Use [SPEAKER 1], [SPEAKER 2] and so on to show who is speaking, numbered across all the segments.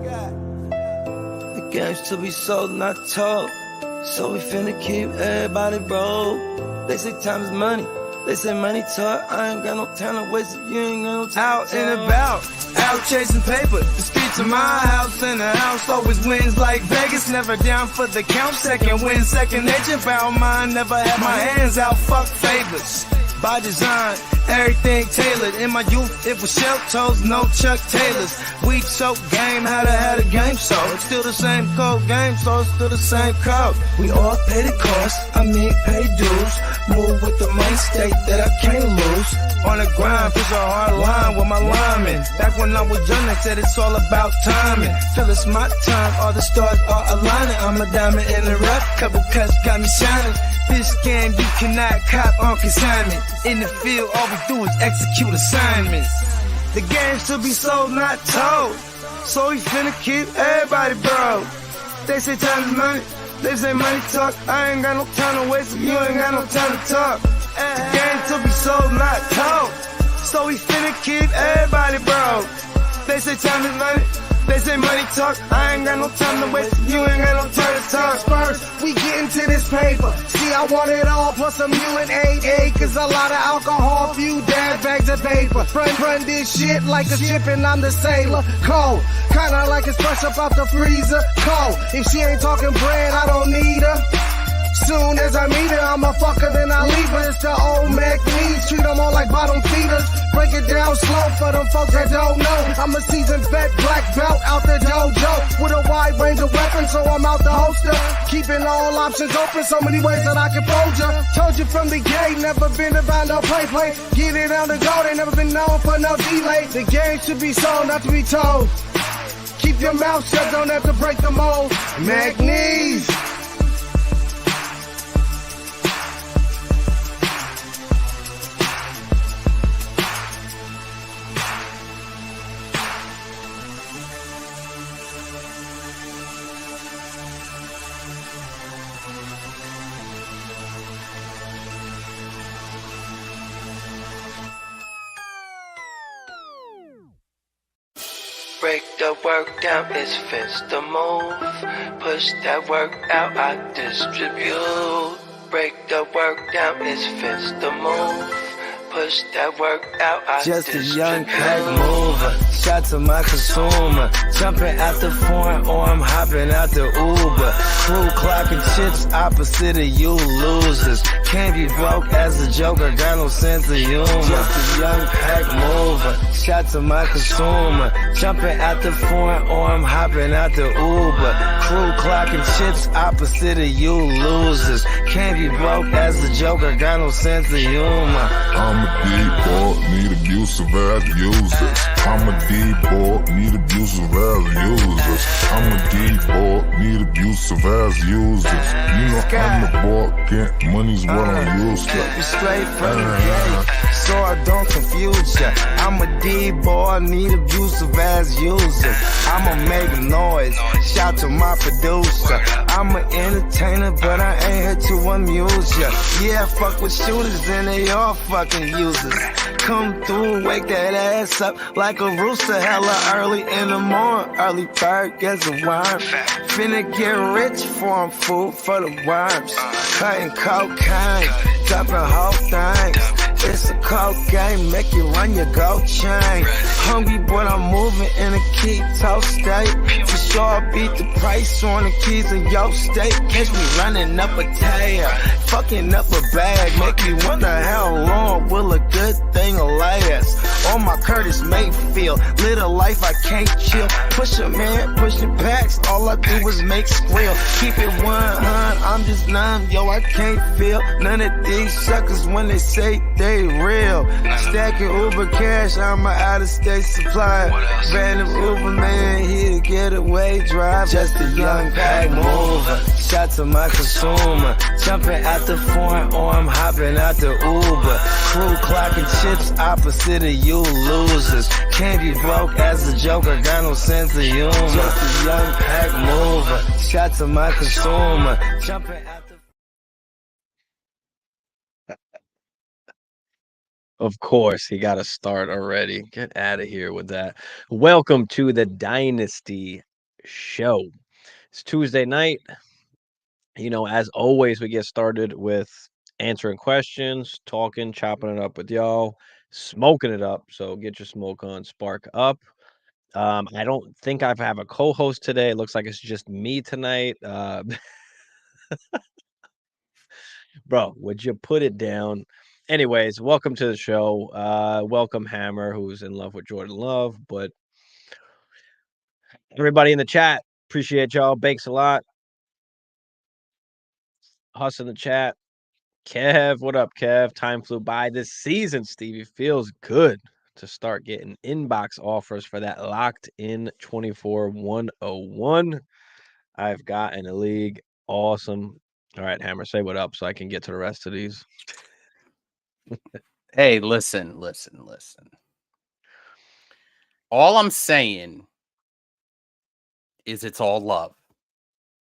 [SPEAKER 1] The game's to be sold, not told. So we finna keep everybody broke. They say time is money. They say money talk. I ain't got no time to waste if you ain't got no time. Out and about, out chasing paper. The streets of my house and the house always wins like Vegas. Never down for the count. Second win, second nature. Found mine. Never had my hands out. Fuck favors. By design, everything tailored. In my youth, it was shell toes, no Chuck Taylors. We choke game, had a game so it's still the same code game, so it's still the same code. We all pay the cost, pay dues. Move with the main state that I can't lose. On the grind, push a hard line with my linemen. Back when I was young, they said it's all about timing. Till it's my time, all the stars are aligning. I'm a diamond in the rough, couple cuts got me shining. This game you cannot cop on consignment. In the field, all we do is execute assignments. The game's to be sold, not told. So we finna keep everybody broke. They say time is money, they say money talk. I ain't got no time to waste if you ain't got no time to talk. The game's to be sold, not told. So we finna keep everybody broke. They say time is money, they say money talk. I ain't got no time to waste if you ain't got no time to talk.
[SPEAKER 2] First, we get into this paper. See, I want it all, plus a mule and 8 acres. A lot of alcohol, few dad bags of paper. Run this shit like a ship and I'm the sailor. Cold, kinda like it's fresh up out the freezer. Cold, if she ain't talking bread, I don't need her. Soon as I meet her, I'm a fucker, then I leave her. It's the old Mac needs, treat them all like bottom feeders. Break it down slow for them folks that don't know. I'm a seasoned vet, black belt out the dojo. With a wide range of weapons, so I'm out the holster. Keeping all options open, so many ways that I can fold ya. Told you from the gate, never been about no play. Get it on the go, they never been known for no delay. The game should be sold, not to be told. Keep your mouth shut, don't have to break the mold. Mac needs.
[SPEAKER 1] Break the work down, it's fence the move. Push that work out, I distribute. Break the work down, it's fence the move. Push that work out, I just distribute. A young pack mover, shot to my consumer. Jumping out the foreign or I'm hopping out the Uber. Crew clocking chips opposite of you losers. Can't be broke as a joker, got no sense of humor. Just a young pack mover, shot to my consumer. Jumping out the foreign or I'm hopping out the Uber. Crew clocking chips opposite of you losers. Can't be broke as a joker, got no sense of humor.
[SPEAKER 3] I'm a D-boy, need abusive as users. I'm a D-boy, need abusive as users. I'm a D-boy, need abusive as users. You know I'm a boy, get money's what I'm used to.
[SPEAKER 1] Keep it straight from the gate, so I don't confuse ya. I'm a D-boy, need abusive as users. I'ma make noise, shout to my producer. I'm an entertainer, but I ain't here to amuse ya. Yeah, I fuck with shooters and they all fucking users. Come through, wake that ass up like a rooster, hella early in the morning. Early bird gets a worm. Finna get rich for 'em, food for the worms. Cutting cocaine, dropping whole things. It's a cold game, make you run your gold chain. Hungry, but I'm moving in a keto state. For sure, I beat the price on the keys in your state. Catch me running up a tire, fucking up a bag. Make me wonder how long will a good thing last. On my Curtis Mayfield, live a life I can't chill. Push a man, pushing packs, all I do is make squeal. Keep it 100, I'm just numb, yo, I can't feel none of these suckers when they say they real. Stacking Uber cash, I'm an out-of-state supply. Random Uber man here to get away drive. Just a young pack mover, shot to my consumer. Jumping out the foreign or I'm hopping out the Uber. Crew clocking chips opposite of you losers. Can't be broke as a joker, got no sense of humor. Just a young pack mover, shot to my consumer. Jumping out the...
[SPEAKER 4] Of course, he got to start already. Get out of here with that. Welcome to the Dynasty Show. It's Tuesday night. You know, as always, we get started with answering questions, talking, chopping it up with y'all, smoking it up. So get your smoke on, spark up. I don't think I have a co-host today. It looks like it's just me tonight. Bro, would you put it down? Anyways, welcome to the show. Welcome Hammer, who's in love with Jordan Love, but everybody in the chat, appreciate y'all. Bakes a lot. Huss in the chat. Kev, what up, Kev? Time flew by this season, Stevie. Feels good to start getting inbox offers for that locked in 24-101. I've got in a league. Awesome. All right, Hammer, say what up so I can get to the rest of these.
[SPEAKER 5] Hey, listen. All I'm saying is it's all love.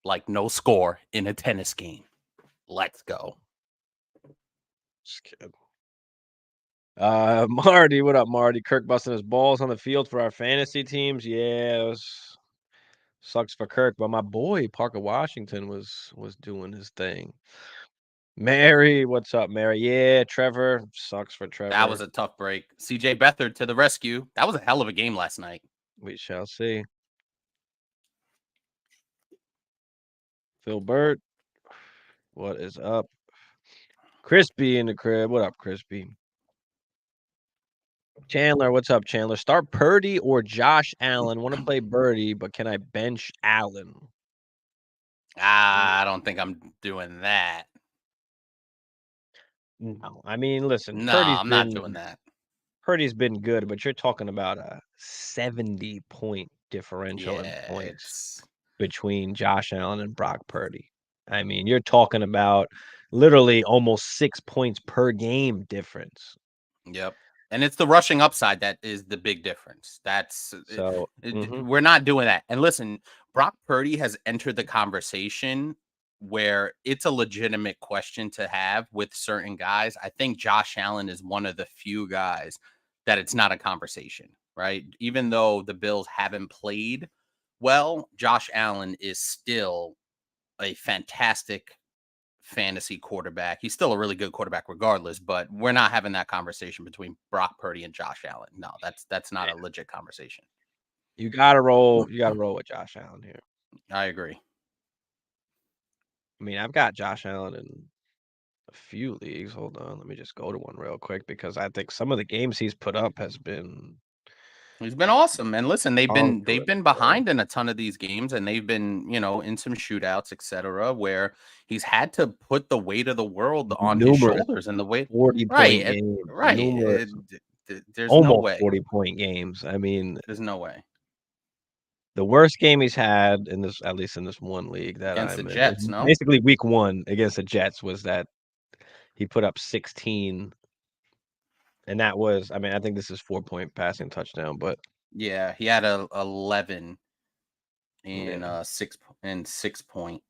[SPEAKER 5] Like no score in a tennis game. Let's go.
[SPEAKER 4] Just kidding. Marty, what up, Marty? Kirk busting his balls on the field for our fantasy teams. Yeah, sucks for Kirk, but my boy Parker Washington was doing his thing. Mary, what's up, Mary? Yeah, Trevor, sucks for Trevor.
[SPEAKER 5] That was a tough break. CJ Beathard to the rescue. That was a hell of a game last night.
[SPEAKER 4] We shall see. Phil Burt, what is up? Crispy in the crib. What up, Crispy? Chandler, what's up, Chandler? Start Purdy or Josh Allen. Want to play Birdie, but can I bench Allen?
[SPEAKER 5] I don't think I'm doing that.
[SPEAKER 4] No, I mean, listen.
[SPEAKER 5] No, I'm not doing that.
[SPEAKER 4] Purdy's been good, but you're talking about a 70-point differential in points between Josh Allen and Brock Purdy. I mean, you're talking about literally almost 6 points per game difference.
[SPEAKER 5] Yep. And it's the rushing upside that is the big difference. We're not doing that. And listen, Brock Purdy has entered the conversation where it's a legitimate question to have with certain guys. I think Josh Allen is one of the few guys that it's not a conversation, right? Even though the Bills haven't played well, Josh Allen is still a fantastic fantasy quarterback. He's still a really good quarterback regardless, but we're not having that conversation between Brock Purdy and Josh Allen. No, that's not a legit conversation.
[SPEAKER 4] You gotta roll with Josh Allen here.
[SPEAKER 5] I agree.
[SPEAKER 4] I mean, I've got Josh Allen in a few leagues. Hold on, let me just go to one real quick because I think some of the games he's put up he's been
[SPEAKER 5] awesome. And listen, they've been behind in a ton of these games, and they've been, in some shootouts, etc., where he's had to put the weight of the world on his shoulders and the weight
[SPEAKER 4] 40-point games.
[SPEAKER 5] Right. There's
[SPEAKER 4] almost
[SPEAKER 5] no way
[SPEAKER 4] 40-point games. I mean,
[SPEAKER 5] there's no way.
[SPEAKER 4] The worst game he's had in this, at least in this one league that
[SPEAKER 5] against
[SPEAKER 4] I'm
[SPEAKER 5] the Jets, no?
[SPEAKER 4] Basically week 1 against the Jets was that he put up 16. And that was, I mean, I think this is 4-point passing touchdown, but
[SPEAKER 5] yeah, he had a 11 in 6 point.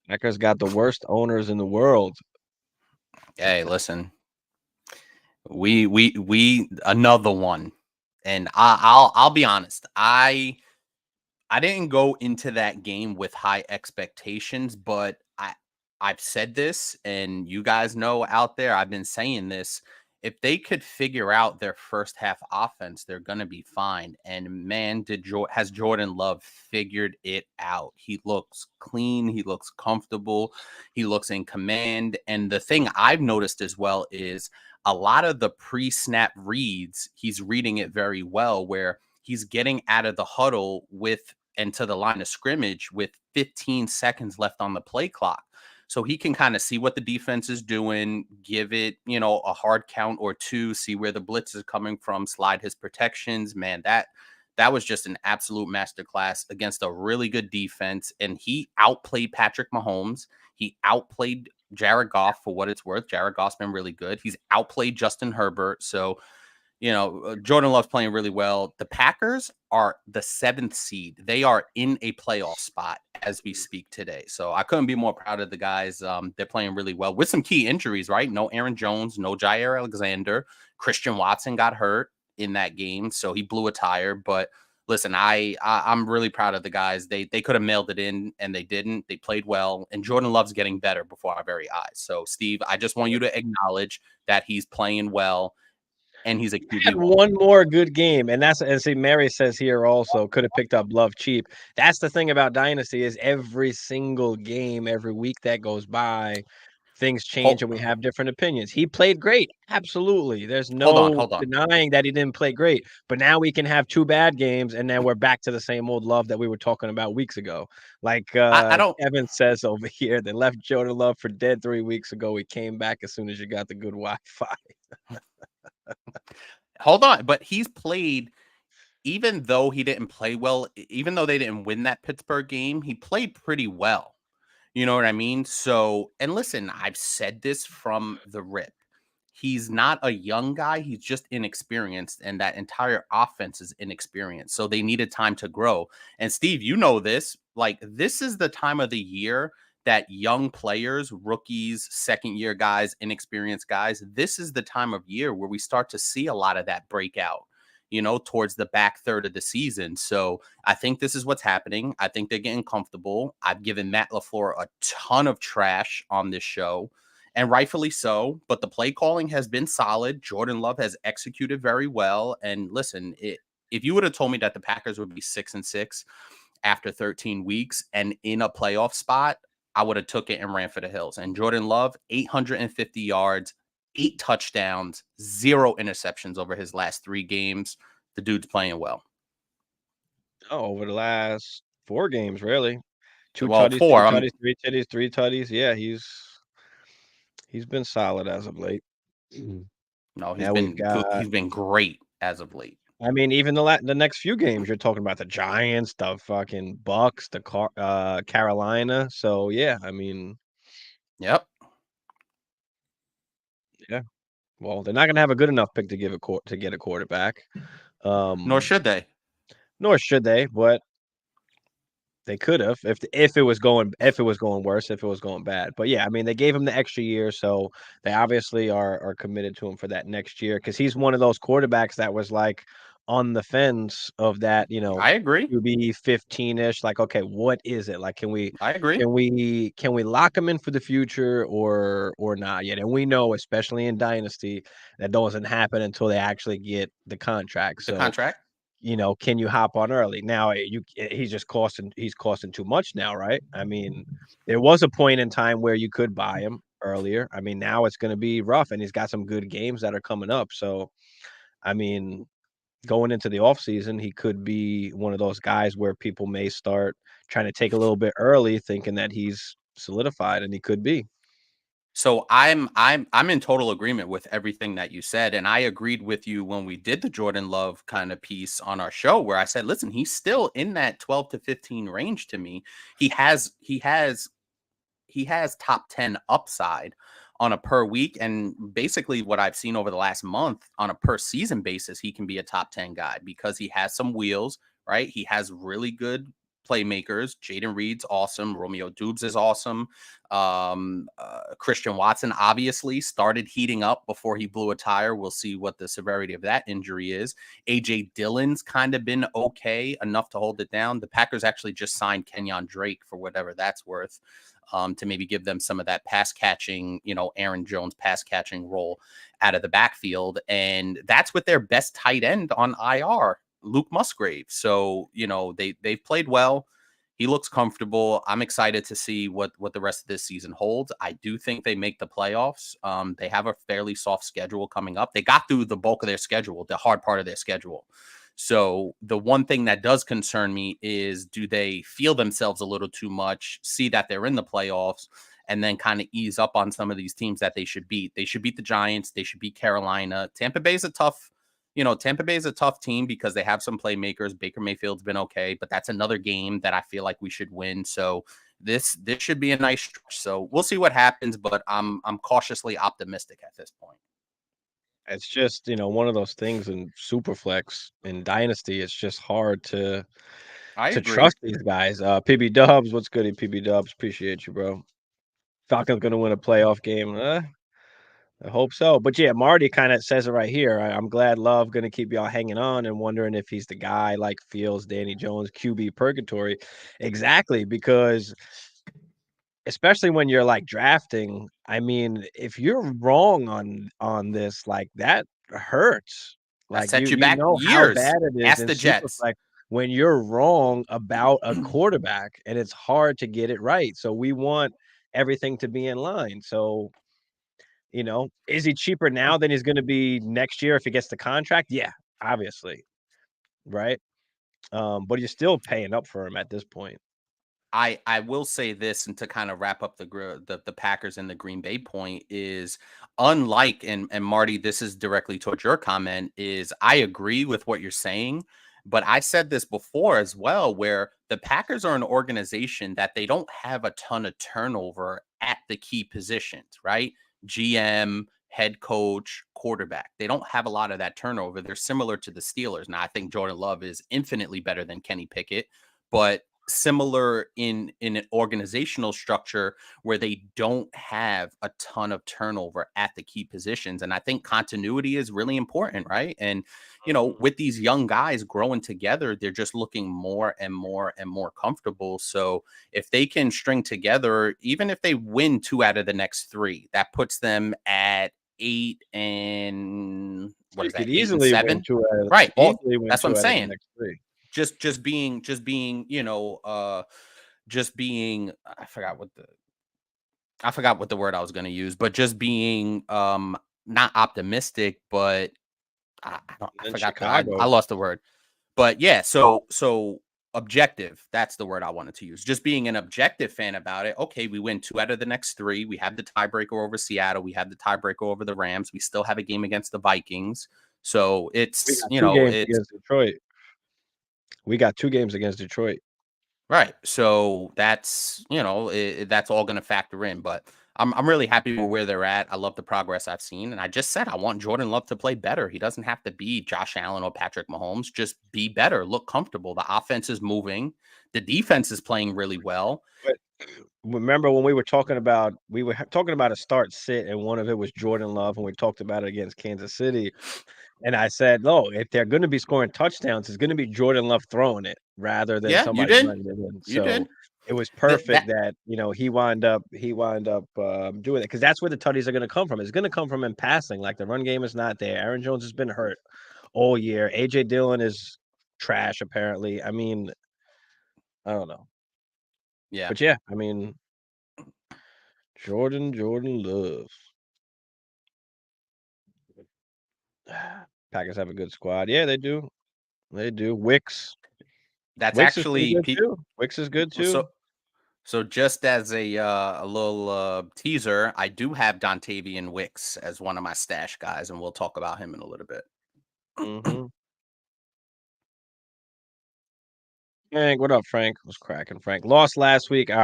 [SPEAKER 4] Packers got the worst owners in the world.
[SPEAKER 5] Hey, listen. We another one. And I'll be honest. I didn't go into that game with high expectations, but I've said this, and you guys know out there, I've been saying this. If they could figure out their first half offense, they're going to be fine. And man, has Jordan Love figured it out. He looks clean. He looks comfortable. He looks in command. And the thing I've noticed as well is a lot of the pre-snap reads, he's reading it very well, where he's getting out of the huddle and to the line of scrimmage with 15 seconds left on the play clock. So he can kind of see what the defense is doing, give it, a hard count or two, see where the blitz is coming from, slide his protections. Man, that was just an absolute masterclass against a really good defense. And he outplayed Patrick Mahomes. He outplayed Jared Goff for what it's worth. Jared Goff's been really good. He's outplayed Justin Herbert. So, Jordan Love's playing really well. The Packers are the 7th seed. They are in a playoff spot as we speak today. So I couldn't be more proud of the guys. They're playing really well with some key injuries, right? No Aaron Jones, no Jair Alexander. Christian Watson got hurt. in that game, so he blew a tire. But listen, I'm really proud of the guys. They could have mailed it in and they didn't. They played well, and Jordan Love's getting better before our very eyes. So Steve, I just want you to acknowledge that he's playing well and he's a
[SPEAKER 4] Had
[SPEAKER 5] QB1.
[SPEAKER 4] one more good game, and see, Mary says here also could have picked up Love cheap. That's the thing about Dynasty is every single game, every week that goes by, things change and we have different opinions. He played great, absolutely. There's no
[SPEAKER 5] Hold on.
[SPEAKER 4] denying that he didn't play great. But now we can have 2 bad games, and then we're back to the same old Love that we were talking about weeks ago. Like
[SPEAKER 5] I don't.
[SPEAKER 4] Kevin says over here, they left Jordan Love for dead 3 weeks ago. He came back as soon as you got the good Wi-Fi.
[SPEAKER 5] Hold on, but he's played, even though he didn't play well, even though they didn't win that Pittsburgh game, he played pretty well. You know what I mean? So, and listen, I've said this from the rip. He's not a young guy. He's just inexperienced, and that entire offense is inexperienced. So they needed time to grow. And Steve, you know this. Like, this is the time of the year that young players, rookies, second-year guys, inexperienced guys, this is the time of year where we start to see a lot of that breakout, you know, towards the back third of the season. So I think this is what's happening. I think they're getting comfortable. I've given Matt LaFleur a ton of trash on this show, and rightfully so, but the play calling has been solid. Jordan Love has executed very well. And listen, if you would have told me that the Packers would be 6-6 after 13 weeks and in a playoff spot, I would have took it and ran for the hills. And Jordan Love, 850 yards, 8 touchdowns, 0 interceptions over his last 3 games. The dude's playing well.
[SPEAKER 4] Oh, over the last 4 games, really. 2
[SPEAKER 5] Well,
[SPEAKER 4] tutties,
[SPEAKER 5] 4,
[SPEAKER 4] 2 tutties, 3 tutties, 3 tutties. Yeah, he's been solid as of late.
[SPEAKER 5] No,
[SPEAKER 4] Now we've got,
[SPEAKER 5] he's been great as of late.
[SPEAKER 4] I mean, even the next few games, you're talking about the Giants, the fucking Bucks, the Carolina. So yeah, I mean,
[SPEAKER 5] Yep.
[SPEAKER 4] yeah. Well, they're not gonna have a good enough pick to get a quarterback.
[SPEAKER 5] Nor should they.
[SPEAKER 4] Nor should they, but they could have if it was going worse, if it was going bad. But yeah, I mean, they gave him the extra year, so they obviously are committed to him for that next year because he's one of those quarterbacks that was like on the fence of that, you know,
[SPEAKER 5] I agree.
[SPEAKER 4] QB 15-ish. Like, okay, what is it? Like,
[SPEAKER 5] I agree.
[SPEAKER 4] can we lock him in for the future or not yet? And we know, especially in Dynasty, that doesn't happen until they actually get the contract.
[SPEAKER 5] The
[SPEAKER 4] So
[SPEAKER 5] contract.
[SPEAKER 4] you know, can you hop on early? Now he's costing too much now, right? I mean, there was a point in time where you could buy him earlier. I mean, now it's going to be rough, and he's got some good games that are coming up. So, I mean, going into the offseason, he could be one of those guys where people may start trying to take a little bit early, thinking that he's solidified, and he could be.
[SPEAKER 5] So I'm in total agreement with everything that you said, and I agreed with you when we did the Jordan Love kind of piece on our show, where I said, listen, he's still in that 12 to 15 range to me. He has top 10 upside on a per week, and basically what I've seen over the last month on a per season basis, he can be a top 10 guy because he has some wheels, right? He has really good playmakers. Jaden Reed's awesome. Romeo Dubes is awesome. Christian Watson obviously started heating up before he blew a tire. We'll see what the severity of that injury is. AJ Dillon's kind of been okay enough to hold it down. The Packers actually just signed Kenyon Drake for whatever that's worth, to maybe give them some of that pass catching, you know, Aaron Jones pass catching role out of the backfield. And that's with their best tight end on IR, Luke Musgrave. So, you know, they've played well. He looks comfortable. I'm excited to see what the rest of this season holds. I do think they make the playoffs. They have a fairly soft schedule coming up. They got through the bulk of their schedule, the hard part of their schedule. So the one thing that does concern me is, do they feel themselves a little too much, see that they're in the playoffs, and then kind of ease up on some of these teams that they should beat? They should beat the Giants. They should beat Carolina. Tampa Bay is a tough team because they have some playmakers. Baker Mayfield's been okay, but that's another game that I feel like we should win. So this should be a nice stretch. So we'll see what happens, but I'm cautiously optimistic at this point.
[SPEAKER 4] It's just, you know, one of those things in Superflex in Dynasty. It's just hard to trust these guys. PB Dubs, what's good at PB Dubs? Appreciate you, bro. Falcons gonna win a playoff game. I hope so. But yeah, Marty kind of says it right here. I'm glad Love going to keep y'all hanging on and wondering if he's the guy like Fields, Danny Jones, QB purgatory. Exactly, because especially when you're like drafting, I mean, if you're wrong on this, like that hurts.
[SPEAKER 5] That
[SPEAKER 4] Like
[SPEAKER 5] sets you
[SPEAKER 4] you
[SPEAKER 5] back
[SPEAKER 4] know how
[SPEAKER 5] years.
[SPEAKER 4] bad it is
[SPEAKER 5] Ask
[SPEAKER 4] in
[SPEAKER 5] the Jets.
[SPEAKER 4] Superflex when you're wrong about a quarterback and it's hard to get it right. So we want everything to be in line. So, is he cheaper now than he's going to be next year if he gets the contract? Yeah, obviously, right? But you're still paying up for him at this point.
[SPEAKER 5] I will say this, and to kind of wrap up the Packers and the Green Bay point is, unlike, and Marty, this is directly towards your comment, is I agree with what you're saying, but I said this before as well, where the Packers are an organization that they don't have a ton of turnover at the key positions, right? GM, head coach, quarterback. They don't have a lot of that turnover. They're similar to the Steelers. Now, I think Jordan Love is infinitely better than Kenny Pickett, but similar in an organizational structure where they don't have a ton of turnover at the key positions. And I think continuity is really important, right? And with these young guys growing together, they're just looking more and more and more comfortable. So if they can string together, even if they win 2 out of the next 3, that puts them at 8 and what
[SPEAKER 4] You
[SPEAKER 5] is that,
[SPEAKER 4] could
[SPEAKER 5] 8 and
[SPEAKER 4] easily win
[SPEAKER 5] 7,
[SPEAKER 4] two out of
[SPEAKER 5] right?
[SPEAKER 4] easily win
[SPEAKER 5] That's what I'm
[SPEAKER 4] two out of the
[SPEAKER 5] saying.
[SPEAKER 4] next three.
[SPEAKER 5] Just being I forgot what the word I was going to use, but just being not optimistic, but I
[SPEAKER 4] In
[SPEAKER 5] forgot I
[SPEAKER 4] Chicago,
[SPEAKER 5] lost the word. But yeah, so objective, that's the word I wanted to use. Just being an objective fan about it. Okay, we win 2 out of the next 3. We have the tiebreaker over Seattle, we have the tiebreaker over the Rams, we still have a game against the Vikings. So
[SPEAKER 4] we
[SPEAKER 5] it's,
[SPEAKER 4] got 2 games against Detroit. We got 2 games against Detroit.
[SPEAKER 5] right. So that's, that's all going to factor in. But I'm really happy with where they're at. I love the progress I've seen. And I just said I want Jordan Love to play better. He doesn't have to be Josh Allen or Patrick Mahomes. Just be better. Look comfortable. The offense is moving. The defense is playing really well.
[SPEAKER 4] But remember when we were talking about a start sit, and one of it was Jordan Love, and we talked about it against Kansas City. And I said, no, if they're going to be scoring touchdowns, it's going to be Jordan Love throwing it rather than
[SPEAKER 5] Yeah, you
[SPEAKER 4] somebody
[SPEAKER 5] did.
[SPEAKER 4] running it in.
[SPEAKER 5] You
[SPEAKER 4] So
[SPEAKER 5] did.
[SPEAKER 4] it was
[SPEAKER 5] That,
[SPEAKER 4] perfect
[SPEAKER 5] that
[SPEAKER 4] that he wound up doing it, because that's where the tutties are going to come from. It's going to come from him passing. Like, the run game is not there. Aaron Jones has been hurt all year. AJ Dillon is trash apparently. I mean, I don't know,
[SPEAKER 5] yeah.
[SPEAKER 4] but yeah, I mean, Jordan Love. Packers have a good squad. Yeah, they do. They do.
[SPEAKER 5] That's
[SPEAKER 4] Wicks is pretty
[SPEAKER 5] actually
[SPEAKER 4] good too. Wicks is good too.
[SPEAKER 5] so just as a little teaser, I do have Dontavian Wicks as one of my stash guys, and we'll talk about him in a little bit.
[SPEAKER 4] Mm-hmm. Frank, what up, Frank? What's cracking, Frank? Lost last week. All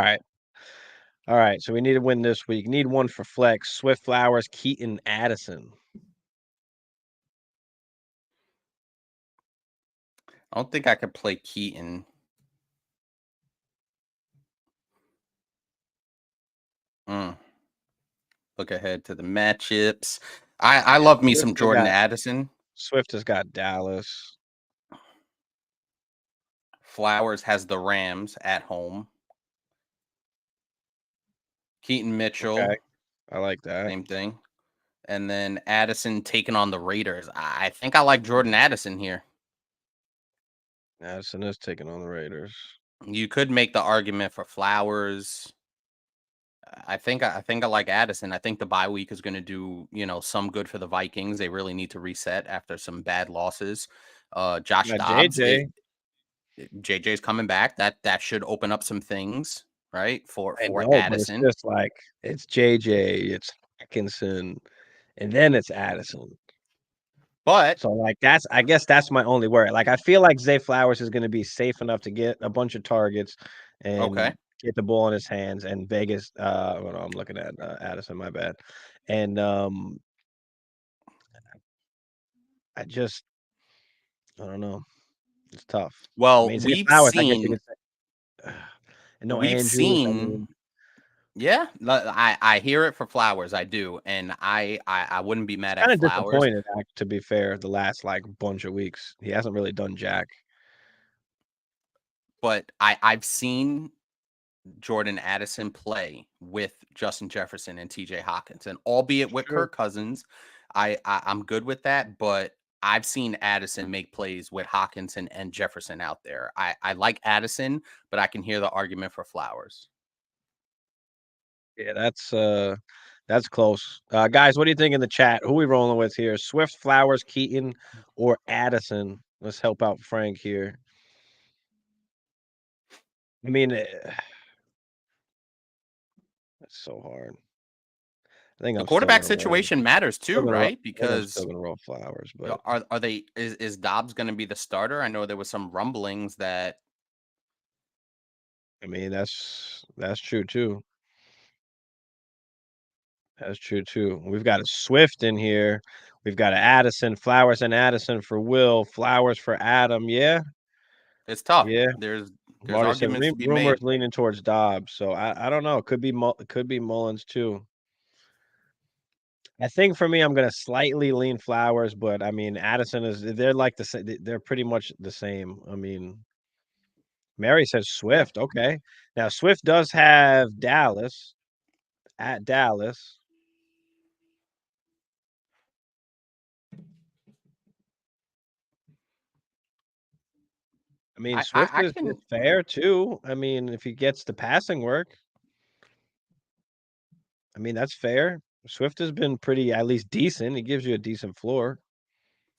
[SPEAKER 4] right. So we need to win this week. Need one for flex. Swift, Flowers, Keaton, Addison.
[SPEAKER 5] I don't think I could play Keaton. Look ahead to the matchups. I love me some Jordan Addison.
[SPEAKER 4] Swift has got Dallas.
[SPEAKER 5] Flowers has the Rams at home. Keaton Mitchell.
[SPEAKER 4] Okay. I like that.
[SPEAKER 5] Same thing. And then Addison taking on the Raiders. I think I like Jordan Addison here.
[SPEAKER 4] Addison is taking on the Raiders.
[SPEAKER 5] You could make the argument for Flowers. I think I like Addison. I think the bye week is going to do, some good for the Vikings. They really need to reset after some bad losses. Josh Dobbs, JJ's coming back. That should open up some things, right? For Addison.
[SPEAKER 4] But it's just like it's JJ, it's Atkinson, and then it's Addison.
[SPEAKER 5] But
[SPEAKER 4] so I guess that's my only worry. Like, I feel like Zay Flowers is going to be safe enough to get a bunch of targets and get the ball in his hands. And Vegas, I'm looking at Addison, my bad. And I don't know. It's tough.
[SPEAKER 5] Well,
[SPEAKER 4] Zay Flowers, I guess you could say. And no
[SPEAKER 5] we've
[SPEAKER 4] Andrews.
[SPEAKER 5] seen. Yeah, I hear it for Flowers. I do, and I wouldn't be mad
[SPEAKER 4] Kind
[SPEAKER 5] at
[SPEAKER 4] of
[SPEAKER 5] Flowers.
[SPEAKER 4] disappointed, to be fair, the last like bunch of weeks. He hasn't really done jack.
[SPEAKER 5] But I've seen Jordan Addison play with Justin Jefferson and TJ Hawkinson, albeit with
[SPEAKER 4] True.
[SPEAKER 5] Kirk Cousins. I'm good with that, but I've seen Addison make plays with Hawkinson and Jefferson out there. I like Addison, but I can hear the argument for Flowers.
[SPEAKER 4] Yeah, that's close. Guys, what do you think in the chat? Who we rolling with here? Swift, Flowers, Keaton, or Addison? Let's help out Frank here. I mean, it's so hard. I think
[SPEAKER 5] The
[SPEAKER 4] I'm still
[SPEAKER 5] quarterback
[SPEAKER 4] gonna roll.
[SPEAKER 5] situation matters too, right?
[SPEAKER 4] I think I'm
[SPEAKER 5] Because
[SPEAKER 4] still gonna roll Flowers, but
[SPEAKER 5] are they is Dobbs going to be the starter? I know there was some rumblings that
[SPEAKER 4] I mean that's true too. That's true too. We've got a Swift in here. We've got a Addison, Flowers, and Addison for Will, Flowers for Adam. Yeah,
[SPEAKER 5] it's tough.
[SPEAKER 4] yeah.
[SPEAKER 5] There's
[SPEAKER 4] Marty said
[SPEAKER 5] arguments to be
[SPEAKER 4] rumors
[SPEAKER 5] made.
[SPEAKER 4] leaning towards Dobbs, so I don't know. It could be Mullins too. I think for me, I'm gonna slightly lean Flowers, but I mean Addison is they're like the same. They're pretty much the same. I mean, Mary says
[SPEAKER 5] Yeah.
[SPEAKER 4] Swift. Okay, now Swift does have Dallas at Dallas. I mean, Swift
[SPEAKER 5] I
[SPEAKER 4] is
[SPEAKER 5] can
[SPEAKER 4] fair too. I mean, if he gets the passing work, I mean that's fair. Swift has been pretty, at least decent. He gives you a decent floor,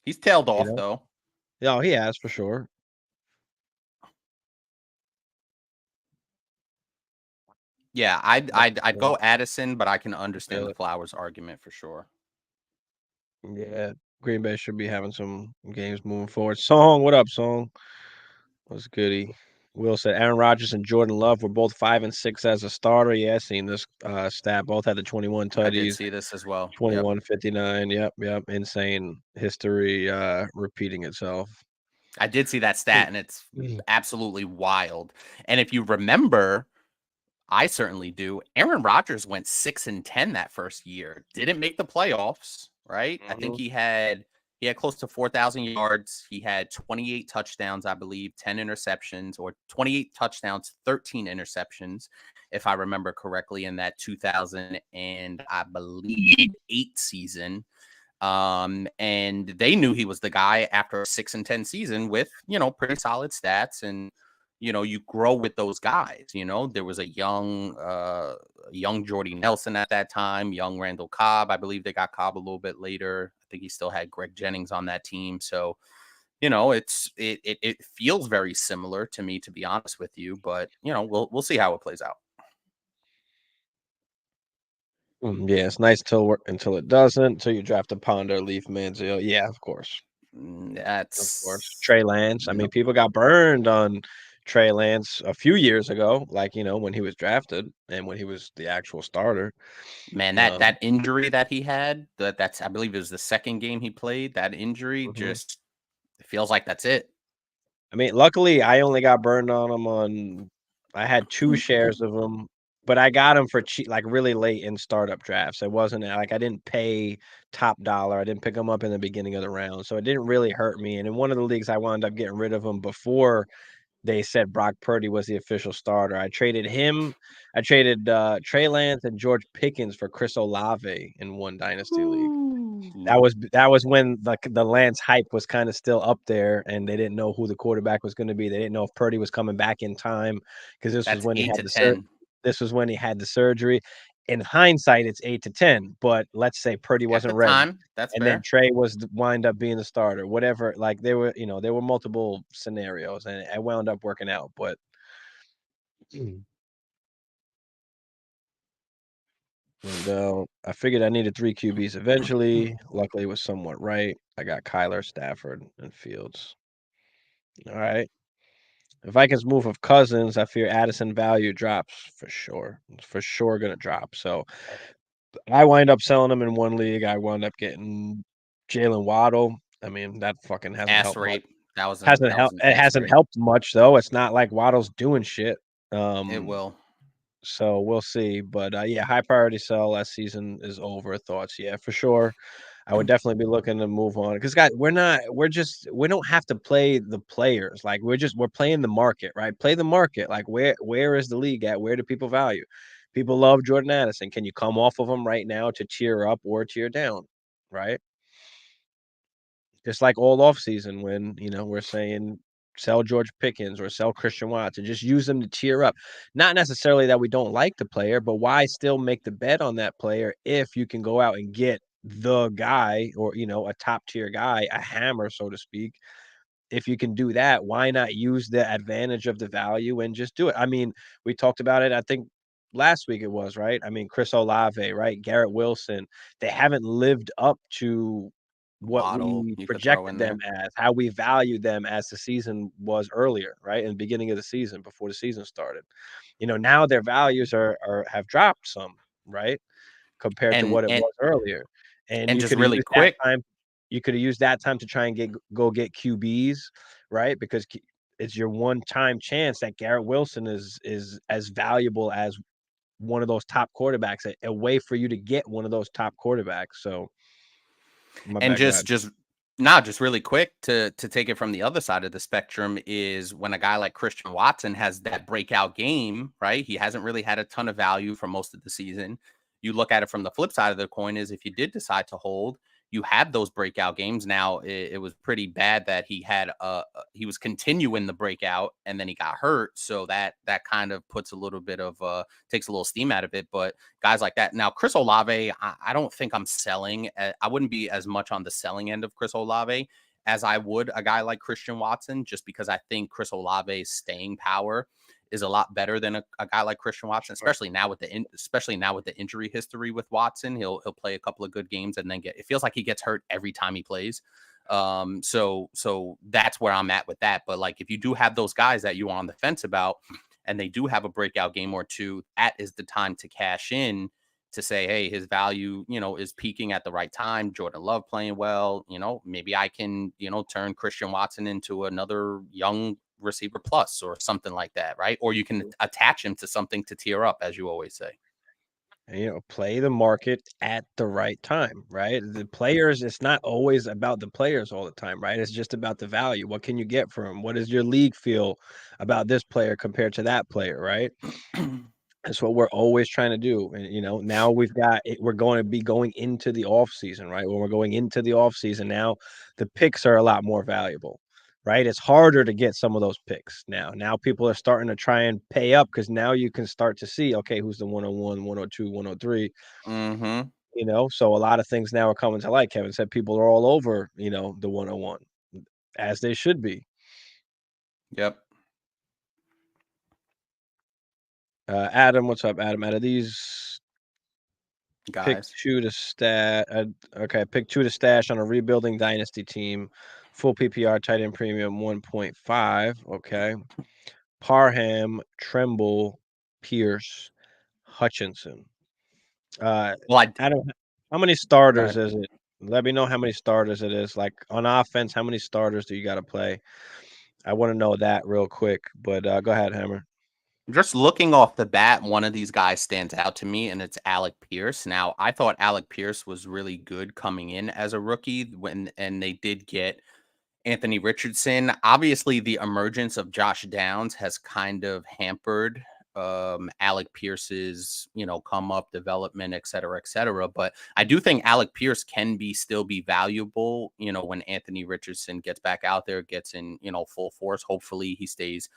[SPEAKER 5] he's tailed
[SPEAKER 4] you
[SPEAKER 5] off
[SPEAKER 4] know.
[SPEAKER 5] though.
[SPEAKER 4] Yeah, he has for sure.
[SPEAKER 5] Yeah, I'd go Addison, but I can understand
[SPEAKER 4] Feel
[SPEAKER 5] the
[SPEAKER 4] it.
[SPEAKER 5] Flowers argument for sure.
[SPEAKER 4] Yeah, Green Bay should be having some games moving forward. Song, what up, Song? What's goody? Will said Aaron Rodgers and Jordan Love were both 5 and 6 as a starter. Yeah, I seen this stat. Both had the 21
[SPEAKER 5] I did
[SPEAKER 4] tutties,
[SPEAKER 5] see this as well. Yep.
[SPEAKER 4] 21-59. Yep. Insane history repeating itself.
[SPEAKER 5] I did see that stat and it's absolutely wild. And if you remember, I certainly do. Aaron Rodgers went 6-10 that first year. Didn't make the playoffs, right? I think he had close to 4,000 yards. He had 28 touchdowns, I believe, 10 interceptions, or 28 touchdowns, 13 interceptions, if I remember correctly, in that 2000 and I believe 8 season. And they knew he was the guy after a 6-10 season with, pretty solid stats. And you grow with those guys. There was a young Jordy Nelson at that time, young Randall Cobb. I believe they got Cobb a little bit later. I think he still had Greg Jennings on that team. So, it feels very similar to me, to be honest with you. But we'll see how it plays out.
[SPEAKER 4] Yeah, it's nice until it doesn't. Until you draft a Ponder, Leaf, Manziel. Yeah, of course. Of course. Trey Lance. I mean, people got burned on Trey Lance a few years ago, like when he was drafted and when he was the actual starter.
[SPEAKER 5] Man, that injury that he had, that's I believe it was the second game he played. That injury just it feels like that's it.
[SPEAKER 4] I mean, luckily I only got burned on him I had 2 shares of him, but I got him for cheap, like really late in startup drafts. It wasn't like I didn't pay top dollar. I didn't pick him up in the beginning of the round, so it didn't really hurt me. And in one of the leagues, I wound up getting rid of him before they said Brock Purdy was the official starter. I traded him. I traded Trey Lance and George Pickens for Chris Olave in one dynasty league. That was when the Lance hype was kind of still up there, and they didn't know who the quarterback was going to be. They didn't know if Purdy was coming back in time because this was when he had this was when he had the surgery. In hindsight, it's 8-10, but let's say Purdy wasn't ready.
[SPEAKER 5] That's
[SPEAKER 4] and
[SPEAKER 5] fair.
[SPEAKER 4] Then Trey was wind up being the starter. Whatever, like there were multiple scenarios, and it wound up working out. But and I figured I needed 3 QBs eventually. Luckily, it was somewhat right. I got Kyler, Stafford, and Fields. All right. If Vikings move of Cousins, I fear Addison value drops for sure. It's for sure going to drop. So I wind up selling him in one league. I wound up getting Jalen Waddle. I mean, that fucking hasn't helped much. It hasn't helped much though. It's not like Waddle's doing shit.
[SPEAKER 5] It will.
[SPEAKER 4] So we'll see. But yeah, high priority sell. Last season is over. Thoughts? Yeah, for sure. I would definitely be looking to move on because, guys, we don't have to play the players. Like we're playing the market, right? Play the market. Like where is the league at? Where do people value? People love Jordan Addison. Can you come off of him right now to tier up or tier down? Right? Just like all offseason when, we're saying sell George Pickens or sell Christian Watson, just use them to cheer up. Not necessarily that we don't like the player, but why still make the bet on that player if you can go out and get the guy or, a top tier guy, a hammer, so to speak. If you can do that, why not use the advantage of the value and just do it? I mean, we talked about it, I think last week it was, right? I mean, Chris Olave, right? Garrett Wilson, they haven't lived up to what
[SPEAKER 5] Waddle,
[SPEAKER 4] we
[SPEAKER 5] you could throw in
[SPEAKER 4] projected them
[SPEAKER 5] there.
[SPEAKER 4] as, how we valued them as the season was earlier, right? In the beginning of the season, before the season started. Now their values have dropped some, right? Compared to
[SPEAKER 5] And
[SPEAKER 4] what it
[SPEAKER 5] and
[SPEAKER 4] was earlier. And
[SPEAKER 5] and
[SPEAKER 4] you
[SPEAKER 5] just
[SPEAKER 4] could have
[SPEAKER 5] really
[SPEAKER 4] used that
[SPEAKER 5] quick,
[SPEAKER 4] time you could have used that time to try and go get QBs, right? Because it's your one-time chance that Garrett Wilson is as valuable as one of those top quarterbacks, a way for you to get one of those top quarterbacks. So my
[SPEAKER 5] and
[SPEAKER 4] bad, go ahead.
[SPEAKER 5] just really quick to take it from the other side of the spectrum is when a guy like Christian Watson has that breakout game, right? He hasn't really had a ton of value for most of the season. You look at it from the flip side of the coin is if you did decide to hold, you have those breakout games. Now it was pretty bad that he was continuing the breakout and then he got hurt, so that kind of puts a little bit of takes a little steam out of it. But guys like that. Now, Chris Olave, I don't think I'm selling. I wouldn't be as much on the selling end of Chris Olave as I would a guy like Christian Watson, just because I think Chris Olave's staying power is a lot better than a guy like Christian Watson, especially now with the injury history with Watson. He'll play a couple of good games and then it feels like he gets hurt every time he plays. So that's where I'm at with that. But like if you do have those guys that you're on the fence about, and they do have a breakout game or two, that is the time to cash in to say, hey, his value, is peaking at the right time. Jordan Love playing well, maybe I can, turn Christian Watson into another young receiver plus or something like that, right? Or you can attach him to something to tier up, as you always say.
[SPEAKER 4] And, play the market at the right time, right? The players, it's not always about the players all the time, right? It's just about the value. What can you get from them? What does your league feel about this player compared to that player, right? That's what we're always trying to do. And, now we're going to be going into the off season, right? When we're going into the off season now, the picks are a lot more valuable, right? It's harder to get some of those picks now. Now people are starting to try and pay up because now you can start to see, okay, who's the 101, 102, 103,
[SPEAKER 5] Mm-hmm.
[SPEAKER 4] so a lot of things now are coming to light. Kevin said people are all over, the 101 as they should be.
[SPEAKER 5] Yep.
[SPEAKER 4] Adam, what's up, Adam? Out of these pick
[SPEAKER 5] Guys.
[SPEAKER 4] two to stash. Pick two to stash on a rebuilding dynasty team. Full PPR, tight end premium 1.5. Okay. Parham, Tremble, Pierce, Hutchinson.
[SPEAKER 5] Well, I
[SPEAKER 4] Adam, how many starters is it? Let me know how many starters it is. Like on offense, how many starters do you got to play? I want to know that real quick. But go ahead, Hammer.
[SPEAKER 5] just looking off the bat, one of these guys stands out to me, and it's Alec Pierce. Now, I thought Alec Pierce was really good coming in as a rookie and they did get Anthony Richardson. Obviously, the emergence of Josh Downs has kind of hampered Alec Pierce's, come up development, et cetera, et cetera. But I do think Alec Pierce can still be valuable, when Anthony Richardson gets back out there, gets in, full force. Hopefully he stays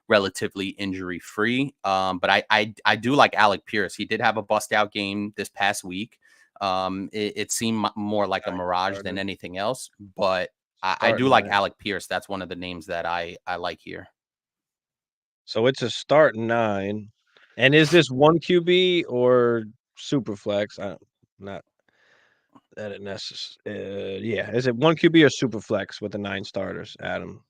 [SPEAKER 5] relatively injury free. But I do like Alec Pierce. He did have a bust out game this past week. It seemed more like a mirage than anything else, but I do like Alec Pierce. That's one of the names that I like here.
[SPEAKER 4] So it's a start 9. And is this one QB or super flex? Not that it necessary. Yeah, is it one QB or super flex with the 9 starters, Adam?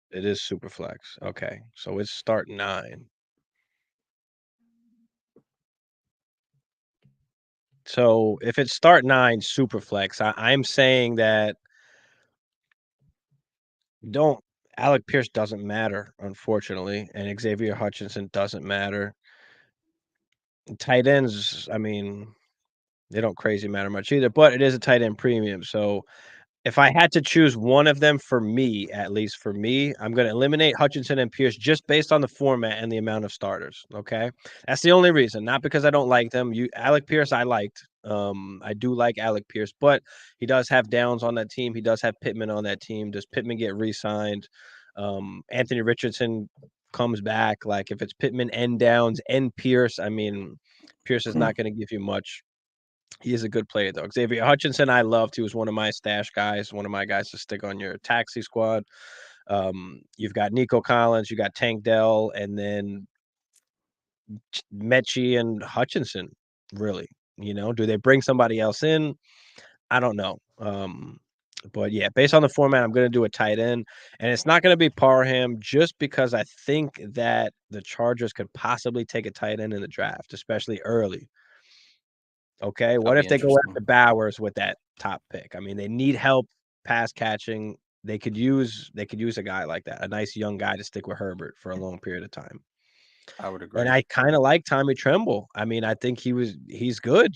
[SPEAKER 4] It is super flex. Okay, so it's start 9. So if it's start 9 super flex, I'm saying that don't Alec Pierce doesn't matter, unfortunately, and Xavier Hutchinson doesn't matter. Tight ends, I mean, they don't crazy matter much either, but it is a tight end premium. So if I had to choose one of them for me, at least for me, I'm going to eliminate Hutchinson and Pierce just based on the format and the amount of starters. Okay, that's the only reason. Not because I don't like them. Alec Pierce, I liked. I do like Alec Pierce, but he does have downs on that team. He does have Pittman on that team. Does Pittman get re-signed? Anthony Richardson comes back. Like if it's Pittman and Downs and Pierce, I mean, Pierce is not going to give you much. He is a good player, though. Xavier Hutchinson, I loved. He was one of my stash guys, one of my guys to stick on your taxi squad. You've got Nico Collins, you got Tank Dell, and then Mechie and Hutchinson, really. Do they bring somebody else in? I don't know. But yeah, based on the format, I'm going to do a tight end, and it's not going to be Parham just because I think that the Chargers could possibly take a tight end in the draft, especially early. Okay, what if they go after Bowers with that top pick? I mean, they need help pass catching. They could use a guy like that, a nice young guy to stick with Herbert for a long period of time.
[SPEAKER 5] I would agree.
[SPEAKER 4] And I kind of like Tommy Tremble. I mean, I think he's good.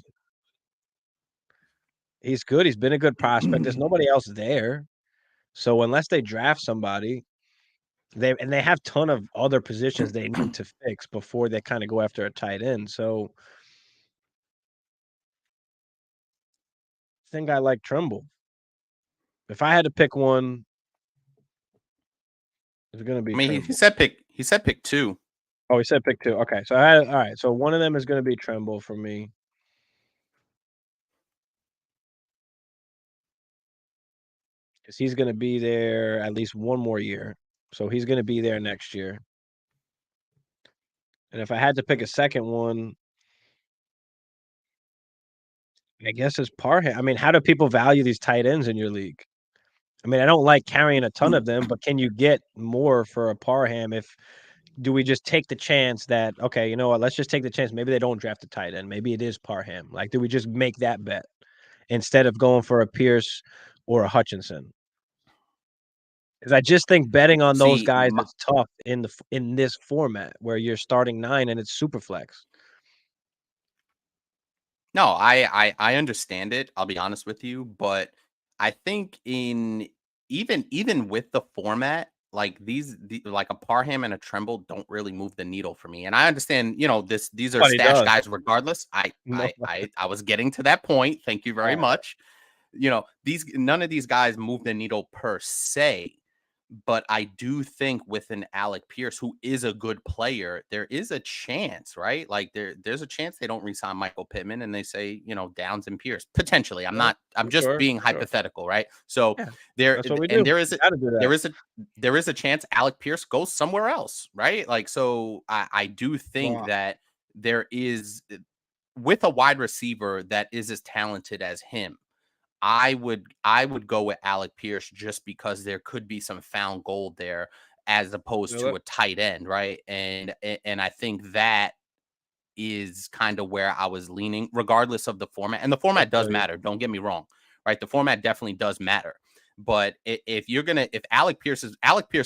[SPEAKER 4] He's good. He's been a good prospect. There's nobody else there. So unless they draft somebody, they have a ton of other positions they need to fix before they kind of go after a tight end. So I think I like Tremble. If I had to pick one, it's going to be.
[SPEAKER 5] I mean,
[SPEAKER 4] Tremble.
[SPEAKER 5] He said pick 2.
[SPEAKER 4] Oh, he said pick 2. Okay, so all right. So one of them is going to be Tremble for me. Because he's going to be there at least one more year. So he's going to be there next year. And if I had to pick a second one, I guess it's Parham. I mean, how do people value these tight ends in your league? I mean, I don't like carrying a ton of them, but can you get more for a Parham do we just take the chance that, okay, you know what, let's just take the chance. Maybe they don't draft a tight end. Maybe it is Parham. Like, do we just make that bet instead of going for a Pierce or a Hutchinson? Because I just think betting on those guys is tough in this format where you're starting 9 and it's super flex.
[SPEAKER 5] No, I understand it. I'll be honest with you, but I think even with the format, like like a Parham and a Tremble don't really move the needle for me. And I understand, these are stash guys regardless. I was getting to that point. Thank you very much. None of these guys move the needle per se. But I do think with an Alec Pierce, who is a good player, there is a chance, right? Like there's a chance they don't re-sign Michael Pittman and they say, Downs and Pierce potentially. I'm just being hypothetical, right? So there is a chance Alec Pierce goes somewhere else, right? Like, so I do think that there is, with a wide receiver that is as talented as him, I would go with Alec Pierce just because there could be some found gold there as opposed to a tight end, right? And I think that is kind of where I was leaning, regardless of the format. And the format does matter. Don't get me wrong, right? The format definitely does matter. But if Alec Pierce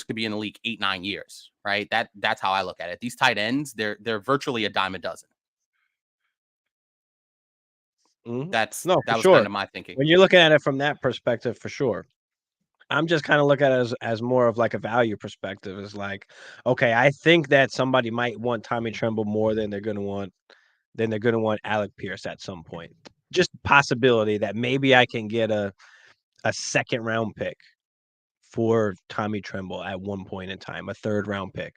[SPEAKER 5] could be in the league 8-9 years, right? That's how I look at it. These tight ends, they're virtually a dime a dozen. That was kind of my thinking.
[SPEAKER 4] When you're looking at it from that perspective, for sure. I'm just kind of looking at it as more of like a value perspective. It's like, okay, I think that somebody might want Tommy Tremble more than they're going to want Alec Pierce at some point. Just possibility that maybe I can get a second round pick for Tommy Tremble at one point in time, a third round pick.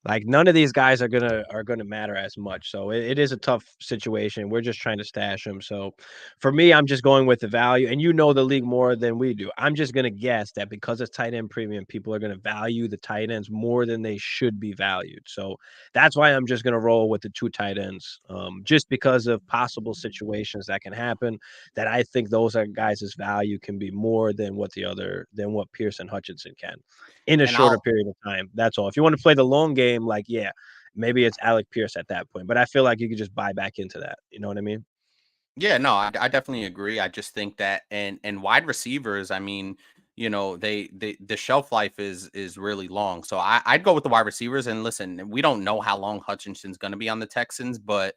[SPEAKER 4] Like none of these guys are gonna matter as much. So it is a tough situation. We're just trying to stash them. So for me, I'm just going with the value. And the league more than we do. I'm just gonna guess that because it's tight end premium, people are gonna value the tight ends more than they should be valued. So that's why I'm just gonna roll with the 2 tight ends, just because of possible situations that can happen. That I think those are guys' value can be more than what Pierce and Hutchinson can in a shorter period of time. That's all. If you want to play the long game, like, yeah, maybe it's Alec Pierce at that point. But I feel like you could just buy back into that. You know what I mean?
[SPEAKER 5] Yeah, no, I definitely agree. I just think that and wide receivers, I mean, the shelf life is really long. So I'd go with the wide receivers. And listen, we don't know how long Hutchinson's going to be on the Texans, but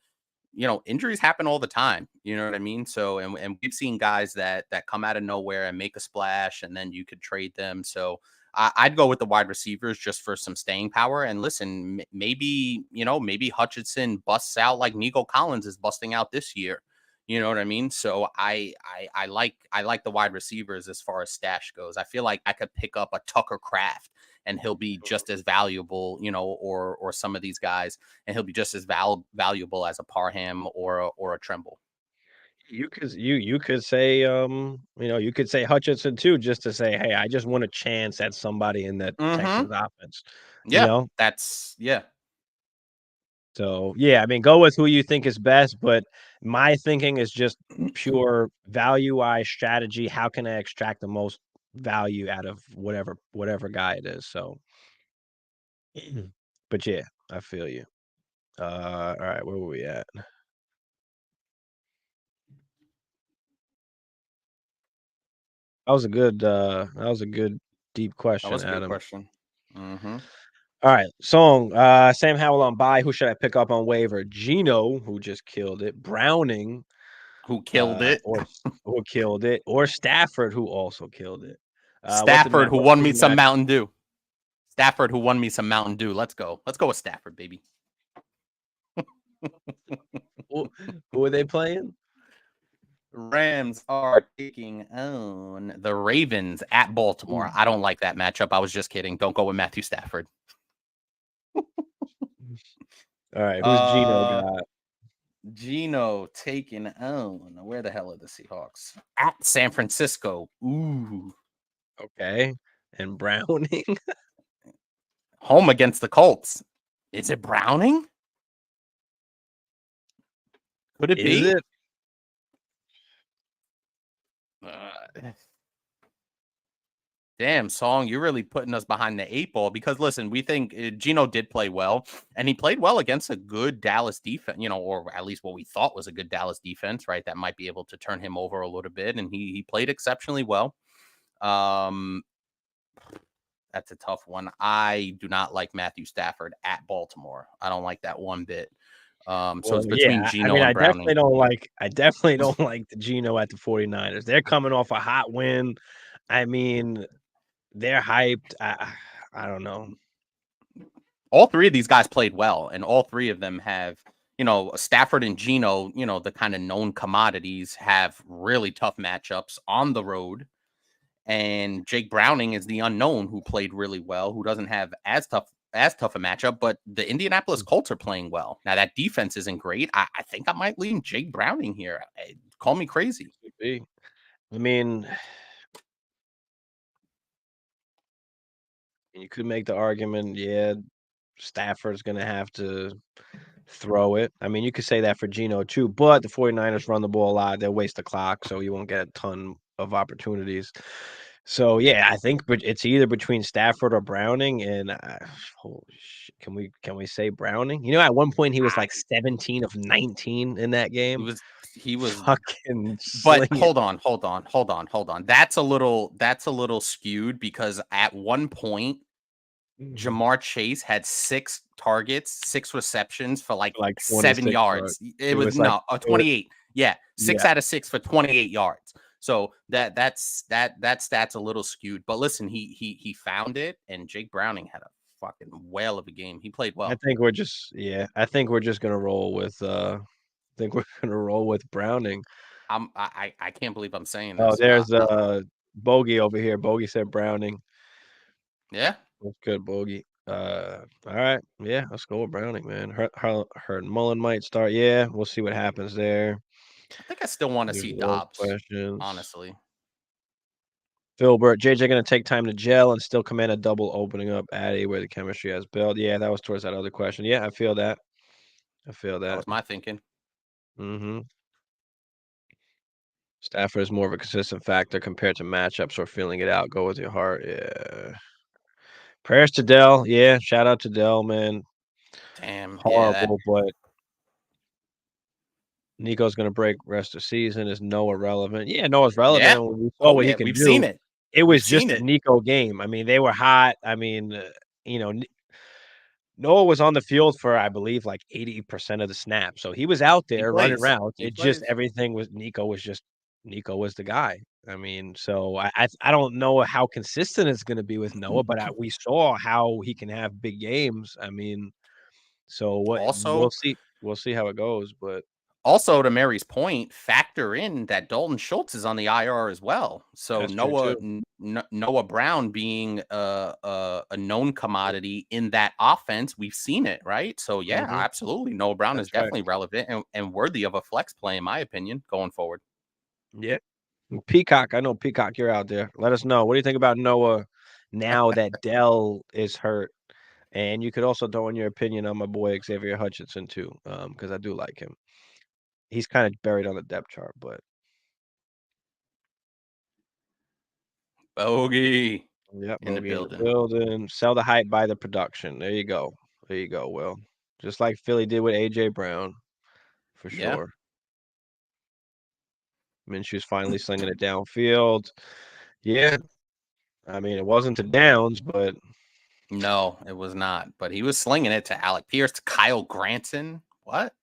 [SPEAKER 5] injuries happen all the time. You know what I mean? So, and we've seen guys that come out of nowhere and make a splash, and then you could trade them. So I'd go with the wide receivers just for some staying power. And listen, maybe Hutchinson busts out like Nico Collins is busting out this year. You know what I mean? So I like the wide receivers as far as stash goes. I feel like I could pick up a Tucker Kraft and he'll be just as valuable, or some of these guys, and he'll be just as valuable as a Parham or a Tremble.
[SPEAKER 4] You could say you could say Hutchinson too, just to say, hey, I just want a chance at somebody in that Texans offense.
[SPEAKER 5] Yeah, that's
[SPEAKER 4] So yeah, I mean, go with who you think is best, but my thinking is just pure value-wise strategy. How can I extract the most value out of whatever guy it is? So, but yeah, I feel you. All right, where were we at? That was a good deep question,
[SPEAKER 5] that was a good
[SPEAKER 4] Adam.
[SPEAKER 5] question.
[SPEAKER 4] All right, song. Sam Howell on bye. Who should I pick up on waiver? Gino, who just killed it. Browning,
[SPEAKER 5] who killed it,
[SPEAKER 4] or who killed it, or Stafford, who also killed it.
[SPEAKER 5] Stafford, who won me some Mountain Dew. Stafford, who won me some Mountain Dew. Let's go with Stafford, baby.
[SPEAKER 4] Who are they playing?
[SPEAKER 5] Rams are taking on the Ravens at Baltimore. I don't like that matchup. I was just kidding. Don't go with Matthew Stafford.
[SPEAKER 4] All right, who's Gino got?
[SPEAKER 5] Gino taking on, where the hell are the Seahawks? At San Francisco. Ooh.
[SPEAKER 4] Okay. And Browning.
[SPEAKER 5] Home against the Colts. Is it Browning? Could it be?
[SPEAKER 4] It?
[SPEAKER 5] Damn, Song, you're really putting us behind the 8 ball, because listen, we think Gino did play well, and he played well against a good Dallas defense, or at least what we thought was a good Dallas defense, right? That might be able to turn him over a little bit, and he played exceptionally well. That's a tough one. I do not like Matthew Stafford at Baltimore. I don't like that one bit. So it's between Gino and Browning.
[SPEAKER 4] I definitely don't like the Gino at the 49ers. They're coming off a hot win. I mean, they're hyped. I don't know.
[SPEAKER 5] All three of these guys played well, and all three of them have, Stafford and Gino, the kind of known commodities, have really tough matchups on the road. And Jake Browning is the unknown, who played really well, who doesn't have as tough a matchup, but the Indianapolis Colts are playing well. Now, that defense isn't great. I think I might lean Jake Browning here. Call me crazy.
[SPEAKER 4] I mean, you could make the argument, yeah, Stafford's going to have to throw it. I mean, you could say that for Gino too, but the 49ers run the ball a lot. They'll waste the clock, so you won't get a ton of opportunities. So, yeah, I think it's either between Stafford or Browning, and holy shit, can we say Browning? At one point he was like 17 of 19 in that game.
[SPEAKER 5] He was
[SPEAKER 4] fucking
[SPEAKER 5] but hold on. That's a little skewed, because at one point Jamar Chase had 6 targets, 6 receptions for like 7 yards. It was 28. Yeah, 6 out of 6 for 28 yards. So that stat's a little skewed. But listen, he found it, and Jake Browning had a fucking whale of a game. He played well.
[SPEAKER 4] I think we're just gonna roll with Browning.
[SPEAKER 5] I can't believe I'm saying this.
[SPEAKER 4] Oh, there's Bogey over here. Bogey said Browning.
[SPEAKER 5] Yeah,
[SPEAKER 4] that's good, Bogey. All right, yeah, let's go with Browning, man. Heard Mullen might start. Yeah, we'll see what happens there.
[SPEAKER 5] I think I still want to see Dobbs, honestly.
[SPEAKER 4] Filbert, JJ going to take time to gel and still command a double opening up Addy where the chemistry has built. Yeah, that was towards that other question. Yeah, I feel that. That
[SPEAKER 5] was my thinking.
[SPEAKER 4] Mm-hmm. Stafford is more of a consistent factor compared to matchups or feeling it out. Go with your heart. Yeah. Prayers to Dell. Yeah, shout out to Dell, man.
[SPEAKER 5] Damn.
[SPEAKER 4] Horrible, but Nico's going to break rest of season. Is Noah relevant? Yeah, Noah's relevant.
[SPEAKER 5] Yeah.
[SPEAKER 4] We saw what he can do.
[SPEAKER 5] We've seen it.
[SPEAKER 4] it
[SPEAKER 5] We've
[SPEAKER 4] was
[SPEAKER 5] seen
[SPEAKER 4] just a
[SPEAKER 5] it.
[SPEAKER 4] Nico game. I mean, they were hot. I mean, you know, Noah was on the field for, I believe, like 80% of the snaps. So he was out
[SPEAKER 5] He
[SPEAKER 4] there running
[SPEAKER 5] plays.
[SPEAKER 4] around.
[SPEAKER 5] He
[SPEAKER 4] It just
[SPEAKER 5] plays.
[SPEAKER 4] everything was Nico was the guy. I mean, so I don't know how consistent it's going to be with Noah, but we saw how he can have big games. I mean, so
[SPEAKER 5] Also,
[SPEAKER 4] we'll see how it goes. But
[SPEAKER 5] Also, to Mary's point, factor in that Dalton Schultz is on the IR as well. So
[SPEAKER 4] that's true too.
[SPEAKER 5] Noah Brown being a known commodity in that offense, we've seen it, right? So yeah,
[SPEAKER 4] Mhm.
[SPEAKER 5] absolutely, Noah Brown is
[SPEAKER 4] That's right.
[SPEAKER 5] definitely relevant and worthy of a flex play, in my opinion, going forward.
[SPEAKER 4] Yeah. Peacock, I know Peacock, you're out there. Let us know. What do you think about Noah now that Dell is hurt? And you could also throw in your opinion on my boy Xavier Hutchinson too, because I do like him. He's kind of buried on the depth chart, but
[SPEAKER 5] Bogey
[SPEAKER 4] yep,
[SPEAKER 5] in the
[SPEAKER 4] Bogey in the
[SPEAKER 5] building.
[SPEAKER 4] building. Sell the hype, buy the production. There you go. There you go, Will. Just like Philly did with AJ Brown, for
[SPEAKER 5] Yeah.
[SPEAKER 4] sure. Minshew's finally slinging it downfield. Yeah, I mean it wasn't to Downs, but
[SPEAKER 5] No, it was not. But he was slinging it to Alec Pierce, to Kyle Granson. What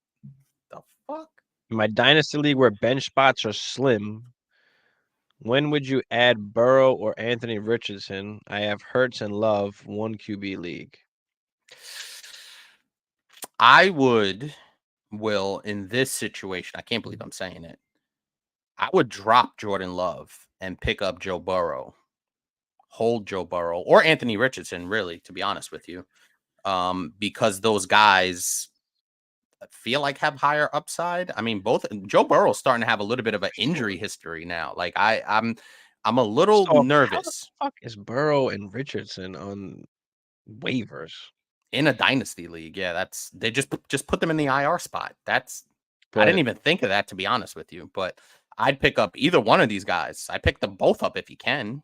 [SPEAKER 5] the fuck?
[SPEAKER 4] in my dynasty league where bench spots are slim, when would you add Burrow or Anthony Richardson? I have Hurts and Love, one QB league.
[SPEAKER 5] I would, Will, in this situation, I can't believe I'm saying it. I would drop Jordan Love and pick up Joe Burrow, hold Joe Burrow or Anthony Richardson, really, to be honest with you, because those guys feel like have higher upside. I mean, both Joe Burrow's starting to have a little bit of an injury history now. Like I'm a little
[SPEAKER 4] So how the
[SPEAKER 5] nervous
[SPEAKER 4] fuck is Burrow and Richardson on waivers?
[SPEAKER 5] in a dynasty league. Yeah, that's they just put them in the IR spot. I didn't
[SPEAKER 4] But
[SPEAKER 5] even think of that, to be honest with you, but I'd pick up either one of these guys. I pick them both up if you can,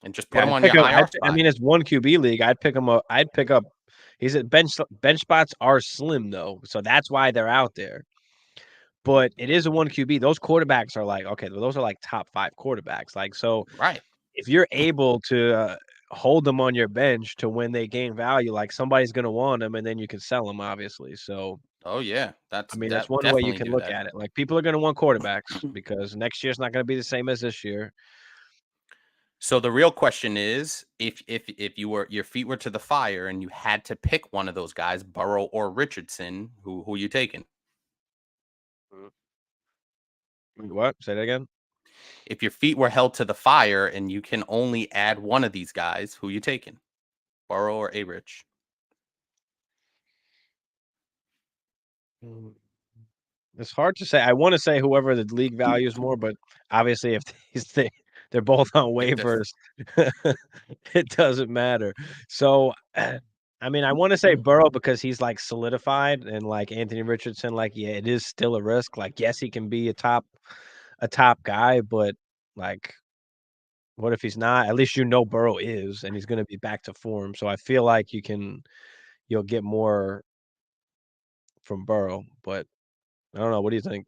[SPEAKER 5] and just put
[SPEAKER 4] yeah,
[SPEAKER 5] them on your IR
[SPEAKER 4] I
[SPEAKER 5] spot.
[SPEAKER 4] mean, it's one QB league. I'd pick him up. I'd pick up. He's at bench spots are slim though, so that's why they're out there. But it is a one QB. Those quarterbacks are like okay, those are like top 5 quarterbacks. Like so,
[SPEAKER 5] Right.
[SPEAKER 4] if you're able to hold them on your bench to when they gain value, like somebody's going to want them, and then you can sell them, obviously. So,
[SPEAKER 5] Oh yeah,
[SPEAKER 4] I mean, that's
[SPEAKER 5] that
[SPEAKER 4] one way you
[SPEAKER 5] definitely
[SPEAKER 4] can
[SPEAKER 5] do
[SPEAKER 4] look
[SPEAKER 5] that.
[SPEAKER 4] at it. Like people are going to want quarterbacks because next year's not going to be the same as this year.
[SPEAKER 5] So the real question is, if your feet were to the fire and you had to pick one of those guys, Burrow or Richardson, who you taking?
[SPEAKER 4] What? Say that again.
[SPEAKER 5] If your feet were held to the fire and you can only add one of these guys, who you taking? Burrow or A Rich?
[SPEAKER 4] Mm, It's hard to say. I want to say whoever the league values more, but obviously, if they're both on
[SPEAKER 5] Big difference.
[SPEAKER 4] waivers, it doesn't matter. So, I mean, I want to say Burrow because he's like solidified, and like Anthony Richardson, like yeah, it is still a risk. Like yes, he can be a top guy, but like what if he's not? At least you know Burrow is, and he's going to be back to form. So I feel like you'll get more from Burrow, but I don't know. What do you think?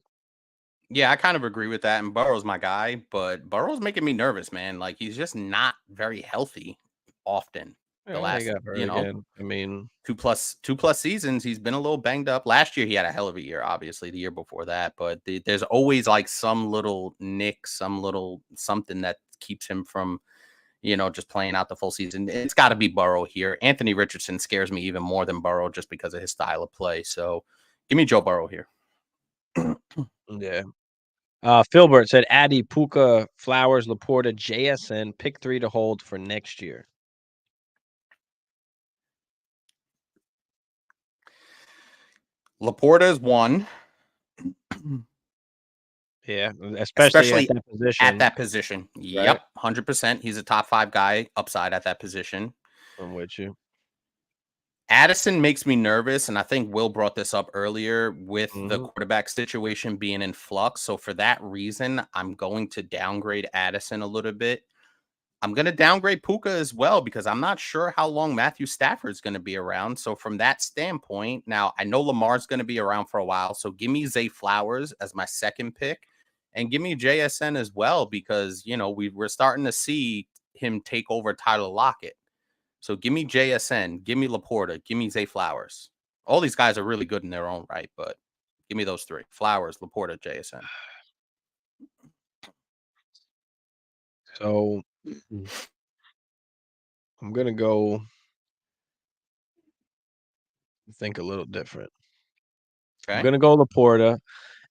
[SPEAKER 5] Yeah, I kind of agree with that. And Burrow's my guy, but Burrow's making me nervous, man. Like he's just not very healthy often. The
[SPEAKER 4] Yeah, he
[SPEAKER 5] last,
[SPEAKER 4] got hurt again. I mean,
[SPEAKER 5] two plus seasons, he's been a little banged up. Last year, he had a hell of a year, obviously, the year before that. But there's always like some little nick, some little something that keeps him from, just playing out the full season. It's got to be Burrow here. Anthony Richardson scares me even more than Burrow just because of his style of play. So give me Joe Burrow here.
[SPEAKER 4] yeah. Filbert said Addy, Puka, Flowers, Laporta, JSN, pick 3 to hold for next year.
[SPEAKER 5] Laporta is one.
[SPEAKER 4] Yeah, especially at that position.
[SPEAKER 5] At that position. Yep,
[SPEAKER 4] right?
[SPEAKER 5] 100%. He's a top 5 guy upside at that position.
[SPEAKER 4] I'm with you.
[SPEAKER 5] Addison makes me nervous, and I think Will brought this up earlier with the
[SPEAKER 4] Mhm.
[SPEAKER 5] quarterback situation being in flux. So for that reason, I'm going to downgrade Addison a little bit. I'm going to downgrade Puka as well because I'm not sure how long Matthew Stafford's going to be around. So from that standpoint, now I know Lamar's going to be around for a while. So give me Zay Flowers as my second pick. And give me JSN as well, because, you know, we're starting to see him take over Tyler Lockett. So give me JSN, give me Laporta, give me Zay Flowers. All these guys are really good in their own right, but give me those three: Flowers, Laporta, JSN.
[SPEAKER 4] So I'm going to go think a little different.
[SPEAKER 5] Okay.
[SPEAKER 4] I'm going to go Laporta,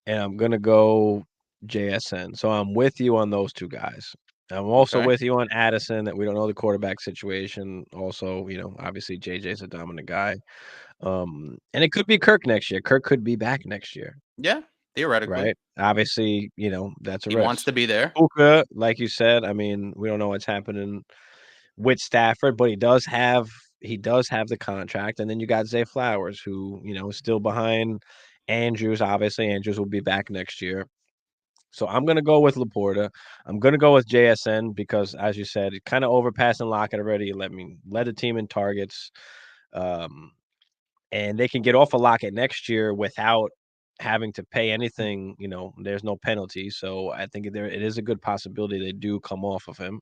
[SPEAKER 4] and I'm going to go JSN. So I'm with you on those two guys. I'm also
[SPEAKER 5] Okay.
[SPEAKER 4] with you on Addison, that we don't know the quarterback situation. Also, you know, obviously JJ's a dominant guy. And it could be Kirk next year. Kirk could be back next year,
[SPEAKER 5] Yeah, theoretically.
[SPEAKER 4] right? Obviously, you know, that's a
[SPEAKER 5] He
[SPEAKER 4] risk.
[SPEAKER 5] wants to be there.
[SPEAKER 4] Puka, like you said, I mean, we don't know what's happening with Stafford, but he does have the contract. And then you got Zay Flowers, who, you know, is still behind Andrews. Obviously, Andrews will be back next year. So I'm gonna go with Laporta. I'm gonna go with JSN because, as you said, kind of overpassing Lockett already. Led the team in targets, and they can get off a Lockett next year without having to pay anything. You know, there's no penalty, so I think it is a good possibility they do come off of him.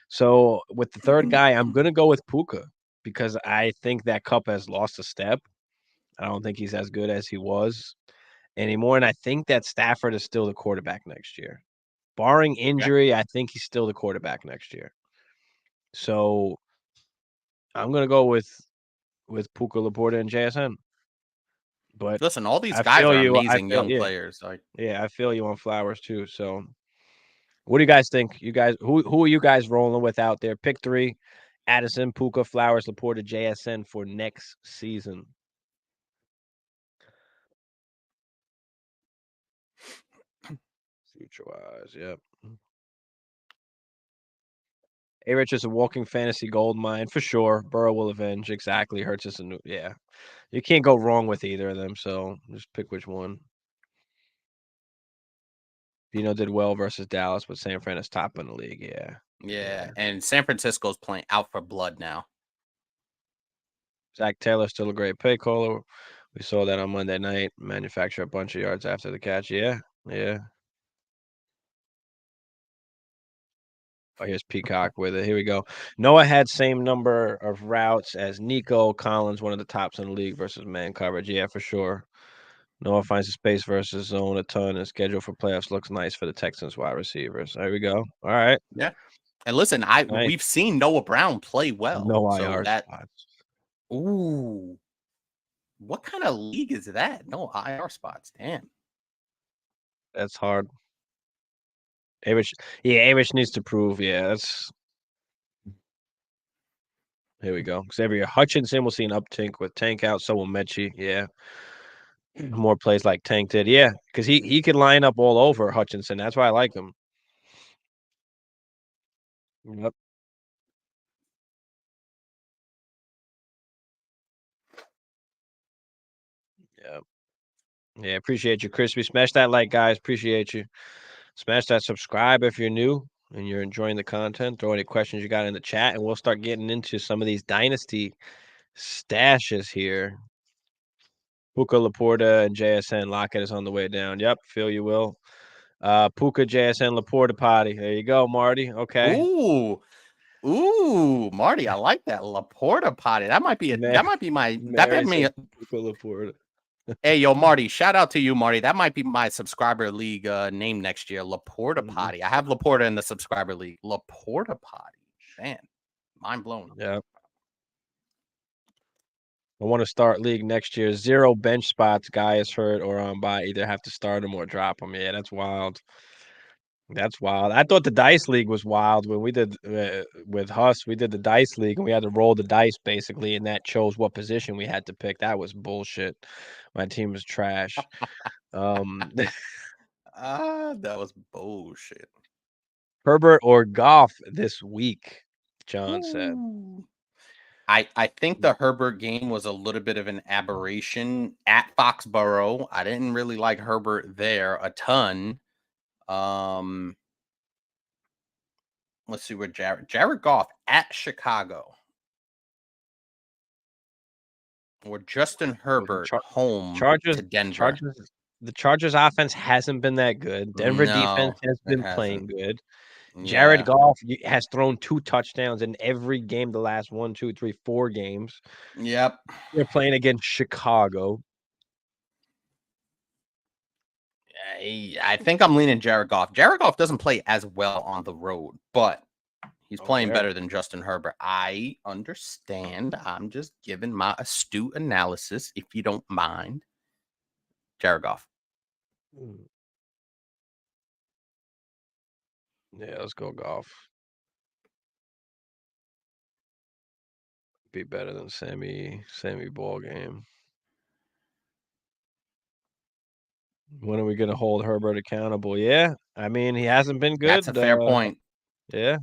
[SPEAKER 4] So with the third guy, I'm gonna go with Puka because I think that Cup has lost a step. I don't think he's as good as he was anymore, and I think that Stafford is still the quarterback next year. Barring injury, I think he's still the quarterback next year. So I'm gonna go with Puka, Laporta, and JSN. But
[SPEAKER 5] Listen, all these
[SPEAKER 4] I
[SPEAKER 5] guys
[SPEAKER 4] feel
[SPEAKER 5] are
[SPEAKER 4] you.
[SPEAKER 5] amazing young players. Like,
[SPEAKER 4] I feel you on Flowers too. So what do you guys think? You guys, who are you guys rolling with out there? Pick three: Addison, Puka, Flowers, Laporta, JSN for next season. Future wise, yep. A-Rich is a walking fantasy gold mine for sure. Burrow will avenge. Exactly. Hurts us a new. Yeah. You can't go wrong with either of them. So just pick which one. Bino did well versus Dallas, but San Fran is top in the league. Yeah.
[SPEAKER 5] yeah. And San Francisco's playing out for blood now.
[SPEAKER 4] Zach Taylor still a great pay caller. We saw that on Monday night. Manufacture a bunch of yards after the catch. Yeah. Yeah. Oh, here's Peacock with it. Here we go. Noah had same number of routes as Nico Collins, one of the tops in the league versus man coverage. Yeah, for sure. Noah finds the space versus zone a ton, and schedule for playoffs looks nice for the Texans wide receivers. There we go. All right.
[SPEAKER 5] Yeah. And listen, we've seen Noah Brown play well.
[SPEAKER 4] No
[SPEAKER 5] So
[SPEAKER 4] IR
[SPEAKER 5] that
[SPEAKER 4] spots.
[SPEAKER 5] ooh. What kind of league is that? No IR spots. Damn.
[SPEAKER 4] That's hard. Avish needs to prove. Yeah, that's. Here we go. Xavier Hutchinson will see an uptick with Tank out. So will Mechie. Yeah. More plays like Tank did. Yeah, because he could line up all over Hutchinson. That's why I like him. Yep. Yeah. Yeah. Appreciate you, Crispy. Smash that like, guys. Appreciate you. Smash that subscribe if you're new and you're enjoying the content. Throw any questions you got in the chat, and we'll start getting into some of these dynasty stashes here. Puka, Laporta, and JSN. Lockett is on the way down. Yep, feel you will. Puka, JSN, Laporta potty. There you go, Marty. Okay.
[SPEAKER 5] Ooh, Marty, I like that Laporta potty. That might be
[SPEAKER 4] Mary said Puka, Laporta.
[SPEAKER 5] Hey, yo, Marty, shout out to you, Marty. That might be my subscriber league name next year, Laporta potty. I have Laporta in the subscriber league. Laporta potty. Man, mind blown.
[SPEAKER 4] Yeah. I want to start league next year. 0 bench spots. Guy is hurt or on bye. Either have to start him or drop him. Yeah, that's wild. That's wild. I thought the dice league was wild when we did with Huss. We did the dice league and we had to roll the dice basically, and that chose what position we had to pick. That was bullshit. My team was trash.
[SPEAKER 5] That was bullshit.
[SPEAKER 4] Herbert or Goff this week, John said.
[SPEAKER 5] I think the Herbert game was a little bit of an aberration at Foxborough. I didn't really like Herbert there a ton. Let's see where Jared Goff at Chicago, or Justin Herbert home to Denver.
[SPEAKER 4] the Chargers offense hasn't been that good. Denver defense has been playing good. Jared Goff has thrown 2 touchdowns in every game the last 1, 2, 3, 4 games.
[SPEAKER 5] Yep.
[SPEAKER 4] They're playing against Chicago.
[SPEAKER 5] I think I'm leaning Jared Goff. Jared Goff doesn't play as well on the road, but he's playing better than Justin Herbert. I understand. I'm just giving my astute analysis, if you don't mind. Jared Goff.
[SPEAKER 4] Yeah, let's go Goff. Be better than Sammy ball game. When are we going to hold Herbert accountable? Yeah, I mean, he hasn't been good.
[SPEAKER 5] That's a fair point.
[SPEAKER 4] Yeah.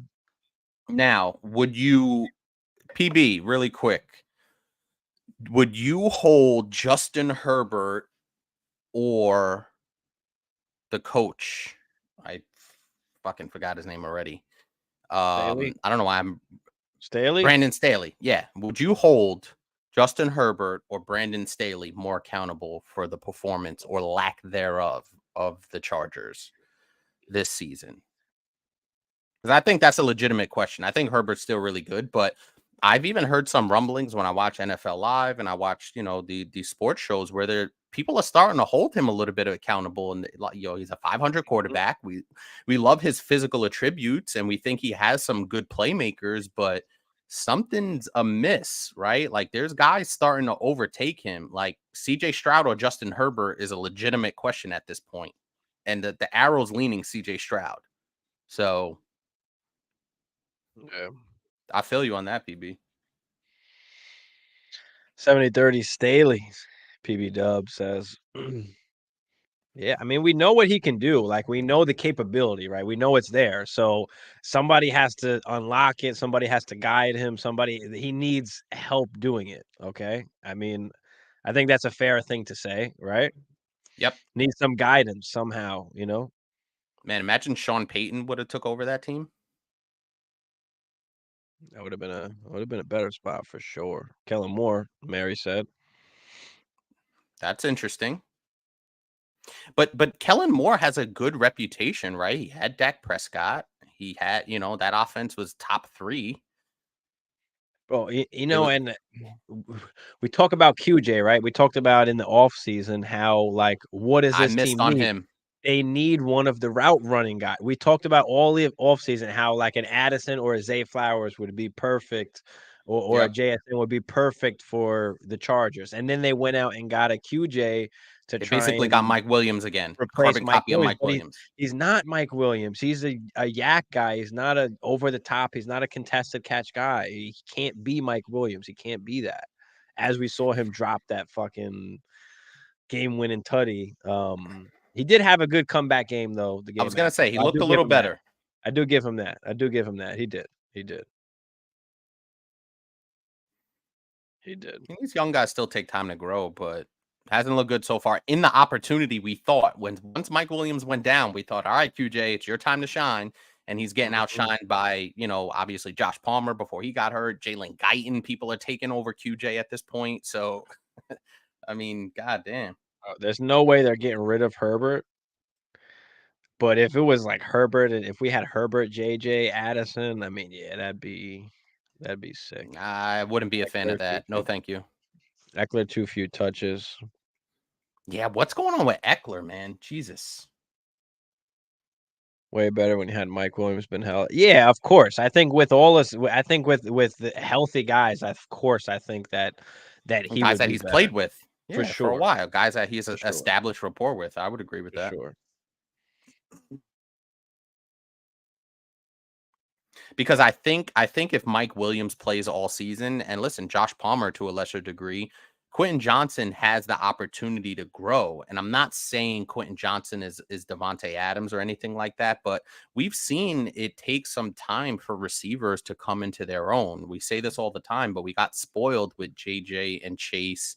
[SPEAKER 5] Now, would you, PB, really quick, would you hold Justin Herbert or the coach? I fucking forgot his name already. I don't know why I'm
[SPEAKER 4] Staley.
[SPEAKER 5] Brandon Staley. Yeah. Would you hold Justin Herbert or Brandon Staley more accountable for the performance or lack thereof of the Chargers this season? Because I think that's a legitimate question. I think Herbert's still really good, but I've even heard some rumblings when I watch NFL Live and I watch, the sports shows where people are starting to hold him a little bit accountable. And he's a 500 quarterback. We love his physical attributes and we think he has some good playmakers, but something's amiss, right? Like there's guys starting to overtake him. Like CJ Stroud or Justin Herbert is a legitimate question at this point. And the arrow's leaning CJ Stroud. So
[SPEAKER 4] yeah.
[SPEAKER 5] I feel you on that, PB.
[SPEAKER 4] 70-30 Staley, PB Dub says. Yeah, I mean, we know what he can do. Like, we know the capability, right? We know it's there. So somebody has to unlock it. Somebody has to guide him. He needs help doing it, okay? I mean, I think that's a fair thing to say, right?
[SPEAKER 5] Yep.
[SPEAKER 4] Needs some guidance somehow,
[SPEAKER 5] Man, imagine Sean Payton would have took over that team.
[SPEAKER 4] That would have been a better spot for sure. Kellen Moore, Mary said.
[SPEAKER 5] That's interesting. But Kellen Moore has a good reputation, right? He had Dak Prescott. He had, that offense was top 3.
[SPEAKER 4] Well, and we talk about QJ, right? We talked about in the offseason how, like, what is this team
[SPEAKER 5] on
[SPEAKER 4] need?
[SPEAKER 5] him.
[SPEAKER 4] They need one of the route running guys. We talked about all the offseason how, like, an Addison or a Zay Flowers would be perfect, or a JSN would be perfect for the Chargers. And then they went out and got a QJ to
[SPEAKER 5] they
[SPEAKER 4] try
[SPEAKER 5] basically got Mike Williams again.
[SPEAKER 4] Replace Mike
[SPEAKER 5] Williams.
[SPEAKER 4] He's not Mike Williams. He's a yak guy. He's not a over the top. He's not a contested catch guy. He can't be Mike Williams. He can't be that. As we saw him drop that fucking game-winning tutty. He did have a good comeback game though. The game
[SPEAKER 5] I was gonna say he looked a little better.
[SPEAKER 4] I do give him that. He did.
[SPEAKER 5] These young guys still take time to grow, but hasn't looked good so far. In the opportunity we thought, once Mike Williams went down, we thought, all right, QJ, it's your time to shine. And he's getting outshined by, obviously Josh Palmer before he got hurt. Jalen Guyton, people are taking over QJ at this point. So, I mean, goddamn.
[SPEAKER 4] There's no way they're getting rid of Herbert. But if it was like Herbert, and if we had Herbert, JJ, Addison, I mean, yeah, that'd be sick.
[SPEAKER 5] I wouldn't be a fan of that. No, thank you.
[SPEAKER 4] Eckler, too few touches.
[SPEAKER 5] Yeah, what's going on with Eckler, man? Jesus.
[SPEAKER 4] Way better when you had Mike Williams been healthy. Yeah, of course. I think with all this, I think with the healthy guys, of course, I think that he
[SPEAKER 5] guys that he's
[SPEAKER 4] better.
[SPEAKER 5] Played with
[SPEAKER 4] for sure
[SPEAKER 5] for a while, guys that he's established rapport with. I would agree with that.
[SPEAKER 4] Sure.
[SPEAKER 5] Because I think if Mike Williams plays all season, and listen, Josh Palmer to a lesser degree, Quentin Johnson has the opportunity to grow. And I'm not saying Quentin Johnson is Devontae Adams or anything like that, but we've seen it take some time for receivers to come into their own. We say this all the time, but we got spoiled with JJ and Chase,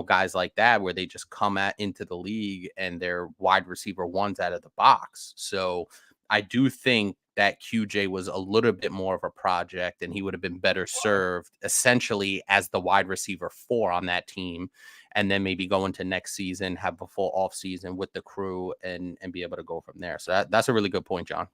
[SPEAKER 5] guys like that, where they just come into the league and they're wide receiver ones out of the box. So I do think that QJ was a little bit more of a project and he would have been better served essentially as the wide receiver 4 on that team. and then maybe go into next season, have a full off season with the crew and be able to go from there. So that's a really good point, John.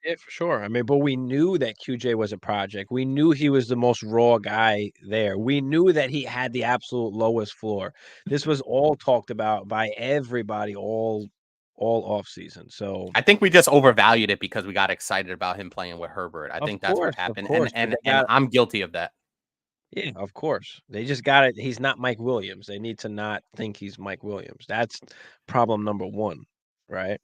[SPEAKER 4] Yeah, for sure. I mean, but we knew that QJ was a project. We knew he was the most raw guy there. We knew that he had the absolute lowest floor. This was all talked about by everybody all off season. So
[SPEAKER 5] I think we just overvalued it because we got excited about him playing with Herbert. I
[SPEAKER 4] of
[SPEAKER 5] think that's what
[SPEAKER 4] course,
[SPEAKER 5] happened.
[SPEAKER 4] but
[SPEAKER 5] And
[SPEAKER 4] they got
[SPEAKER 5] I'm guilty of that.
[SPEAKER 4] yeah, of course. They just got it. He's not Mike Williams. They need to not think he's Mike Williams. That's problem number one, right?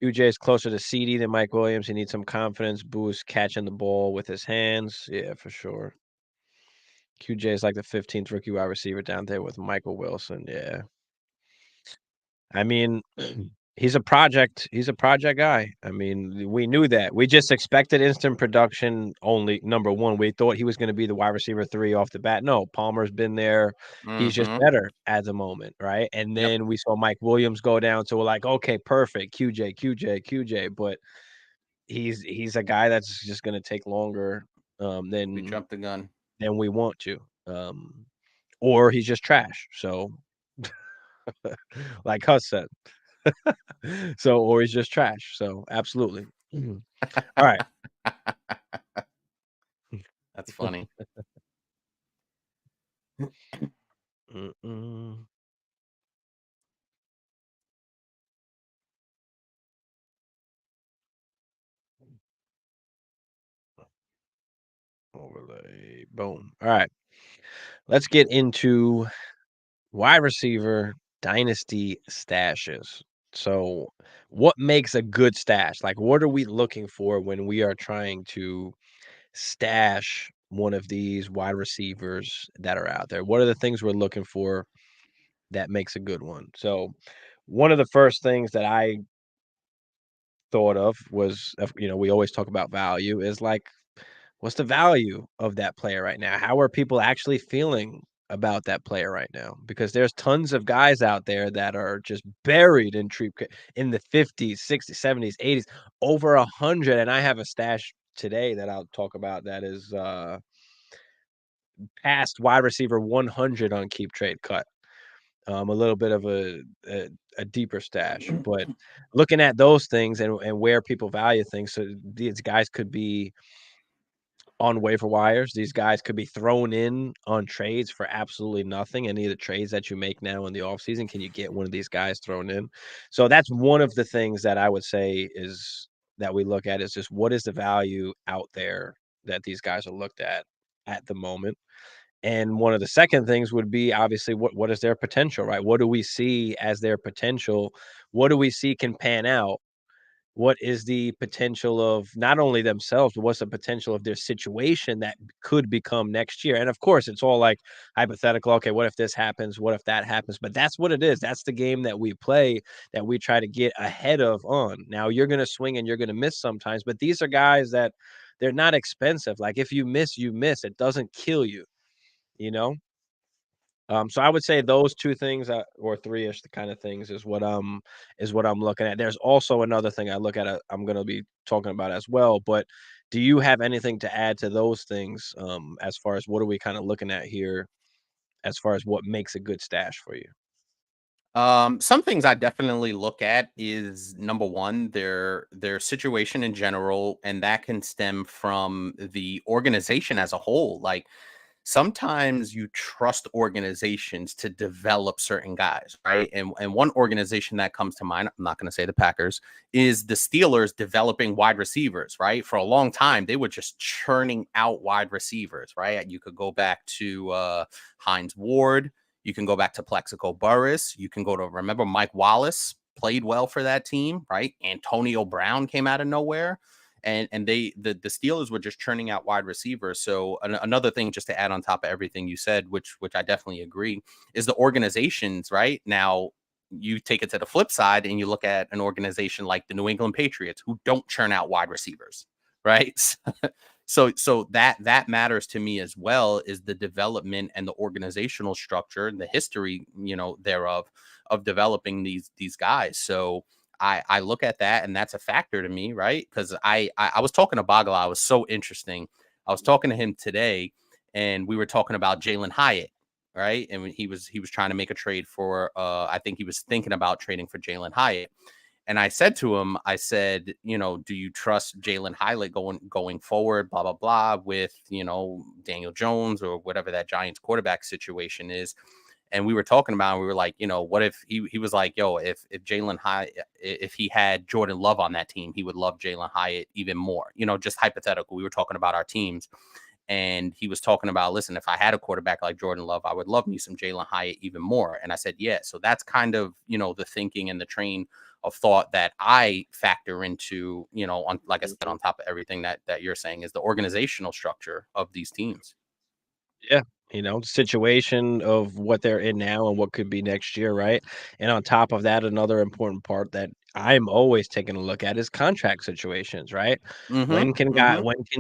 [SPEAKER 4] QJ is closer to CD than Mike Williams. He needs some confidence boost catching the ball with his hands. Yeah, for sure. QJ is like the 15th rookie wide receiver down there with Michael Wilson. Yeah. I mean, he's a project. He's a project guy. I mean, we knew that. We just expected instant production only. Number one, we thought he was going to be the wide receiver 3 off the bat. No, Palmer's been there. He's just better at the moment, right? And then we saw Mike Williams go down. So we're like, okay, perfect. QJ. But he's a guy that's just going to take longer
[SPEAKER 5] We
[SPEAKER 4] than
[SPEAKER 5] jumped the gun.
[SPEAKER 4] we want to. Or he's just trash. So like Huss said. So, or he's just trash. So, absolutely. All right.
[SPEAKER 5] That's funny.
[SPEAKER 4] Overlay. Boom. All right. Let's get into wide receiver dynasty stashes. So, what makes a good stash? Like, what are we looking for when we are trying to stash one of these wide receivers that are out there? What are the things we're looking for that makes a good one? So, one of the first things that I thought of was, we always talk about value, is like, what's the value of that player right now? How are people actually feeling about that player right now? Because there's tons of guys out there that are just buried in the 50s, 60s, 70s, 80s, over 100. And I have a stash today that I'll talk about that is past wide receiver 100 on Keep Trade Cut. A little bit of a deeper stash, but looking at those things and where people value things. So these guys could be on waiver wires. These guys could be thrown in on trades for absolutely nothing. Any of the trades that you make now in the offseason, can you get one of these guys thrown in? So that's one of the things that I would say is that we look at is just what is the value out there that these guys are looked at the moment. And one of the second things would be obviously what is their potential, right? What do we see as their potential? What do we see can pan out? What is the potential of not only themselves, but what's the potential of their situation that could become next year? And of course, it's all like hypothetical. Okay, what if this happens? What if that happens? But that's what it is. That's the game that we play, that we try to get ahead of on. Now, you're going to swing and you're going to miss sometimes, but these are guys that they're not expensive. Like if you miss, you miss. It doesn't kill you, you know? So I would say those two things, or three-ish kind of things, is what I'm looking at. There's also another thing I look at. I'm going to be talking about as well. But do you have anything to add to those things? As far as what are we kind of looking at here, as far as what makes a good stash for you?
[SPEAKER 5] Some things I definitely look at is number one, their situation in general, and that can stem from the organization as a whole. Like sometimes you trust organizations to develop certain guys, right? And one organization that comes to mind, I'm not going to say the Packers, is the Steelers developing wide receivers, right? For a long time, they were just churning out wide receivers, right? You could go back to Hines Ward. You can go back to Plexico Burris. You can go to, remember, Mike Wallace played well for that team, right? Antonio Brown came out of nowhere. And the Steelers were just churning out wide receivers. So another thing, just to add on top of everything you said, which I definitely agree, is the organizations, right? Now, you take it to the flip side and you look at an organization like the New England Patriots, who don't churn out wide receivers, right? So that matters to me as well, is the development and the organizational structure and the history, thereof, of developing these guys. So I look at that, and that's a factor to me, right? Because I was talking to Bagala. I was so interesting. I was talking to him today, and we were talking about Jalen Hyatt, right? And he was trying to make a trade for I think he was thinking about trading for Jalen Hyatt. And I said to him, I said, do you trust Jalen Hyatt going forward, blah, blah, blah, with, Daniel Jones or whatever that Giants quarterback situation is. And we were talking about, we were like, what if he was like, yo, if Jalen Hyatt, if he had Jordan Love on that team, he would love Jalen Hyatt even more, just hypothetical. We were talking about our teams. And he was talking about, listen, if I had a quarterback like Jordan Love, I would love me some Jalen Hyatt even more. And I said, yeah. So that's kind of, the thinking and the train of thought that I factor into, on, like I said, on top of everything that you're saying, is the organizational structure of these teams.
[SPEAKER 4] Yeah. Situation of what they're in now and what could be next year, right? And on top of that, another important part that I'm always taking a look at is contract situations, right? When can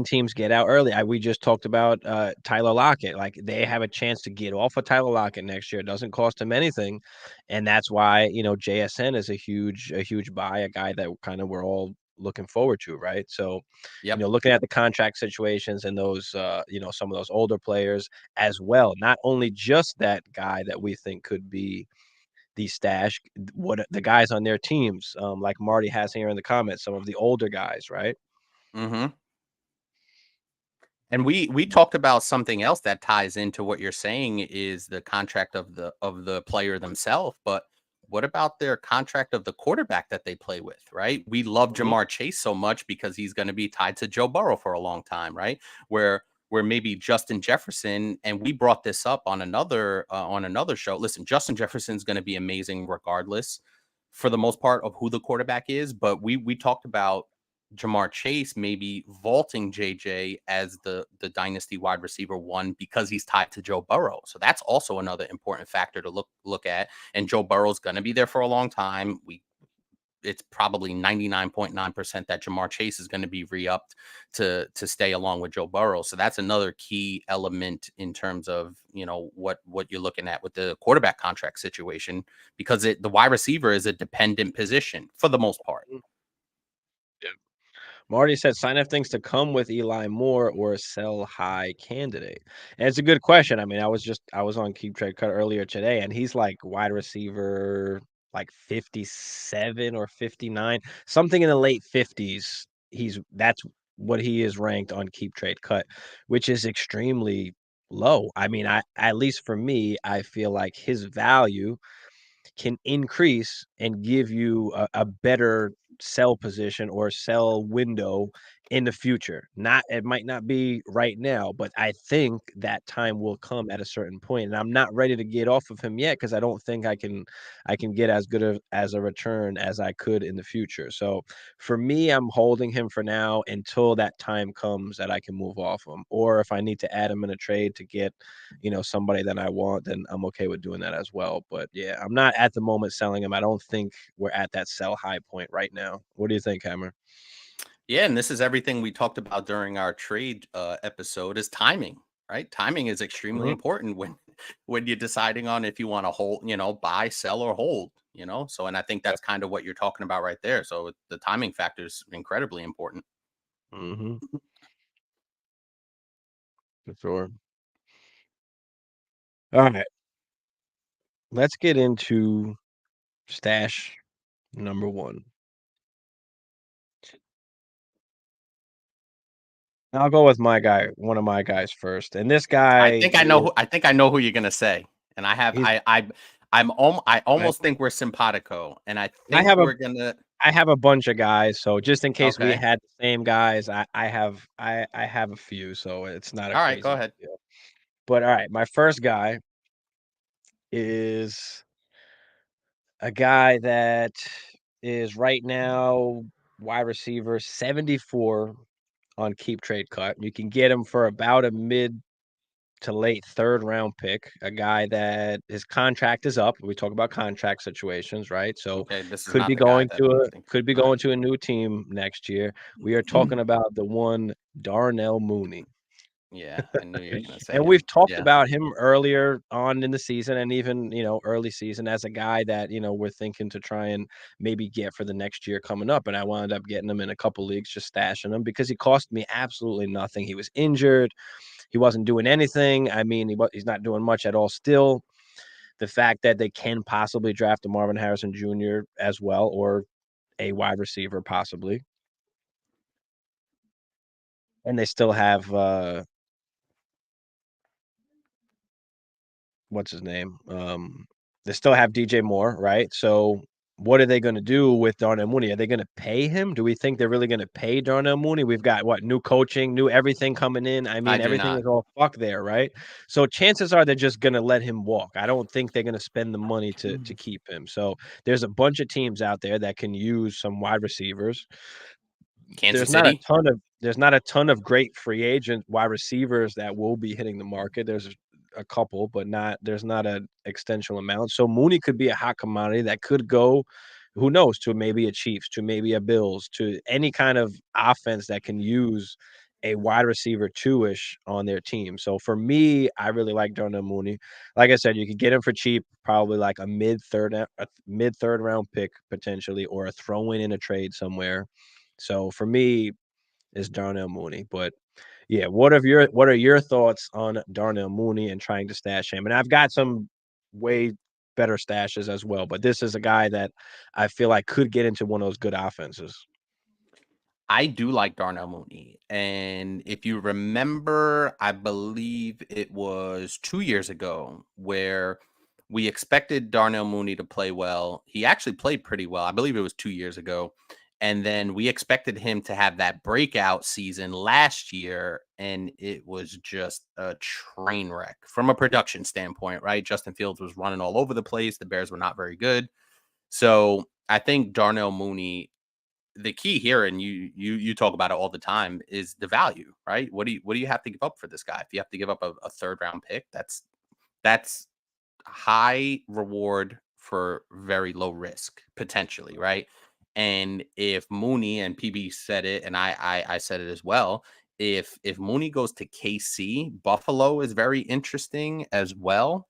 [SPEAKER 4] teams get out early? We just talked about Tyler Lockett. Like, they have a chance to get off of Tyler Lockett next year. It doesn't cost them anything, and that's why JSN is a huge buy, a guy that kind of we're all looking forward to, right? So,
[SPEAKER 5] Yep.
[SPEAKER 4] looking at the contract situations and those, some of those older players as well, not only just that guy that we think could be the stash, what the guys on their teams, like Marty has here in the comments, some of the older guys, right?
[SPEAKER 5] And we talked about something else that ties into what you're saying, is the contract of the player themselves. But what about their contract of the quarterback that they play with, right? We love Jamar Chase so much because he's going to be tied to Joe Burrow for a long time, right? Where maybe Justin Jefferson, and we brought this up on another show. Listen, Justin Jefferson's going to be amazing regardless, for the most part, of who the quarterback is. But we talked about Jamar Chase maybe vaulting JJ as the dynasty wide receiver one because he's tied to Joe Burrow. So that's also another important factor to look at. And Joe Burrow's going to be there for a long time. It's probably 99.9% that Jamar Chase is going to be re-upped to stay along with Joe Burrow. So that's another key element in terms of, what you're looking at with the quarterback contract situation, because the wide receiver is a dependent position for the most part.
[SPEAKER 4] Yeah. Marty said, sign up things to come with Eli Moore or a sell high candidate. And it's a good question. I mean, I was on Keep Trade Cut earlier today, and he's like wide receiver, like 57 or 59, something in the late 50s. That's what he is ranked on Keep Trade Cut, which is extremely low. I mean, at least for me, I feel like his value can increase and give you a better sell position or sell window in the future. It might not be right now, but I think that time will come at a certain point. And I'm not ready to get off of him yet because I don't think I can get as good as a return as I could in the future. So for me, I'm holding him for now until that time comes that I can move off him. Or if I need to add him in a trade to get, somebody that I want, then I'm okay with doing that as well. But yeah, I'm not at the moment selling him. I don't think we're at that sell high point right now. What do you think, Hammer?
[SPEAKER 5] Yeah, and this is everything we talked about during our trade episode, is timing, right? Timing is extremely important when you're deciding on if you want to hold, buy, sell, or hold, So, and I think that's kind of what you're talking about right there. So the timing factor is incredibly important.
[SPEAKER 4] For sure. All right. Let's get into stash number one. I'll go with my guy, one of my guys first. And this guy,
[SPEAKER 5] I think I know who you're gonna say. And I almost think we're simpatico. And I think
[SPEAKER 4] I have a bunch of guys, so just in case we
[SPEAKER 5] Okay.
[SPEAKER 4] had the same guys, I have a few, so it's not a
[SPEAKER 5] All right,
[SPEAKER 4] crazy
[SPEAKER 5] go ahead.
[SPEAKER 4] deal. But all right, my first guy is a guy that is right now wide receiver 74 on Keep Trade Cut. You can get him for about a mid to late third round pick, a guy that his contract is up. We talk about contract situations, right? So
[SPEAKER 5] Okay, this is
[SPEAKER 4] could
[SPEAKER 5] not
[SPEAKER 4] be
[SPEAKER 5] the guy
[SPEAKER 4] going
[SPEAKER 5] that
[SPEAKER 4] to
[SPEAKER 5] I'm
[SPEAKER 4] a
[SPEAKER 5] thinking.
[SPEAKER 4] going to a new team next year. We are talking about the one Darnell Mooney.
[SPEAKER 5] Yeah, I knew you were gonna say
[SPEAKER 4] And
[SPEAKER 5] him.
[SPEAKER 4] we've talked
[SPEAKER 5] Yeah.
[SPEAKER 4] about him earlier on in the season and even, early season as a guy that, we're thinking to try and maybe get for the next year coming up. And I wound up getting him in a couple leagues, just stashing him because he cost me absolutely nothing. He was injured. he wasn't doing anything. I mean, he's not doing much at all still. The fact that they can possibly draft a Marvin Harrison Jr. as well, or a wide receiver possibly. And they still have what's his name? They still have DJ Moore, right? So what are they going to do with Darnell Mooney? Are they going to pay him? Do we think they're really going to pay Darnell Mooney? We've got what, new coaching, new everything coming in. I
[SPEAKER 5] I
[SPEAKER 4] mean,
[SPEAKER 5] do
[SPEAKER 4] everything
[SPEAKER 5] not.
[SPEAKER 4] is all fuck there, right? So chances are they're just going to let him walk. I don't think they're going to spend the money to keep him. So there's a bunch of teams out there that can use some wide receivers.
[SPEAKER 5] Kansas City.
[SPEAKER 4] There's not a ton of great free agent wide receivers that will be hitting the market. There's a couple, but there's not an extensional amount. So Mooney could be a hot commodity that could go, who knows, to maybe a Chiefs, to maybe a Bills, to any kind of offense that can use a wide receiver two-ish on their team. So for me, I really like Darnell Mooney. Like I said, you could get him for cheap, probably like a mid-third round pick potentially, or a throw in a trade somewhere. So for me, it's Darnell Mooney. But yeah, what are your thoughts on Darnell Mooney and trying to stash him? And I've got some way better stashes as well, but this is a guy that I feel like could get into one of those good offenses.
[SPEAKER 5] I do like Darnell Mooney. And if you remember, I believe it was 2 years ago where we expected Darnell Mooney to play well. He actually played pretty well. I believe it was 2 years ago. And then we expected him to have that breakout season last year, and it was just a train wreck from a production standpoint, right? Justin Fields was running all over the place. The Bears were not very good. So I think Darnell Mooney, the key here, and you talk about it all the time, is the value, right? What do you have to give up for this guy? If you have to give up a third round pick, that's high reward for very low risk potentially, right? And if Mooney, and PB said it, and I said it as well, if Mooney goes to KC, Buffalo is very interesting as well.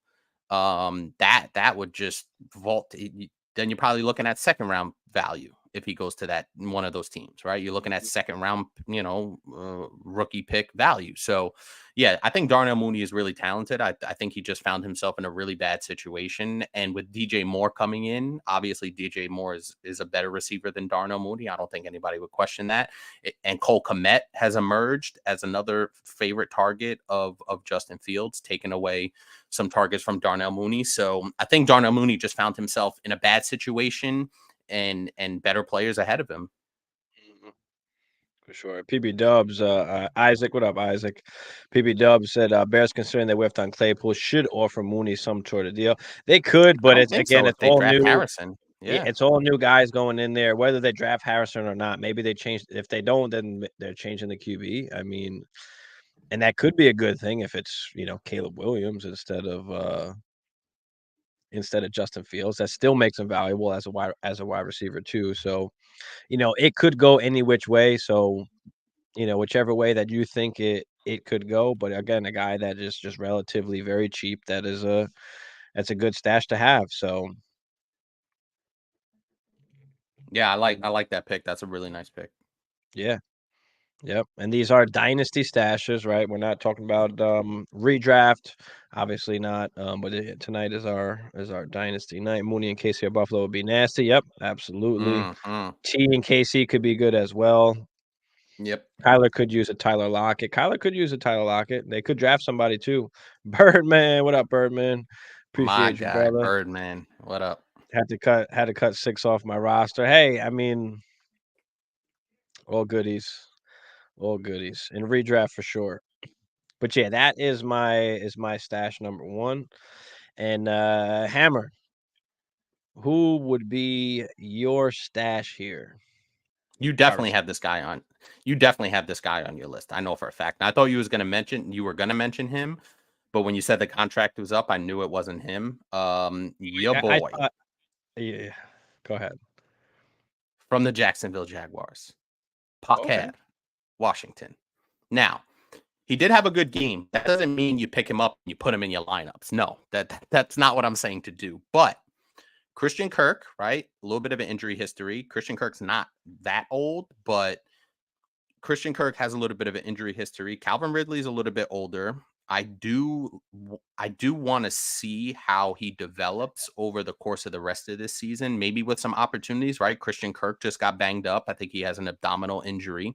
[SPEAKER 5] That would just vault. Then you're probably looking at second round value if he goes to that one of those teams, right? You're looking at second round, rookie pick value. So yeah, I think Darnell Mooney is really talented. I think he just found himself in a really bad situation. And with DJ Moore coming in, obviously DJ Moore is a better receiver than Darnell Mooney. I don't think anybody would question that. And Cole Kmet has emerged as another favorite target of Justin Fields, taking away some targets from Darnell Mooney. So I think Darnell Mooney just found himself in a bad situation and better players ahead of him.
[SPEAKER 4] For sure. PB Dubs, Isaac, what up, Isaac? PB Dubs said Bears, considering they whiffed on Claypool, should offer Mooney some sort of deal. They could, but it's
[SPEAKER 5] They
[SPEAKER 4] all
[SPEAKER 5] draft
[SPEAKER 4] new.
[SPEAKER 5] Harrison. Yeah,
[SPEAKER 4] it's all new guys going in there. Whether they draft Harrison or not, maybe they change. If they don't, then they're changing the QB. I mean, and that could be a good thing if it's Caleb Williams instead of Justin Fields. That still makes him valuable as a wide receiver too. So it could go any which way. So, whichever way that you think it could go. But again, a guy that is just relatively very cheap, that's a good stash to have. So
[SPEAKER 5] yeah, I like that pick. That's a really nice pick.
[SPEAKER 4] yeah. Yep. And these are dynasty stashes, right? We're not talking about redraft, obviously not. But tonight is our dynasty night. Mooney and KC or Buffalo would be nasty. Yep, absolutely. T and KC could be good as well.
[SPEAKER 5] Yep.
[SPEAKER 4] Kyler could use a Tyler Lockett. They could draft somebody too. Birdman, what up, Birdman? Appreciate you, brother.
[SPEAKER 5] Birdman, what up?
[SPEAKER 4] Had to cut 6 off my roster. Hey, I mean, all goodies. In redraft for sure. But yeah, that is my stash number 1. And Hammer, who would be your stash here?
[SPEAKER 5] You definitely have this guy on. Your list. I know for a fact. And I thought you were going to mention him, but when you said the contract was up, I knew it wasn't him. Your boy.
[SPEAKER 4] Yeah. Go ahead.
[SPEAKER 5] From the Jacksonville Jaguars. Paquette, Washington. Now, he did have a good game. That doesn't mean you pick him up and you put him in your lineups. No, that's not what I'm saying to do. But Christian Kirk, right? A little bit of an injury history. Christian Kirk's not that old, but Christian Kirk has a little bit of an injury history. Calvin Ridley is a little bit older. I do want to see how he develops over the course of the rest of this season, maybe with some opportunities, right? Christian Kirk just got banged up. I think he has an abdominal injury.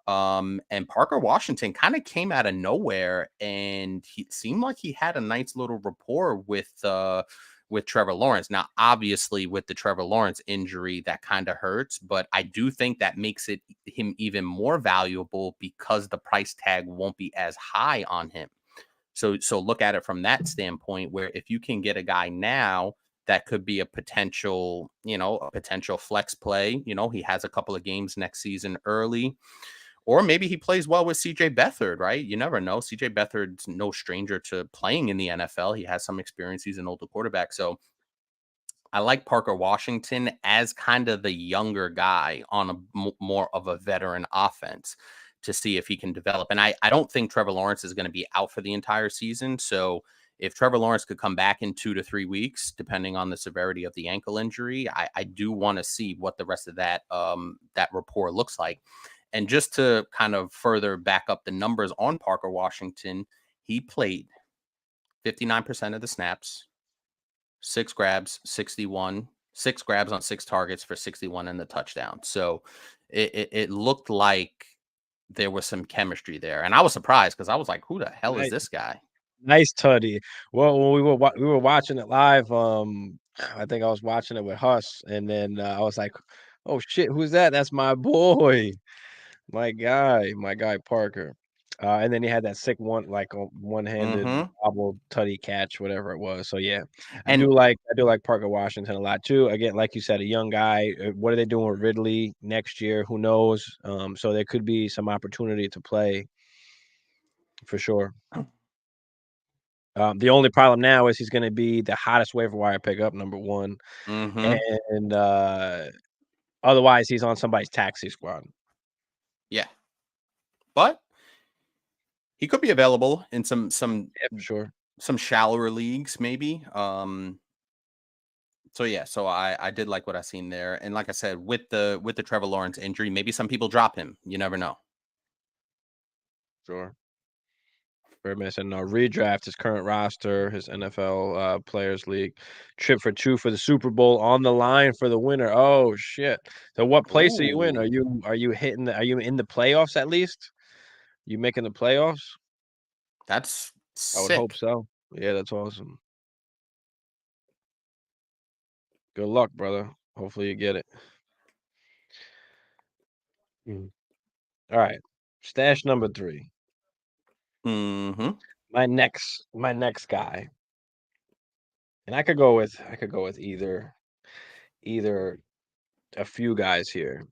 [SPEAKER 5] And Parker Washington kind of came out of nowhere, and he seemed like he had a nice little rapport with Trevor Lawrence. Now, obviously, with the Trevor Lawrence injury, that kind of hurts, but I do think that makes him even more valuable because the price tag won't be as high on him. So look at it from that standpoint, where if you can get a guy now that could be a potential flex play, he has a couple of games next season early. Or maybe he plays well with CJ Beathard, right? You never know. CJ Beathard's no stranger to playing in the NFL. He has some experience. He's an older quarterback. So I like Parker Washington as kind of the younger guy on a more of a veteran offense to see if he can develop. And I don't think Trevor Lawrence is going to be out for the entire season. So if Trevor Lawrence could come back in 2 to 3 weeks, depending on the severity of the ankle injury, I do want to see what the rest of that rapport looks like. And just to kind of further back up the numbers on Parker Washington, he played 59% of the snaps, 6 grabs, 61, 6 grabs on 6 targets for 61 and the touchdown. So it looked like there was some chemistry there. And I was surprised because I was like, who the hell is this guy?
[SPEAKER 4] Nice tutty. Well, when we were watching it live, I think I was watching it with Huss, and then I was like, oh shit, who's that? That's my boy. My guy Parker. And then he had that sick one-handed bobble tutty catch, whatever it was. So yeah, I do like Parker Washington a lot too. Again, like you said, a young guy. What are they doing with Ridley next year? Who knows? So there could be some opportunity to play for sure. The only problem now is he's going to be the hottest waiver wire pickup, number one, and otherwise he's on somebody's taxi squad.
[SPEAKER 5] Yeah, but he could be available in some
[SPEAKER 4] sure,
[SPEAKER 5] some shallower leagues, maybe. So yeah, so I did like what I seen there, and like I said, with the Trevor Lawrence injury, maybe some people drop him. You never know.
[SPEAKER 4] Sure. Birdman said, no, redraft his current roster, his NFL Players League. Trip for 2 for the Super Bowl on the line for the winner. Oh shit! So what place are you in? Are you are you in the playoffs at least? You making the playoffs?
[SPEAKER 5] That's sick.
[SPEAKER 4] I would hope so. Yeah, that's awesome. Good luck, brother. Hopefully you get it. All right, stash number 3. My next guy, and I could go with either a few guys here.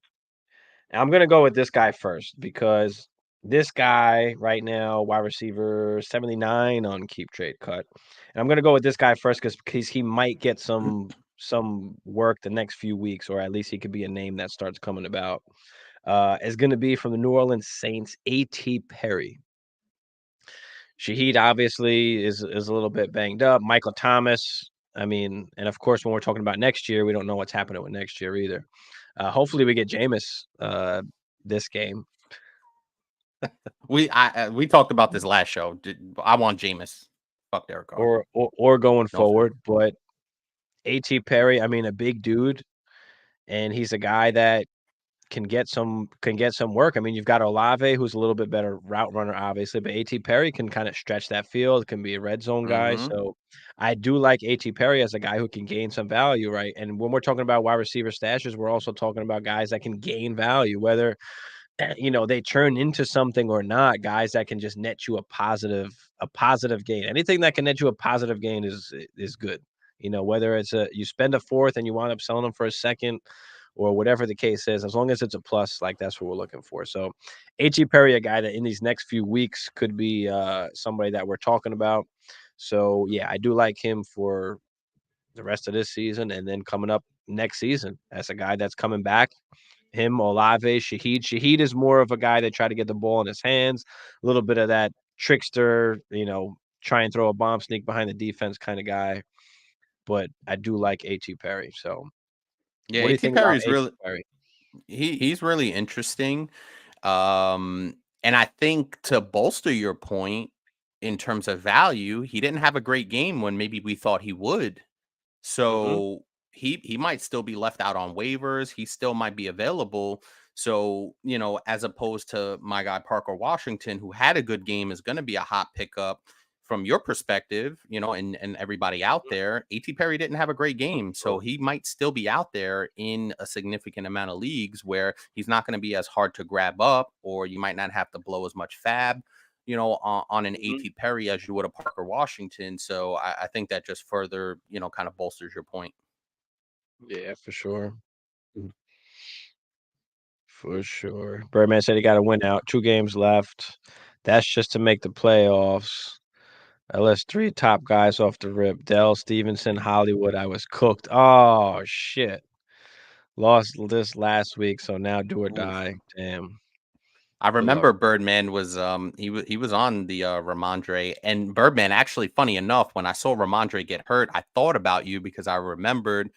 [SPEAKER 4] And I'm gonna go with this guy first because this guy right now, wide receiver 79 on Keep Trade Cut. And I'm gonna go with this guy first because he might get some work the next few weeks, or at least he could be a name that starts coming about. Is gonna be from the New Orleans Saints, A.T. Perry. Shaheed obviously is a little bit banged up. Michael Thomas, I mean, and of course, when we're talking about next year, we don't know what's happening with next year either. Hopefully, we get Jameis this game.
[SPEAKER 5] We talked about this last show. I want Jameis. Fuck Derek Carr.
[SPEAKER 4] Or going forward, but A.T. Perry, I mean, a big dude, and he's a guy that can get some work. I mean, you've got Olave, who's a little bit better route runner, obviously, but A.T. Perry can kind of stretch that field, can be a red zone guy. So I do like A.T. Perry as a guy who can gain some value, right? And when we're talking about wide receiver stashes, we're also talking about guys that can gain value, whether they turn into something or not. Guys that can just net you a positive gain. Anything that can net you a positive gain is good. Whether it's you spend a fourth and you wind up selling them for a second, or whatever the case is, as long as it's a plus, like that's what we're looking for. So A.T. Perry, a guy that in these next few weeks could be somebody that we're talking about. So yeah, I do like him for the rest of this season and then coming up next season as a guy that's coming back. Him, Olave, Shaheed. Shaheed is more of a guy that try to get the ball in his hands, a little bit of that trickster, try and throw a bomb, sneak behind the defense kind of guy. But I do like A.T. Perry. So
[SPEAKER 5] yeah,
[SPEAKER 4] what do you
[SPEAKER 5] A.T.
[SPEAKER 4] think
[SPEAKER 5] Perry's
[SPEAKER 4] about
[SPEAKER 5] really
[SPEAKER 4] Perry?
[SPEAKER 5] he's really interesting. And I think to bolster your point in terms of value, he didn't have a great game when maybe we thought he would. So he might still be left out on waivers. He still might be available. So, as opposed to my guy Parker Washington, who had a good game, is going to be a hot pickup from your perspective, and everybody out there. A.T. Perry didn't have a great game, so he might still be out there in a significant amount of leagues where he's not going to be as hard to grab up, or you might not have to blow as much fab, on an A.T. Perry as you would a Parker Washington. So I think that just further, kind of bolsters your point.
[SPEAKER 4] Yeah, for sure. For sure. Birdman said he got to win out. 2 games left. That's just to make the playoffs. LS3 top guys off the rip. Dell, Stevenson, Hollywood. I was cooked. Oh, shit. Lost this last week, so now do or die. Damn.
[SPEAKER 5] I remember Birdman was he was on the Ramondre, and Birdman, actually, funny enough, when I saw Ramondre get hurt, I thought about you because I remembered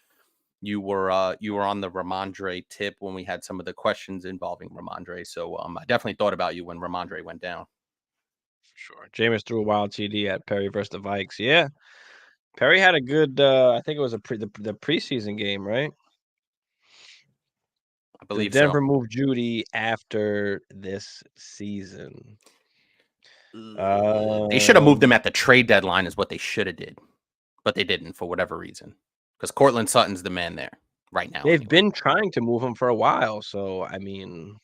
[SPEAKER 5] you were on the Ramondre tip when we had some of the questions involving Ramondre. So I definitely thought about you when Ramondre went down.
[SPEAKER 4] For sure. Jameis threw a wild TD at Perry versus the Vikes. Yeah. Perry had a good I think it was the preseason game, right?
[SPEAKER 5] I believe
[SPEAKER 4] Denver
[SPEAKER 5] so.
[SPEAKER 4] moved Judy after this season.
[SPEAKER 5] They should have moved him at the trade deadline is what they should have did. But they didn't for whatever reason. Because Cortland Sutton's the man there right now.
[SPEAKER 4] They've been trying to move him for a while, so I mean,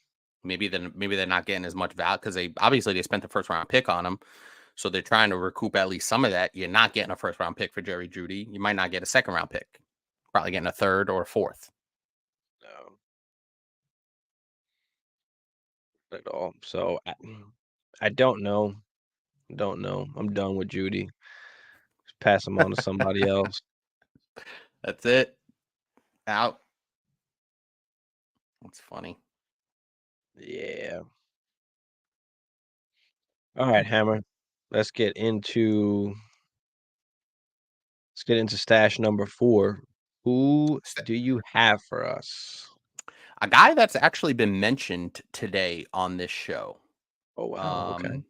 [SPEAKER 5] maybe they're not getting as much value because they spent the first round pick on him, so they're trying to recoup at least some of that. You're not getting a first round pick for Jerry Jeudy. You might not get a second round pick. Probably getting a third or a fourth.
[SPEAKER 4] No, not at all. So I don't know. Don't know. I'm done with Judy. Just pass him on to somebody else.
[SPEAKER 5] That's it. Out. That's funny.
[SPEAKER 4] Yeah. All right, Hammer. Let's get into stash number 4. Who do you have for us?
[SPEAKER 5] A guy that's actually been mentioned today on this show.
[SPEAKER 4] Oh wow. Okay.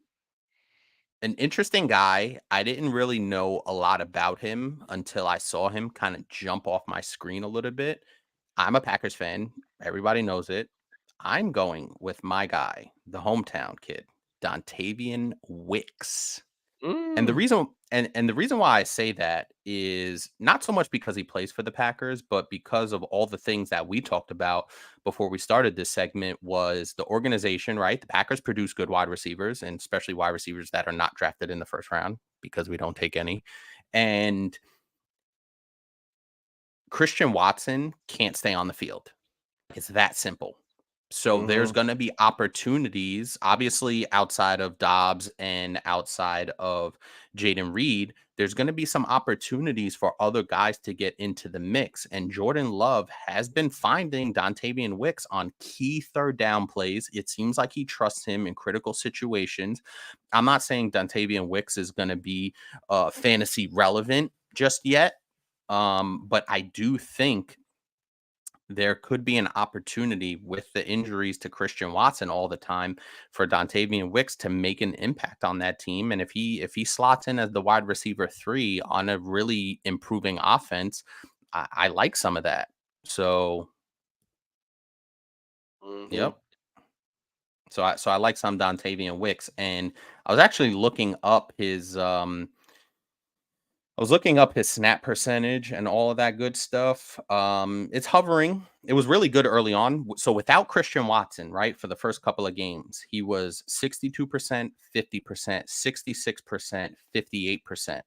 [SPEAKER 5] An interesting guy. I didn't really know a lot about him until I saw him kind of jump off my screen a little bit. I'm a Packers fan. Everybody knows it. I'm going with my guy, the hometown kid, Dontavian Wicks. And the reason why I say that is not so much because he plays for the Packers, but because of all the things that we talked about before we started this segment was the organization, right? The Packers produce good wide receivers, and especially wide receivers that are not drafted in the first round because we don't take any. And Christian Watson can't stay on the field. It's that simple. So there's going to be opportunities, obviously, outside of Dobbs and outside of Jaden Reed. There's going to be some opportunities for other guys to get into the mix. And Jordan Love has been finding Dontavian Wicks on key third down plays. It seems like he trusts him in critical situations. I'm not saying Dontavian Wicks is going to be fantasy relevant just yet, but I do think there could be an opportunity with the injuries to Christian Watson all the time for Dontavian Wicks to make an impact on that team. And if he slots in as the wide receiver 3 on a really improving offense, I like some of that. So, yep. So I like some Dontavian Wicks, and I was actually looking up his snap percentage and all of that good stuff. It's hovering. It was really good early on. So without Christian Watson, right, for the first couple of games, he was 62%, 50%, 66%, 58%.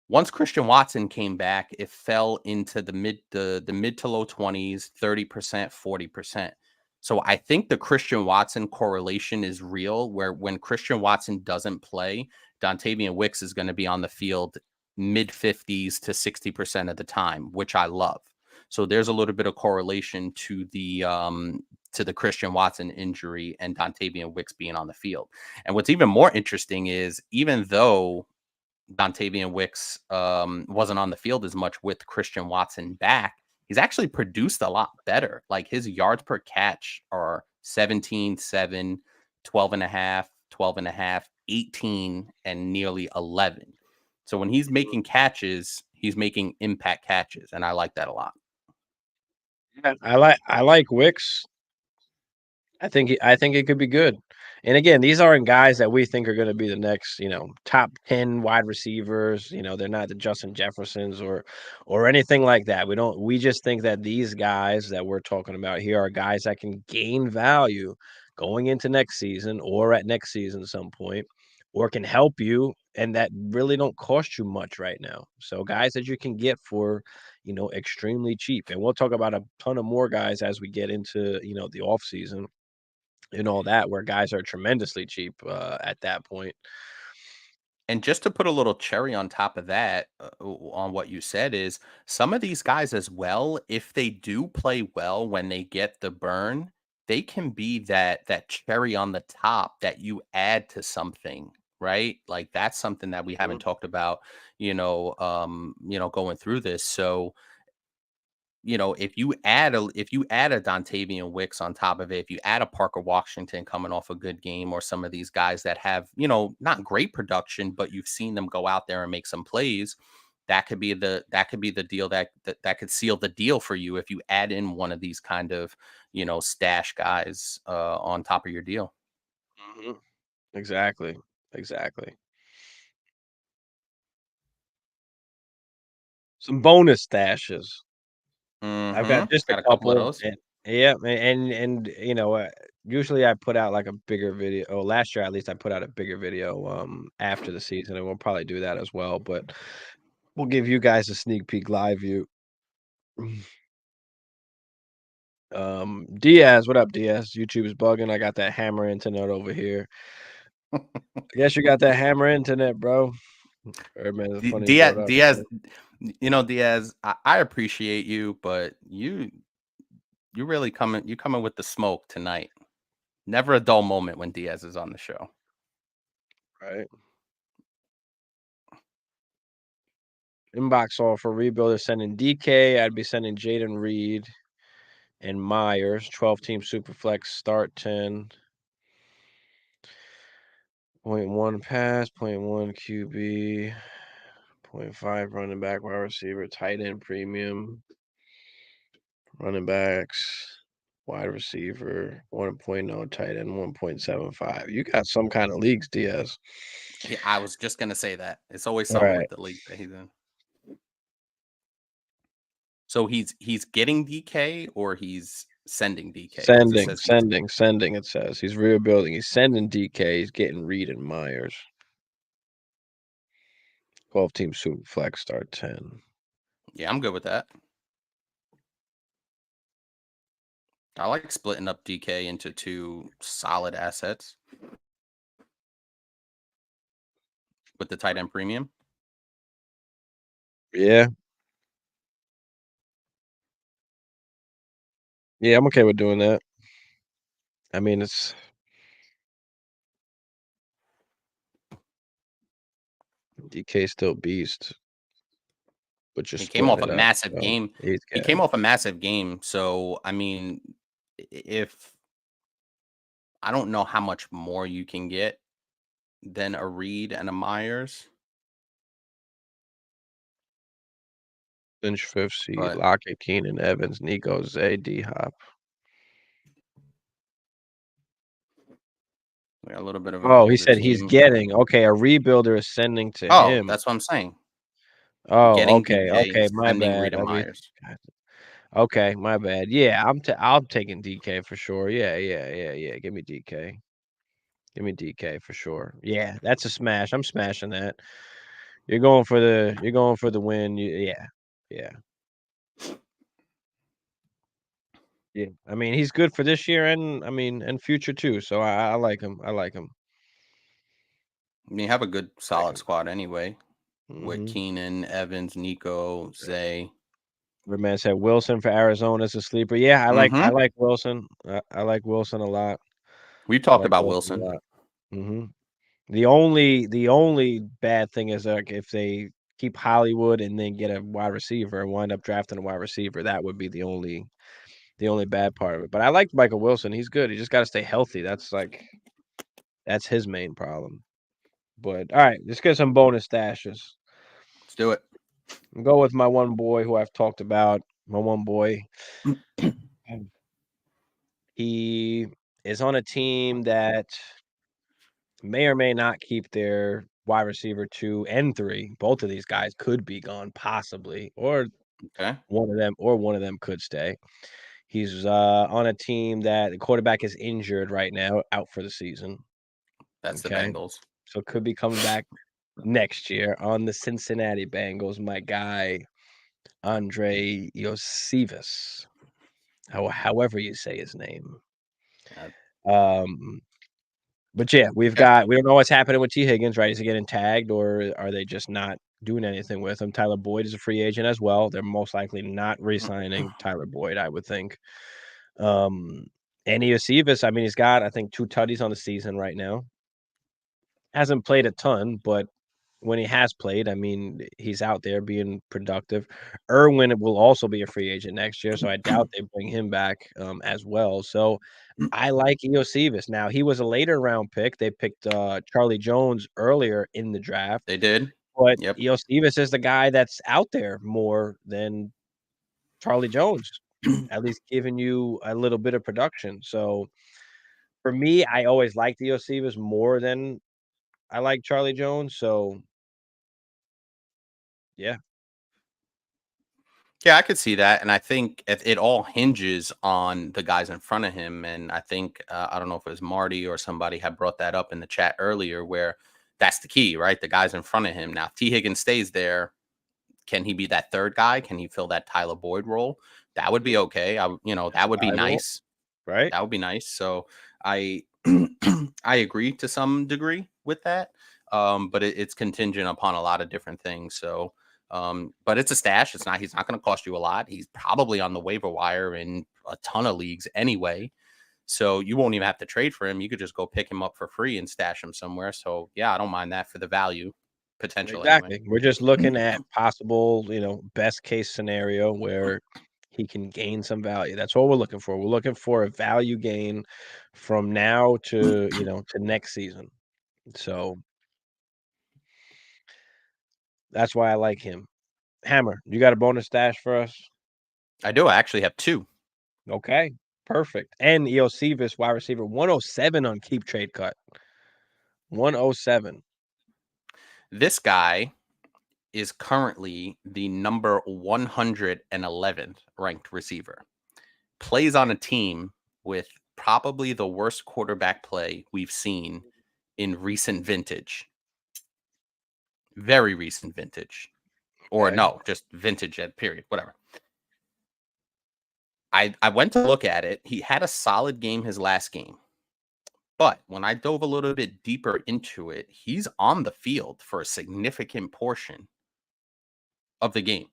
[SPEAKER 5] Once Christian Watson came back, it fell into the mid to low 20s, 30%, 40%. So I think the Christian Watson correlation is real, where when Christian Watson doesn't play, Dontavian Wicks is going to be on the field mid 50s to 60% of the time, which I love. So there's a little bit of correlation to the Christian Watson injury and Dontavian Wicks being on the field. And what's even more interesting is even though Dontavian Wicks wasn't on the field as much with Christian Watson back, he's actually produced a lot better. Like his yards per catch are 17, 7, 12 and a half, 12 and a half, 18, and nearly 11. So when he's making catches, he's making impact catches, and I like that a lot.
[SPEAKER 4] I like Wicks. I think it could be good. And again, these aren't guys that we think are going to be the next, top 10 wide receivers. They're not the Justin Jeffersons or anything like that. We just think that these guys that we're talking about here are guys that can gain value going into next season or at next season at some point, or can help you and that really don't cost you much right now. So guys that you can get for, extremely cheap. And we'll talk about a ton of more guys as we get into, the off season and all that, where guys are tremendously cheap at that point.
[SPEAKER 5] And just to put a little cherry on top of that, on what you said, is some of these guys as well, if they do play well when they get the burn, they can be that cherry on the top that you add to something, right? Like that's something that we haven't talked about, going through this. So if you add a Dontavian Wicks on top of it, if you add a Parker Washington coming off a good game, or some of these guys that have, not great production, but you've seen them go out there and make some plays, that could be the deal that could seal the deal for you if you add in one of these kind of, stash guys on top of your deal.
[SPEAKER 4] Mm-hmm. Exactly. Some bonus stashes. I've got just a
[SPEAKER 5] couple of
[SPEAKER 4] couple,
[SPEAKER 5] those.
[SPEAKER 4] and yeah, and usually I put out like a bigger video. Oh, last year at least I put out a bigger video after the season, and we'll probably do that as well. But we'll give you guys a sneak peek live view. Diaz, what up, Diaz? YouTube is bugging. I got that hammer internet over here. I guess you got that hammer internet, bro. Or man, it's funny you brought up.
[SPEAKER 5] Diaz, Diaz, I appreciate you, but you really coming with the smoke tonight. Never a dull moment when Diaz is on the show.
[SPEAKER 4] Right. Inbox offer rebuilder sending DK. I'd be sending Jaden Reed and Myers. 12-team Superflex start 10. 0.1 pass, 0.1 QB, 0.5 running back, wide receiver, tight end premium, running backs, wide receiver, 1.0, tight end, 1.75. You got some kind of leagues, Diaz.
[SPEAKER 5] Yeah, I was just gonna say that. It's always
[SPEAKER 4] All
[SPEAKER 5] something
[SPEAKER 4] right.
[SPEAKER 5] with the league that he's in. So he's getting DK, or he's sending DK?
[SPEAKER 4] Sending, it says. He's rebuilding. He's sending DK. He's getting Reed and Myers. 12-team Superflex start 10.
[SPEAKER 5] Yeah, I'm good with that. I like splitting up DK into two solid assets with the tight end premium.
[SPEAKER 4] Yeah. Yeah, I'm okay with doing that. I mean, it's DK still beast, but just
[SPEAKER 5] He came off a
[SPEAKER 4] splitting it up.
[SPEAKER 5] massive
[SPEAKER 4] So
[SPEAKER 5] game.
[SPEAKER 4] he's
[SPEAKER 5] He came off a massive game. So, I mean, if I don't know how much more you can get than a Reed and a Myers.
[SPEAKER 4] Finch 5th seed,
[SPEAKER 5] But
[SPEAKER 4] Lockett, Keenan, Evans, Nico, Zay, D-Hop.
[SPEAKER 5] we got a little bit of a
[SPEAKER 4] Oh, he
[SPEAKER 5] older
[SPEAKER 4] said he's
[SPEAKER 5] team.
[SPEAKER 4] getting. Okay, a rebuilder is sending to
[SPEAKER 5] Oh,
[SPEAKER 4] him.
[SPEAKER 5] that's what I'm saying.
[SPEAKER 4] Oh,
[SPEAKER 5] Getting
[SPEAKER 4] okay,
[SPEAKER 5] DK,
[SPEAKER 4] my
[SPEAKER 5] sending
[SPEAKER 4] bad.
[SPEAKER 5] Reed and Myers.
[SPEAKER 4] Okay, my bad. Yeah, I'm taking DK for sure. Yeah. Give me DK. Give me DK for sure. Yeah, that's a smash. I'm smashing that. You're going for the win. Yeah. Yeah. I mean, he's good for this year and future too. So I like him. I like him.
[SPEAKER 5] I mean, you have a good solid squad anyway. With
[SPEAKER 4] Mhm.
[SPEAKER 5] Keenan, Evans, Nico, Zay.
[SPEAKER 4] Man said Wilson for Arizona is a sleeper. Yeah, I like Wilson. I like Wilson a lot.
[SPEAKER 5] We've
[SPEAKER 4] I
[SPEAKER 5] talked
[SPEAKER 4] like
[SPEAKER 5] about
[SPEAKER 4] Wilson a
[SPEAKER 5] Wilson.
[SPEAKER 4] lot. The only bad thing is like if they keep Hollywood and then get a wide receiver and wind up drafting a wide receiver, that would be the only the only bad part of it. But I like Michael Wilson. He's good. He just got to stay healthy. That's his main problem. But all right, let's get some bonus stashes.
[SPEAKER 5] Let's do it.
[SPEAKER 4] I'll go with my one boy who I've talked about. My one boy. He is on a team that may or may not keep their wide receiver 2 and 3. Both of these guys could be gone, possibly, or
[SPEAKER 5] Okay.
[SPEAKER 4] one of them could stay. He's on a team that the quarterback is injured right now, out for the season.
[SPEAKER 5] That's the
[SPEAKER 4] Okay,
[SPEAKER 5] Bengals.
[SPEAKER 4] so could be coming back next year on the Cincinnati Bengals. My guy, Andre Iosivas, however you say his name. But yeah, we don't know what's happening with T. Higgins, right? Is he getting tagged, or are they just not doing anything with him? Tyler Boyd is a free agent as well. They're most likely not re-signing Tyler Boyd, I would think. And Iosivas, I mean, he's got, I think, 2 tutties on the season right now. Hasn't played a ton, but when he has played, I mean, he's out there being productive. Irwin will also be a free agent next year, so I doubt they bring him back as well. So I like Iosivas. Now, he was a later round pick. They picked Charlie Jones earlier in the draft.
[SPEAKER 5] They did.
[SPEAKER 4] But
[SPEAKER 5] Yep.
[SPEAKER 4] Iosivas is the guy that's out there more than Charlie Jones, at least giving you a little bit of production. So for me, I always liked Iosivas more than I like Charlie Jones. So yeah.
[SPEAKER 5] Yeah, I could see that, and I think it all hinges on the guys in front of him. And I think I don't know if it was Marty or somebody had brought that up in the chat earlier, where that's the key, right? The guys in front of him. Now, if T. Higgins stays there, can he be that third guy? Can he fill that Tyler Boyd role? That would be okay. That would be nice.
[SPEAKER 4] Right?
[SPEAKER 5] That would be nice. So I I agree to some degree with that, but it's contingent upon a lot of different things. So. But it's a stash. He's not going to cost you a lot. He's probably on the waiver wire in a ton of leagues anyway. So you won't even have to trade for him. You could just go pick him up for free and stash him somewhere. So yeah, I don't mind that for the value potential.
[SPEAKER 4] Exactly.
[SPEAKER 5] Anyway.
[SPEAKER 4] We're just looking at possible, best case scenario where he can gain some value. That's what we're looking for. We're looking for a value gain from now to, to next season. So that's why I like him. Hammer, you got a bonus stash for us?
[SPEAKER 5] I do. I actually have 2.
[SPEAKER 4] Okay, perfect. And Iosivas, wide receiver, 107 on keep trade cut. 107.
[SPEAKER 5] This guy is currently the number 111th ranked receiver. Plays on a team with probably the worst quarterback play we've seen in recent vintage. Very recent vintage. Or no, just vintage at period, whatever. I went to look at it. He had a solid game his last game. But when I dove a little bit deeper into it, he's on the field for a significant portion of the game.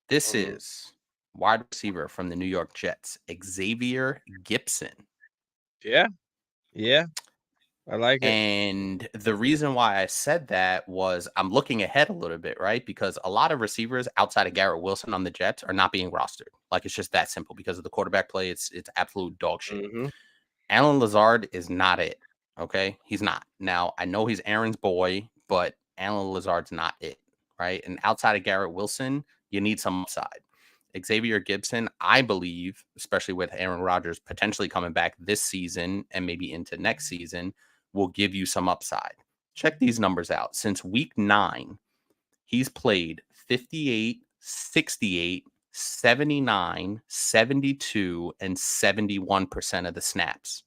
[SPEAKER 5] This is wide receiver from the New York Jets, Xavier Gibson.
[SPEAKER 4] Yeah. Yeah. I like it.
[SPEAKER 5] And the reason why I said that was I'm looking ahead a little bit, right? Because a lot of receivers outside of Garrett Wilson on the Jets are not being rostered. Like, it's just that simple because of the quarterback play. It's absolute dog shit.
[SPEAKER 4] Mm-hmm.
[SPEAKER 5] Alan Lazard is not it. Okay. He's not. Now, I know he's Aaron's boy, but Alan Lazard's not it. Right. And outside of Garrett Wilson, you need some upside. Xavier Gibson, I believe, especially with Aaron Rodgers potentially coming back this season and maybe into next season, will give you some upside. Check these numbers out. Since week 9, he's played 58, 68, 79, 72, and 71% of the snaps.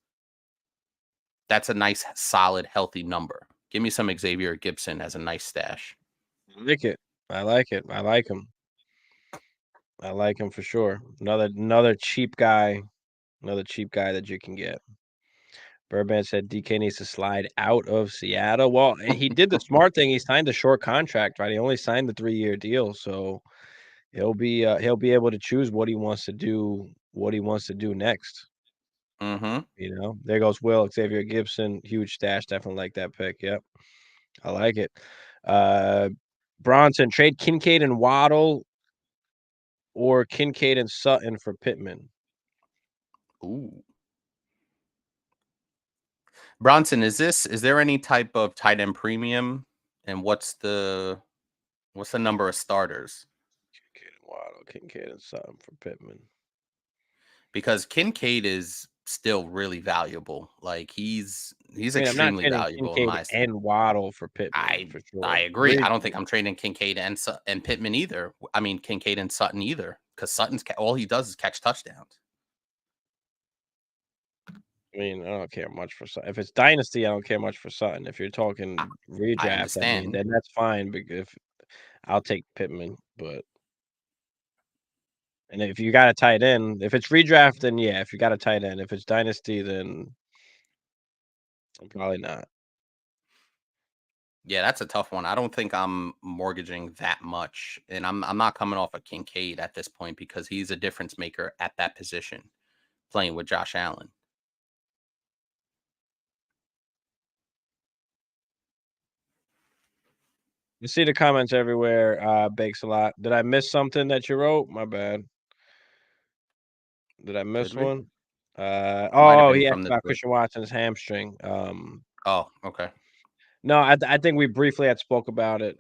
[SPEAKER 5] That's a nice, solid, healthy number. Give me some Xavier Gibson as a nice stash.
[SPEAKER 4] I like it. I like it. I like him. I like him for sure. Another cheap guy. Another cheap guy that you can get. Birdman said DK needs to slide out of Seattle. Well, he did the smart thing. He signed a short contract, right? He only signed the 3-year deal, so he'll be able to choose what he wants to do. What he wants to do next.
[SPEAKER 5] Mm-hmm.
[SPEAKER 4] There goes Will. Xavier Gibson, huge stash. Definitely like that pick. Yep, I like it. Bronson, trade Kincaid and Waddle or Kincaid and Sutton for Pittman.
[SPEAKER 5] Ooh. Bronson, is there any type of tight end premium? And what's the number of starters?
[SPEAKER 4] Kincaid and Waddle, Kincaid and Sutton for Pittman.
[SPEAKER 5] Because Kincaid is still really valuable. Like he's
[SPEAKER 4] I mean, I'm not
[SPEAKER 5] extremely
[SPEAKER 4] trading
[SPEAKER 5] valuable in
[SPEAKER 4] Kincaid
[SPEAKER 5] my estimate.
[SPEAKER 4] and Waddle for Pittman for sure.
[SPEAKER 5] I agree. I don't think I'm trading Kincaid and Pittman either. I mean Kincaid and Sutton either, because Sutton's all he does is catch touchdowns.
[SPEAKER 4] I mean, I don't care much for Sutton. If it's Dynasty, I don't care much for Sutton. If you're talking redraft, I mean, then that's fine. Because I'll take Pittman, and if you got a tight end, if it's redraft, then yeah. If you got a tight end, if it's Dynasty, then probably not.
[SPEAKER 5] Yeah, that's a tough one. I don't think I'm mortgaging that much, and I'm not coming off a Kincaid at this point because he's a difference maker at that position, playing with Josh Allen.
[SPEAKER 4] You see the comments everywhere. Bakes a lot. Did I miss something that you wrote? My bad. Did I miss one?
[SPEAKER 5] Might have been
[SPEAKER 4] He
[SPEAKER 5] from
[SPEAKER 4] asked
[SPEAKER 5] the
[SPEAKER 4] about
[SPEAKER 5] Twitch.
[SPEAKER 4] Christian Watson's hamstring.
[SPEAKER 5] Oh, okay.
[SPEAKER 4] No, I think we briefly had spoke about it.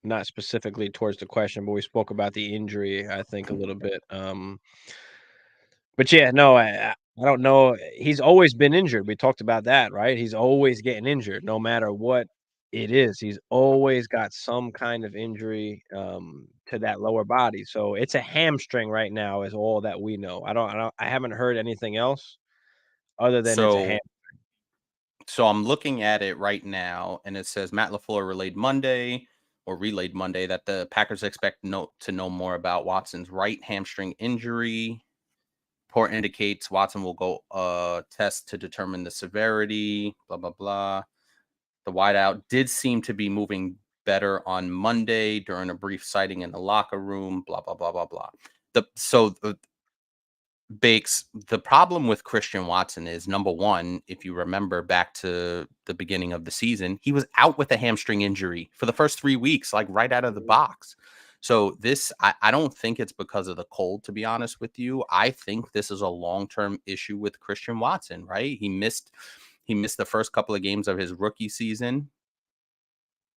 [SPEAKER 4] Not specifically towards the question, but we spoke about the injury, I think, a little bit. But yeah, no, I don't know. He's always been injured. We talked about that, right? He's always getting injured, no matter what it is. He's always got some kind of injury to that lower body. So it's a hamstring right now, is all that we know. I haven't heard anything else other than it's a hamstring.
[SPEAKER 5] So I'm looking at it right now, and it says Matt LaFleur relayed Monday that the Packers expect to know more about Watson's right hamstring injury. Report indicates Watson will go test to determine the severity, blah, blah, blah. The wideout did seem to be moving better on Monday during a brief sighting in the locker room, blah, blah, blah, blah, blah. Bakes, the problem with Christian Watson is, number one, if you remember back to the beginning of the season, he was out with a hamstring injury for the first 3 weeks, like right out of the box. So I don't think it's because of the cold, to be honest with you. I think this is a long-term issue with Christian Watson, right? He missed the first couple of games of his rookie season.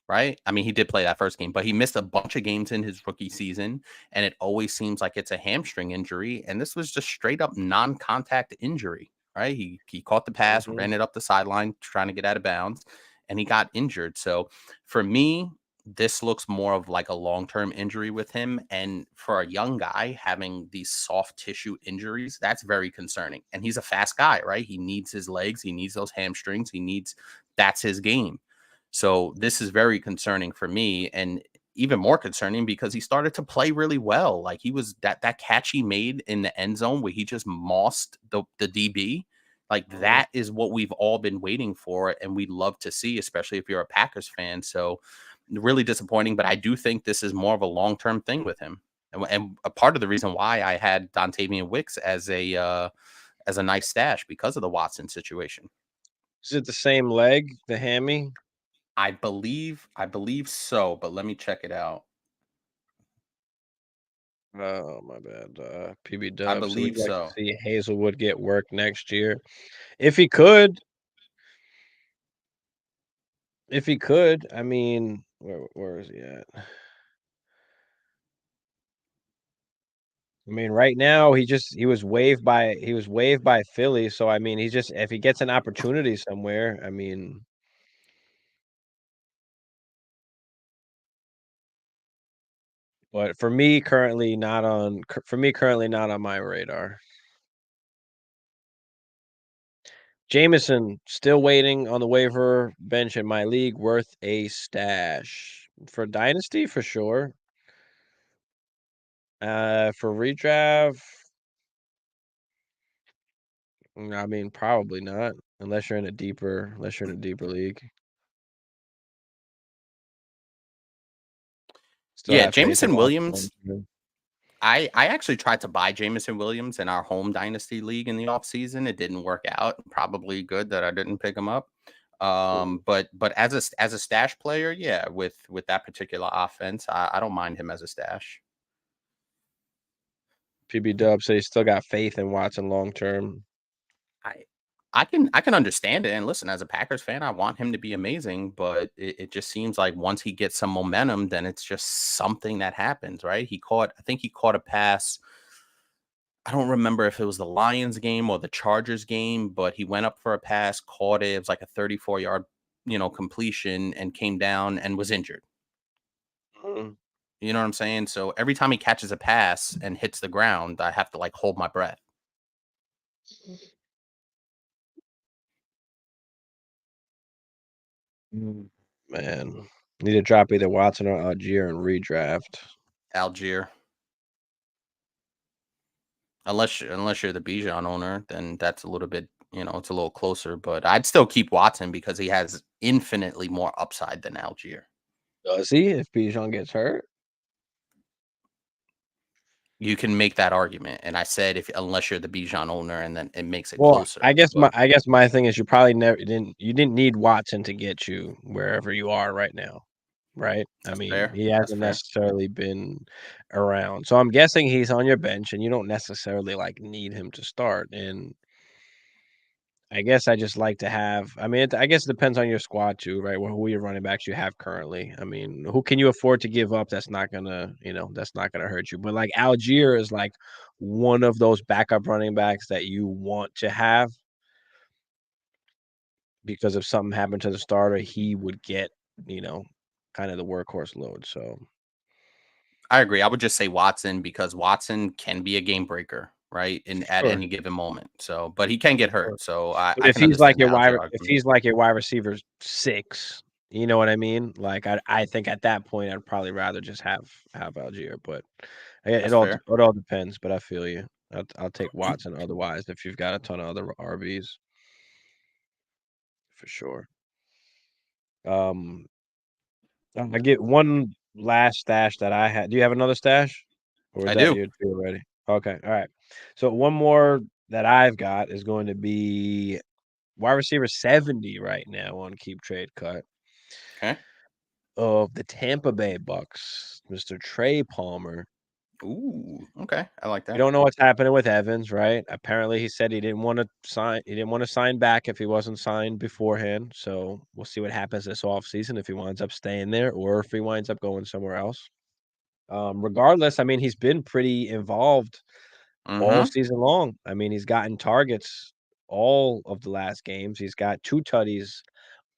[SPEAKER 5] Right? I mean, he did play that first game, but he missed a bunch of games in his rookie season, and it always seems like it's a hamstring injury. And this was just straight up non-contact injury, right? He caught the pass, ran it up the sideline, trying to get out of bounds, and he got injured. So for me, this looks more of like a long-term injury with him. And for a young guy having these soft tissue injuries, that's very concerning. And he's a fast guy, right? He needs his legs, he needs those hamstrings, that's his game. So this is very concerning for me, and even more concerning because he started to play really well. Like he was that catch he made in the end zone where he just mossed the DB. Like that is what we've all been waiting for, and we'd love to see, especially if you're a Packers fan. So really disappointing, but I do think this is more of a long-term thing with him. And a part of the reason why I had Dontavian Wicks as a nice stash because of the Watson situation.
[SPEAKER 4] Is it the same leg, the hammy?
[SPEAKER 5] I believe so, but let me check it out.
[SPEAKER 4] Oh, my bad. PB Dubs.
[SPEAKER 5] I believe
[SPEAKER 4] so. We'd like
[SPEAKER 5] so.
[SPEAKER 4] to see Hazelwood get work next year. If he could. I mean, where is he at? I mean, right now he was waived by Philly. So I mean, if he gets an opportunity somewhere, I mean. But for me, currently not on my radar. Jameson still waiting on the waiver bench in my league, worth a stash for Dynasty for sure. For redraft, I mean probably not unless you're in a deeper league. Still
[SPEAKER 5] Yeah,
[SPEAKER 4] have faith in
[SPEAKER 5] Jameson Williams.
[SPEAKER 4] Watson.
[SPEAKER 5] I actually tried to buy Jameson Williams in our home Dynasty league in the offseason. It didn't work out. Probably good that I didn't pick him up. But as a stash player, yeah, with that particular offense, I don't mind him as a stash.
[SPEAKER 4] PB Dub said he still got faith in Watson long term.
[SPEAKER 5] I can understand it. And listen, as a Packers fan, I want him to be amazing, but it just seems like once he gets some momentum, then it's just something that happens, right? I think he caught a pass. I don't remember if it was the Lions game or the Chargers game, but he went up for a pass, caught it. It was like a 34-yard, completion, and came down and was injured.
[SPEAKER 4] Mm.
[SPEAKER 5] You know what I'm saying? So every time he catches a pass and hits the ground, I have to like hold my breath.
[SPEAKER 4] Man, need to drop either Watson or Algier and redraft.
[SPEAKER 5] Algier. Unless you're the Bijan owner, then that's a little bit, it's a little closer. But I'd still keep Watson because he has infinitely more upside than Algier.
[SPEAKER 4] Does he? If Bijan gets hurt,
[SPEAKER 5] You can make that argument, and I said unless you're the Bijan owner, and then it makes it
[SPEAKER 4] well,
[SPEAKER 5] closer.
[SPEAKER 4] I guess my thing is you probably didn't need Watson to get you wherever you are right now, right? I
[SPEAKER 5] That's
[SPEAKER 4] mean,
[SPEAKER 5] fair.
[SPEAKER 4] he
[SPEAKER 5] That's
[SPEAKER 4] hasn't
[SPEAKER 5] fair.
[SPEAKER 4] necessarily been around, so I'm guessing he's on your bench, and you don't necessarily like need him to start. And I guess I just like to have. I mean, I guess it depends on your squad too, right? Who your running backs you have currently. I mean, who can you afford to give up? That's not gonna hurt you. But like Algier is like one of those backup running backs that you want to have because if something happened to the starter, he would get kind of the workhorse load. So
[SPEAKER 5] I agree. I would just say Watson because Watson can be a game breaker, right? At
[SPEAKER 4] sure.
[SPEAKER 5] any given moment. So, but he can get
[SPEAKER 4] Sure.
[SPEAKER 5] hurt. So I
[SPEAKER 4] But if
[SPEAKER 5] can
[SPEAKER 4] he's like
[SPEAKER 5] understand the
[SPEAKER 4] your
[SPEAKER 5] Algier
[SPEAKER 4] if
[SPEAKER 5] argument.
[SPEAKER 4] he's like your wide receiver 6, you know what I mean? Like I think at that point I'd probably rather just have Algier, but
[SPEAKER 5] That's fair.
[SPEAKER 4] it all depends. But I feel you. I'll take Watson otherwise if you've got a ton of other RBs for sure. I get one last stash that I had. Do you have another stash, or was
[SPEAKER 5] I
[SPEAKER 4] that
[SPEAKER 5] do.
[SPEAKER 4] your two already? Okay, all right. So one more that I've got is going to be wide receiver 70 right now on Keep Trade Cut
[SPEAKER 5] Okay.
[SPEAKER 4] of the Tampa Bay Bucks, Mr. Trey Palmer.
[SPEAKER 5] Ooh. Okay. I like
[SPEAKER 4] We
[SPEAKER 5] that.
[SPEAKER 4] don't know what's happening with Evans, right? Apparently, he said he didn't want to sign. He didn't want to sign back if he wasn't signed beforehand. So we'll see what happens this offseason if he winds up staying there or if he winds up going somewhere else. Regardless, I mean, he's been pretty involved all
[SPEAKER 5] Mm-hmm.
[SPEAKER 4] season long. I mean, he's gotten targets all of the last games. He's got 2 tutties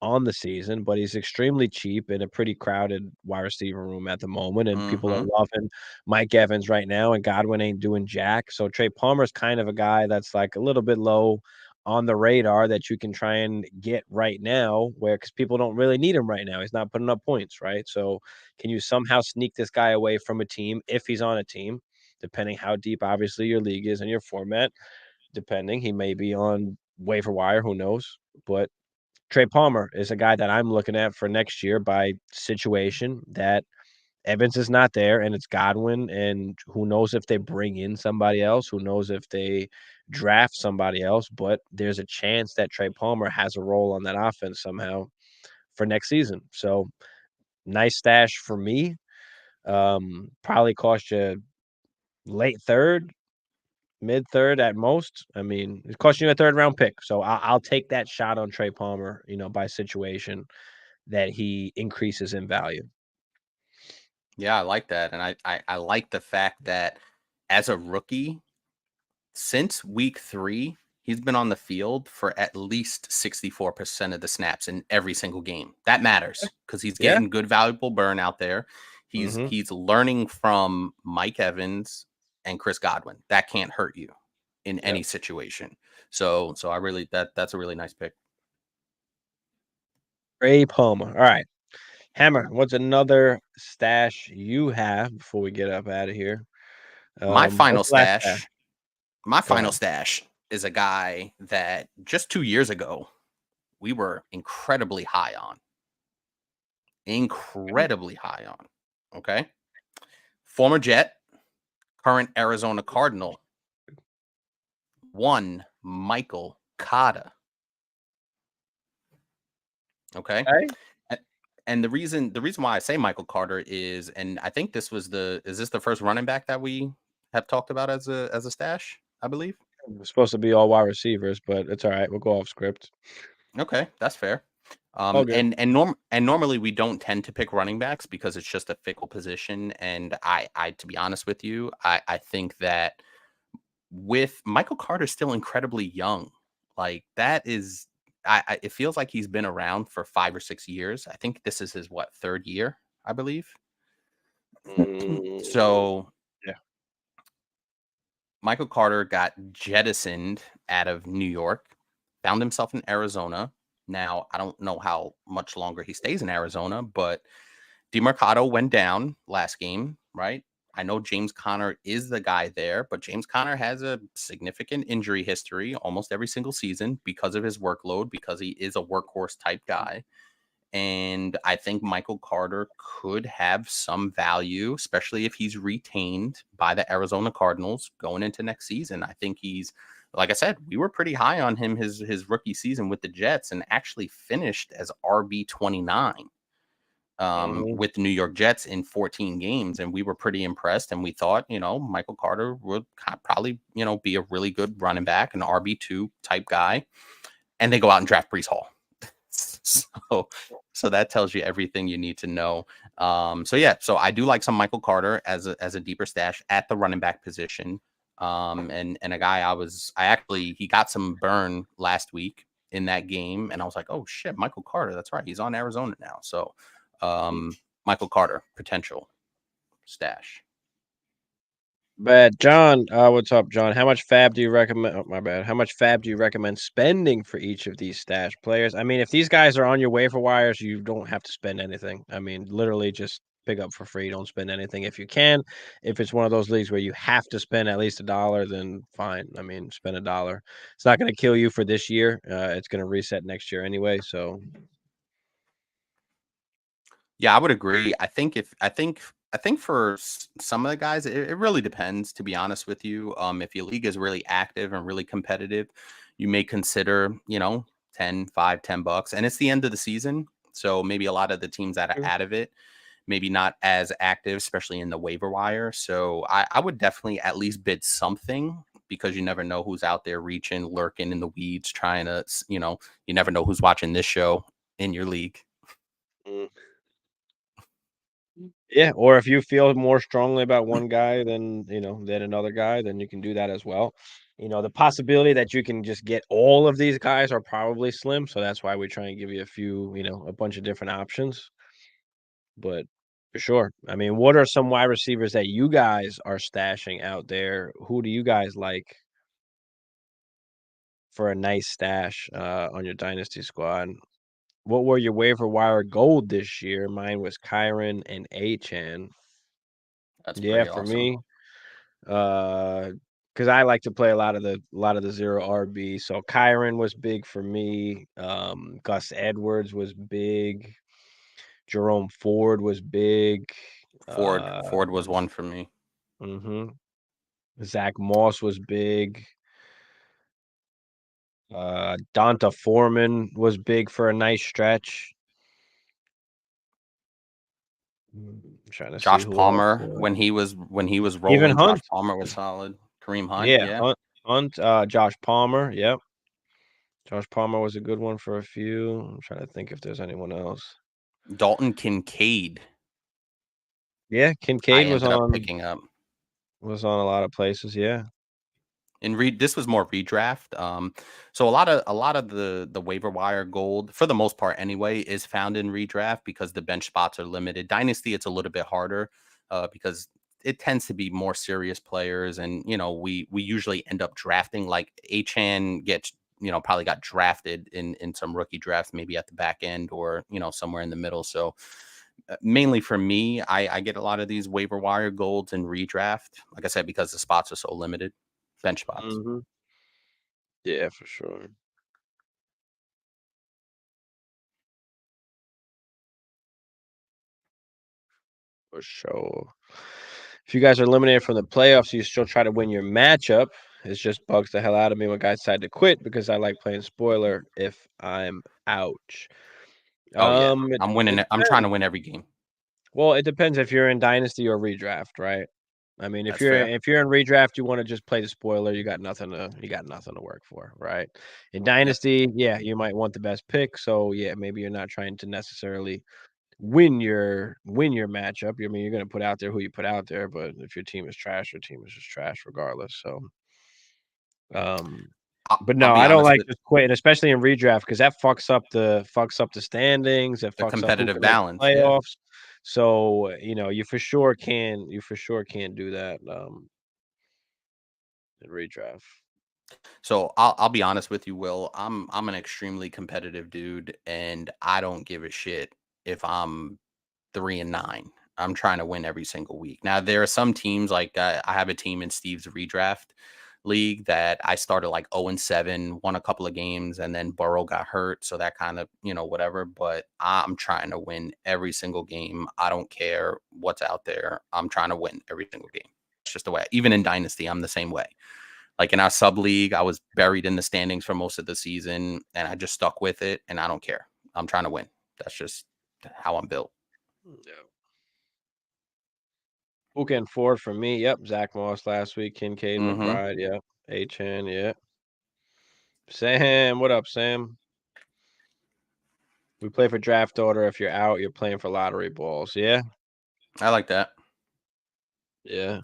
[SPEAKER 4] on the season, but he's extremely cheap in a pretty crowded wide receiver room at the moment, and people
[SPEAKER 5] Mm-hmm.
[SPEAKER 4] are loving Mike Evans right now, and Godwin ain't doing jack. So Trey Palmer's kind of a guy that's like a little bit low on the radar that you can try and get right now, where because people don't really need him right now. He's not putting up points, right? So can you somehow sneak this guy away from a team if he's on a team, depending how deep obviously your league is and your format, depending. He may be on waiver wire, who knows? But Trey Palmer is a guy that I'm looking at for next year by situation that Evans is not there and it's Godwin. And who knows if they bring in somebody else? Who knows if they draft somebody else? But there's a chance that Trey Palmer has a role on that offense somehow for next season. So nice stash for me. Probably cost you late third, mid third at most. I mean, it cost you a third round pick. So I'll take that shot on Trey Palmer, by situation that he increases in value.
[SPEAKER 5] Yeah, I like that. And I like the fact that as a rookie, since week 3, he's been on the field for at least 64% of the snaps in every single game. That matters because he's
[SPEAKER 4] Yeah.
[SPEAKER 5] getting good, valuable burn out there. He's learning from Mike Evans and Chris Godwin. That can't hurt you in any situation. So I really that's a really nice pick.
[SPEAKER 4] Trey Palmer. All right. Hammer, what's another stash you have before we get up out of here?
[SPEAKER 5] My final
[SPEAKER 4] What's the last stash?
[SPEAKER 5] stash. My
[SPEAKER 4] Go
[SPEAKER 5] final
[SPEAKER 4] ahead.
[SPEAKER 5] stash is a guy that just 2 years ago we were incredibly high on. Incredibly high on. Okay. Former Jet, current Arizona Cardinal, one Michael Carter. Okay.
[SPEAKER 4] Okay.
[SPEAKER 5] And the reason why I say Michael Carter is, and I think is this the first running back that we have talked about as a stash, I believe.
[SPEAKER 4] It's supposed to be all wide receivers, but it's all right. We'll go off script.
[SPEAKER 5] Okay, that's fair.
[SPEAKER 4] All good.
[SPEAKER 5] And normally we don't tend to pick running backs because it's just a fickle position. And I to be honest with you, I think that with Michael Carter still incredibly young, like that is, it feels like he's been around for 5 or 6 years. I think this is his third year, I believe. So
[SPEAKER 4] yeah.
[SPEAKER 5] Michael Carter got jettisoned out of New York, found himself in Arizona. Now, I don't know how much longer he stays in Arizona, but DeMarcado went down last game, right? I know James Conner is the guy there, but James Conner has a significant injury history almost every single season because of his workload, because he is a workhorse type guy. And I think Michael Carter could have some value, especially if he's retained by the Arizona Cardinals going into next season. I think he's, like I said, we were pretty high on him his rookie season with the Jets and actually finished as RB29 with the New York Jets in 14 games. And we were pretty impressed. And we thought, Michael Carter would probably, be a really good running back, an RB2 type guy. And they go out and draft Breece Hall. So that tells you everything you need to know. So I do like some Michael Carter as a deeper stash at the running back position. And a guy he got some burn last week in that game, and I was like, oh shit, Michael Carter, that's right, he's on Arizona now. So Michael Carter, potential stash.
[SPEAKER 4] Bad. John, what's up, John? How much fab do you recommend? Oh, my bad. How much fab do you recommend spending for each of these stash players? I mean, if these guys are on your waiver wires, you don't have to spend anything. I mean, literally just pick up for free. Don't spend anything if you can. If it's one of those leagues where you have to spend at least $1, then fine. I mean, spend $1. It's not going to kill you for this year. It's going to reset next year anyway. So,
[SPEAKER 5] yeah, I would agree. I think for some of the guys, it really depends, to be honest with you. If your league is really active and really competitive, you may consider, $10, $10, and it's the end of the season. So maybe a lot of the teams that are out of it, maybe not as active, especially in the waiver wire. So I would definitely at least bid something, because you never know who's out there reaching, lurking in the weeds, trying to, you never know who's watching this show in your league.
[SPEAKER 4] yeah, or if you feel more strongly about one guy than another guy, then you can do that as well. The possibility that you can just get all of these guys are probably slim, so that's why we try and give you a bunch of different options. But for sure, I mean, what are some wide receivers that you guys are stashing out there? Who do you guys like for a nice stash on your dynasty squad? What were your waiver wire gold this year? Mine was Kyron and Achan.
[SPEAKER 5] That's
[SPEAKER 4] Yeah,
[SPEAKER 5] pretty
[SPEAKER 4] for
[SPEAKER 5] awesome.
[SPEAKER 4] me, because I like to play a lot of the zero RB. So Kyron was big for me. Gus Edwards was big. Jerome Ford was big.
[SPEAKER 5] Ford was one for me.
[SPEAKER 4] Zach Moss was big. Donta Foreman was big for a nice stretch. I'm trying to
[SPEAKER 5] Josh
[SPEAKER 4] see who
[SPEAKER 5] Palmer,
[SPEAKER 4] else.
[SPEAKER 5] when he was rolling,
[SPEAKER 4] Even
[SPEAKER 5] Josh
[SPEAKER 4] Hunt.
[SPEAKER 5] Palmer was solid. Kareem Hunt,
[SPEAKER 4] Yeah,
[SPEAKER 5] yeah.
[SPEAKER 4] Hunt, Josh Palmer, yep. Josh Palmer was a good one for a few. I'm trying to think if there's anyone else.
[SPEAKER 5] Dalton Kincaid,
[SPEAKER 4] Yeah,
[SPEAKER 5] I
[SPEAKER 4] Kincaid was
[SPEAKER 5] ended up
[SPEAKER 4] on
[SPEAKER 5] picking up.
[SPEAKER 4] a lot of places, yeah.
[SPEAKER 5] And this was more redraft. So a lot of the waiver wire gold, for the most part anyway, is found in redraft because the bench spots are limited. Dynasty, it's a little bit harder because it tends to be more serious players, and we usually end up drafting, like Achan gets probably got drafted in some rookie drafts, maybe at the back end or somewhere in the middle. So mainly for me, I get a lot of these waiver wire golds in redraft, like I said, because the spots are so limited. Bench spots.
[SPEAKER 4] Yeah, for sure. For sure. If you guys are eliminated from the playoffs, you still try to win your matchup. It just bugs the hell out of me when guys decide to quit because I like playing spoiler if I'm out.
[SPEAKER 5] Oh yeah,
[SPEAKER 4] It
[SPEAKER 5] I'm winning. I'm trying
[SPEAKER 4] depends.
[SPEAKER 5] to win every game.
[SPEAKER 4] Well, it depends if you're in Dynasty or Redraft, right? I mean, if
[SPEAKER 5] That's fair.
[SPEAKER 4] you're in redraft, you want to just play the spoiler. You got nothing to work for, right? In Dynasty, yeah, you might want the best pick. So yeah, maybe you're not trying to necessarily win your matchup. I mean, you're going to put out there who you put out there, but if your team is trash, your team is just trash regardless. So, but
[SPEAKER 5] I'll
[SPEAKER 4] no,
[SPEAKER 5] be
[SPEAKER 4] I don't
[SPEAKER 5] honest.
[SPEAKER 4] like just quitting, especially in redraft, because that fucks up the standings. It
[SPEAKER 5] The
[SPEAKER 4] fucks up who
[SPEAKER 5] competitive
[SPEAKER 4] can make the
[SPEAKER 5] balance. Yeah.
[SPEAKER 4] playoffs. So you for sure can't do that in redraft.
[SPEAKER 5] So I'll be honest with you, Will. I'm an extremely competitive dude, and I don't give a shit if I'm 3-9. I'm trying to win every single week. Now there are some teams like I have a team in Steve's redraft league that I started like 0-7, won a couple of games, and then Burrow got hurt, so that kind of whatever. But I'm trying to win every single game. I don't care what's out there. I'm trying to win every single game. It's just the way. Even in Dynasty, I'm the same way. Like in our sub league, I was buried in the standings for most of the season, and I just stuck with it, and I don't care. I'm trying to win. That's just how I'm built.
[SPEAKER 4] Yeah. Who can Ford for me? Yep. Zach Moss last week. Kincaid,
[SPEAKER 5] Mm-hmm.
[SPEAKER 4] McBride. Yep. Achan. Yep. Sam, what up, Sam? We play for draft order. If you're out, you're playing for lottery balls. Yeah.
[SPEAKER 5] I like that.
[SPEAKER 4] Yeah.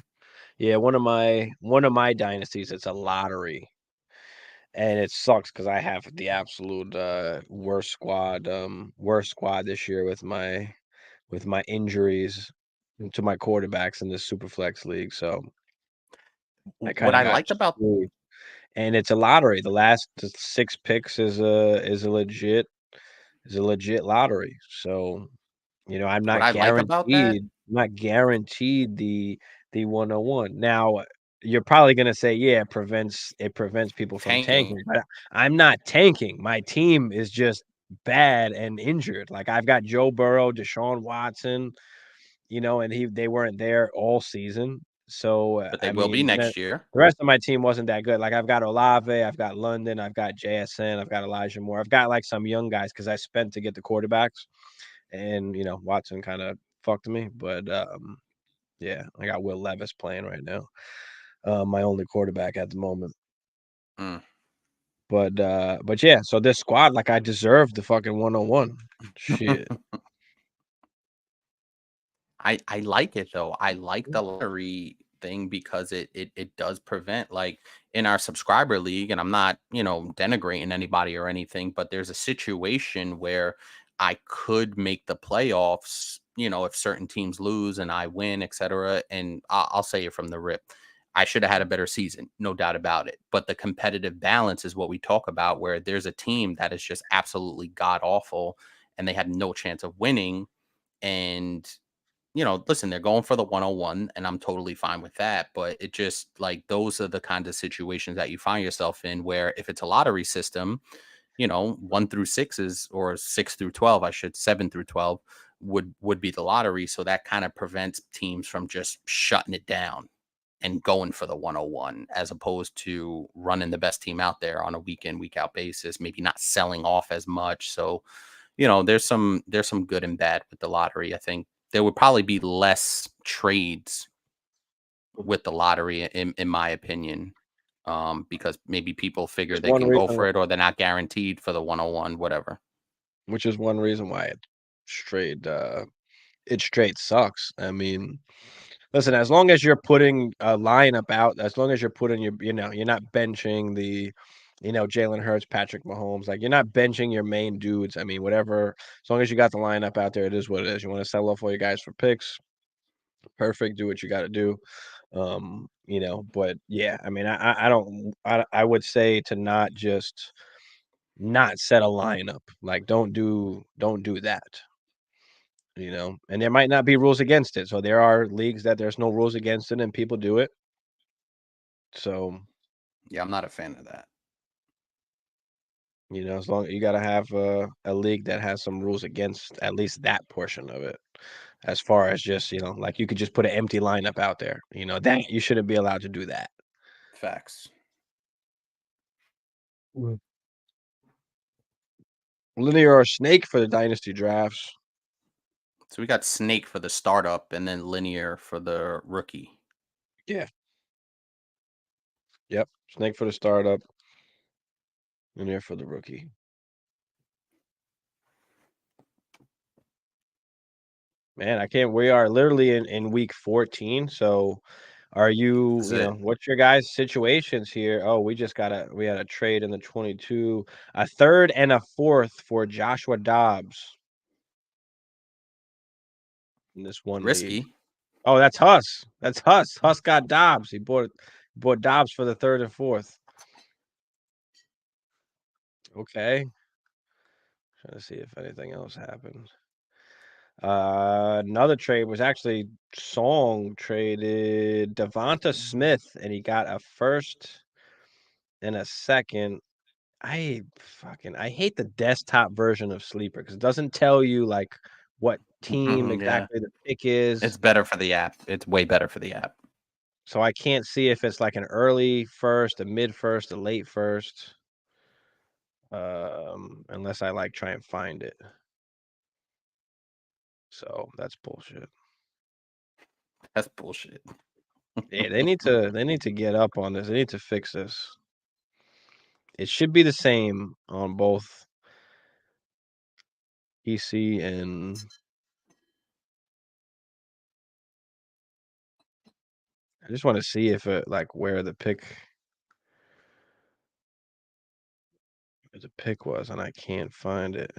[SPEAKER 4] Yeah. One of my dynasties, it's a lottery. And it sucks because I have the absolute worst squad this year with my injuries to my quarterbacks in this super flex league. So I kind
[SPEAKER 5] What
[SPEAKER 4] of
[SPEAKER 5] I
[SPEAKER 4] got
[SPEAKER 5] liked about
[SPEAKER 4] screwed. And it's a lottery. The last 6 picks is a legit lottery. So, I'm
[SPEAKER 5] what
[SPEAKER 4] not
[SPEAKER 5] I like about that,
[SPEAKER 4] guaranteed the 101. Now, you're probably gonna say, yeah, it prevents people from
[SPEAKER 5] tanking,
[SPEAKER 4] tanking, but I'm not tanking. My team is just bad and injured. Like I've got Joe Burrow, Deshaun Watson, and they weren't there all season. So
[SPEAKER 5] but they
[SPEAKER 4] I
[SPEAKER 5] will be
[SPEAKER 4] mean,
[SPEAKER 5] next year.
[SPEAKER 4] the rest of my team wasn't that good. Like I've got Olave, I've got London, I've got JSN, I've got Elijah Moore, I've got like some young guys because I spent to get the quarterbacks, and Watson kind of fucked me. But yeah, I got Will Levis playing right now, my only quarterback at the moment.
[SPEAKER 5] Mm.
[SPEAKER 4] But yeah, so this squad, like I deserve the fucking 101. Shit.
[SPEAKER 5] I like it though. I like the lottery thing because it does prevent, like in our subscriber league, and I'm not, denigrating anybody or anything, but there's a situation where I could make the playoffs, if certain teams lose and I win, etc. And I'll say it from the rip. I should have had a better season, no doubt about it. But the competitive balance is what we talk about, where there's a team that is just absolutely god awful and they had no chance of winning. And listen, they're going for the 101, and I'm totally fine with that. But it just like those are the kinds of situations that you find yourself in where if it's a lottery system, 1 through 6 is, or 6 through 12, I should 7 through 12 would be the lottery. So that kind of prevents teams from just shutting it down and going for the 101 as opposed to running the best team out there on a week in, week out basis, maybe not selling off as much. So, there's some good and bad with the lottery. I think there would probably be less trades with the lottery in my opinion. Because maybe people figure
[SPEAKER 4] There's
[SPEAKER 5] they
[SPEAKER 4] one
[SPEAKER 5] can go
[SPEAKER 4] reason,
[SPEAKER 5] for it or they're not guaranteed for the 101, whatever.
[SPEAKER 4] which is one reason why straight it straight sucks. I mean, listen, as long as you're putting a lineup out, as long as you're putting you're not benching the, Jalen Hurts, Patrick Mahomes, like you're not benching your main dudes. I mean, whatever, as long as you got the lineup out there, it is what it is. You want to sell off all your guys for picks, perfect. Do what you got to do. But yeah, I mean, I don't, I would say to not set a lineup. Like, don't do that. And there might not be rules against it. So there are leagues that there's no rules against it and people do it. So,
[SPEAKER 5] Yeah, I'm not a fan of that.
[SPEAKER 4] as long you got to have a league that has some rules against at least that portion of it. As far as just, like you could just put an empty lineup out there, that you shouldn't be allowed to do that.
[SPEAKER 5] Facts.
[SPEAKER 4] Linear or snake for the dynasty drafts.
[SPEAKER 5] So we got snake for the startup and then linear for the rookie.
[SPEAKER 4] Yeah. Yep. Snake for the startup. And there for the rookie. Man, I can't. We are literally in week 14. So are you,
[SPEAKER 5] This is it.
[SPEAKER 4] what's your guys' situations here? Oh, we had a trade in the 22, a third and a fourth for Joshua Dobbs in this one league.
[SPEAKER 5] Risky.
[SPEAKER 4] Oh, that's Huss. That's Huss. Huss got Dobbs. He bought Dobbs for the third and fourth. Okay. Trying to see if anything else happened. Another trade was actually Song traded Devonta Smith, and he got a first and a second. I hate the desktop version of Sleeper because it doesn't tell you like what team
[SPEAKER 5] Yeah.
[SPEAKER 4] exactly the pick is.
[SPEAKER 5] It's better for the app. It's way better for the app.
[SPEAKER 4] So I can't see if it's like an early first, a mid first, a late first. Unless I like try and find it. So that's bullshit.
[SPEAKER 5] That's bullshit.
[SPEAKER 4] Yeah, they need to get up on this. They need to fix this. It should be the same on both PC and I just want to see if it like where the pick was, and I can't find it.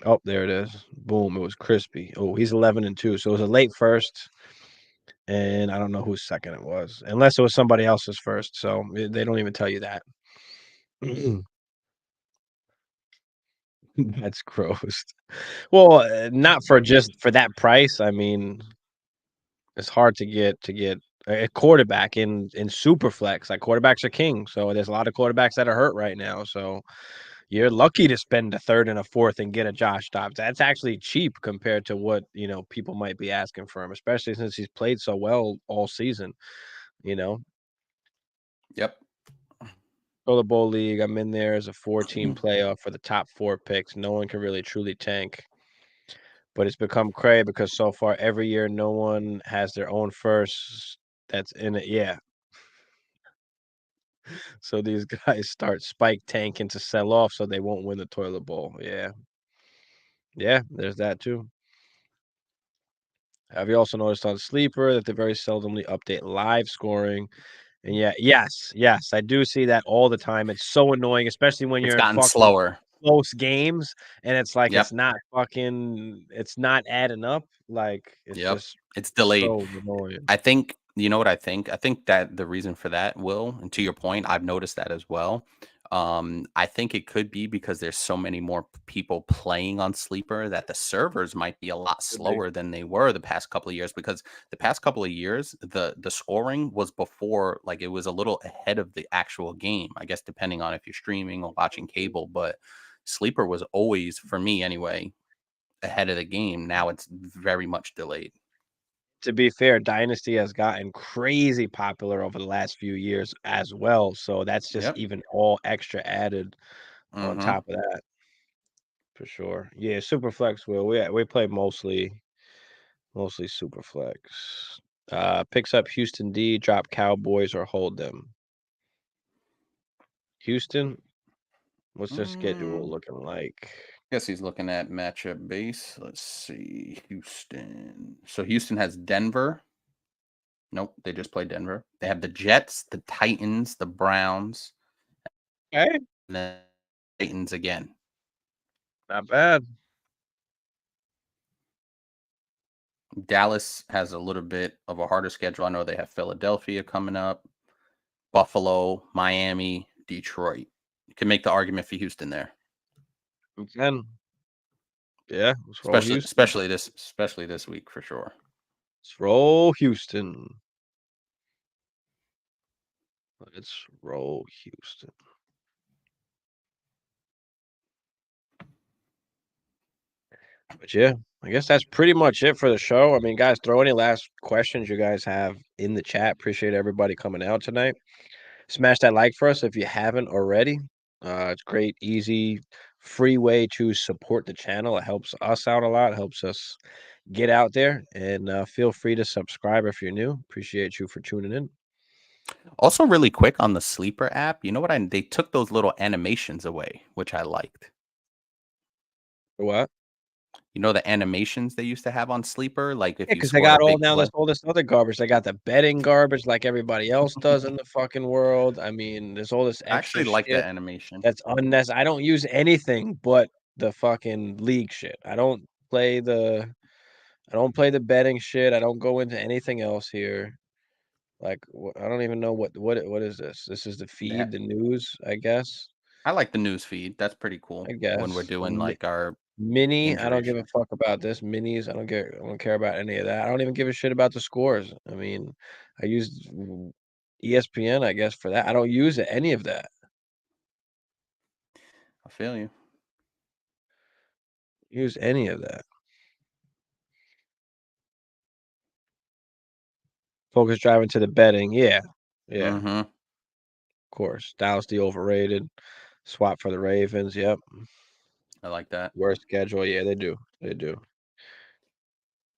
[SPEAKER 4] Oh, there it is. Boom! It was Crispy. Oh, he's 11-2, so it was a late first, and I don't know whose second it was, unless it was somebody else's first. So they don't even tell you that. That's gross. Well, not for that price. I mean, it's hard to get a quarterback in super flex. Like quarterbacks are king, so there's a lot of quarterbacks that are hurt right now. So you're lucky to spend a third and a fourth and get a Josh Dobbs. That's actually cheap compared to what people might be asking for him, especially since he's played so well all season.
[SPEAKER 5] Yep.
[SPEAKER 4] Toilet Bowl League. I'm in there as a 4-team playoff for the top 4 picks. No one can really truly tank. But it's become cray because so far every year no one has their own first that's in it. Yeah. So these guys start spike tanking to sell off so they won't win the toilet bowl. Yeah. Yeah, there's that too. Have you also noticed on Sleeper that they very seldomly update live scoring? And yes, I do see that all the time. It's so annoying, especially when
[SPEAKER 5] It's
[SPEAKER 4] you're in
[SPEAKER 5] gotten
[SPEAKER 4] fucking
[SPEAKER 5] slower.
[SPEAKER 4] close games and it's like
[SPEAKER 5] Yep.
[SPEAKER 4] it's not adding up. Like it's
[SPEAKER 5] Yep.
[SPEAKER 4] just
[SPEAKER 5] It's delayed.
[SPEAKER 4] so annoying.
[SPEAKER 5] I think, you know what I think? I think that the reason for that, Will, and to your point, I've noticed that as well. I think it could be because there's so many more people playing on Sleeper that the servers might be a lot
[SPEAKER 4] Could be.
[SPEAKER 5] slower than they were the past couple of years. Because the past couple of years, the scoring was before, like it was a little ahead of the actual game. I guess depending on if you're streaming or watching cable, but Sleeper was always, for me anyway, ahead of the game. Now it's very much delayed.
[SPEAKER 4] To be fair, Dynasty has gotten crazy popular over the last few years as well. So that's just
[SPEAKER 5] Yep.
[SPEAKER 4] even all extra added on
[SPEAKER 5] Mm-hmm.
[SPEAKER 4] top of that. For sure. Yeah, Superflex will. We play mostly Superflex. Picks up Houston D, drop Cowboys or hold them. Houston, what's their schedule looking like?
[SPEAKER 5] Guess he's looking at matchup base. Let's see. Houston. So Houston has Denver. Nope, they just played Denver. They have the Jets, the Titans, the Browns,
[SPEAKER 4] Okay,
[SPEAKER 5] and then Titans again.
[SPEAKER 4] not bad.
[SPEAKER 5] Dallas has a little bit of a harder schedule. I know they have Philadelphia coming up, Buffalo, Miami, Detroit. You can make the argument for Houston there.
[SPEAKER 4] We can. Yeah, let's roll Houston.
[SPEAKER 5] Especially this week for sure.
[SPEAKER 4] Let's roll Houston. Let's roll Houston. But yeah, I guess that's pretty much it for the show. I mean, guys, throw any last questions you guys have in the chat. Appreciate everybody coming out tonight. Smash that like for us if you haven't already. It's great, easy, free way to support the channel. It helps us out a lot. It helps us get out there. And feel free to subscribe if you're new. Appreciate you for tuning in.
[SPEAKER 5] Also, really quick on the Sleeper app, you know what? They took those little animations away, which I liked.
[SPEAKER 4] What?
[SPEAKER 5] You know the animations they used to have on Sleeper, like if you
[SPEAKER 4] Because they
[SPEAKER 5] score
[SPEAKER 4] got
[SPEAKER 5] a
[SPEAKER 4] all
[SPEAKER 5] big
[SPEAKER 4] now
[SPEAKER 5] play.
[SPEAKER 4] all this other garbage. They got the betting garbage like everybody else does in the fucking world. I mean, there's all this
[SPEAKER 5] I
[SPEAKER 4] extra
[SPEAKER 5] actually like that
[SPEAKER 4] shit
[SPEAKER 5] animation.
[SPEAKER 4] that's unnecessary. I don't use anything but the fucking league shit. I don't play the betting shit. I don't go into anything else here. Like I don't even know what is this? This is the
[SPEAKER 5] Yeah,
[SPEAKER 4] feed, the news, I guess.
[SPEAKER 5] I like the news feed. That's pretty cool
[SPEAKER 4] I
[SPEAKER 5] when we're
[SPEAKER 4] guess.
[SPEAKER 5] doing like our
[SPEAKER 4] Mini, I
[SPEAKER 5] injury
[SPEAKER 4] don't give a
[SPEAKER 5] shit.
[SPEAKER 4] fuck about this. Minis, I don't care about any of that. I don't even give a shit about the scores. I mean, I use ESPN, I guess, for that. I don't use any of that.
[SPEAKER 5] I feel you.
[SPEAKER 4] Use any of that. Focus driving to the betting. Yeah. Yeah.
[SPEAKER 5] Mm-hmm.
[SPEAKER 4] Of course. Dynasty overrated. Swap for the Ravens. Yep.
[SPEAKER 5] I like that.
[SPEAKER 4] Worst schedule. Yeah, they do. They do.